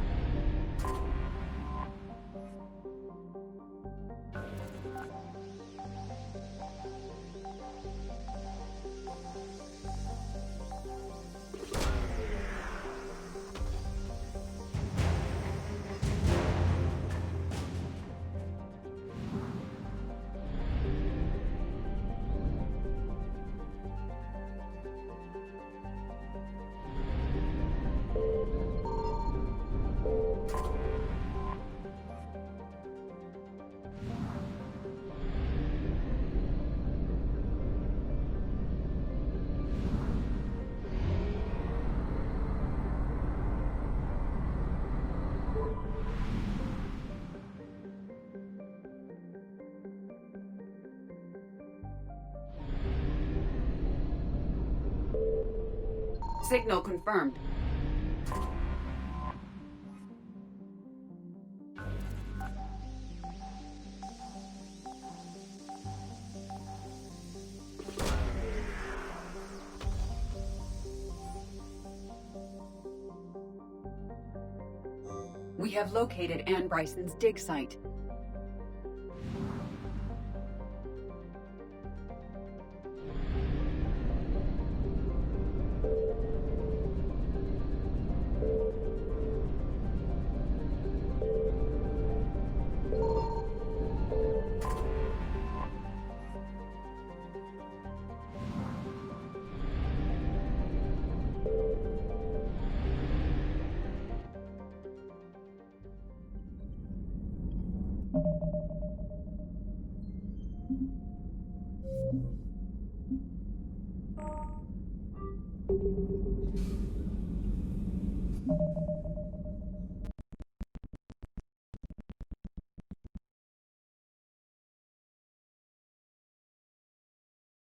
Signal confirmed. We have located Anne Bryson's dig site.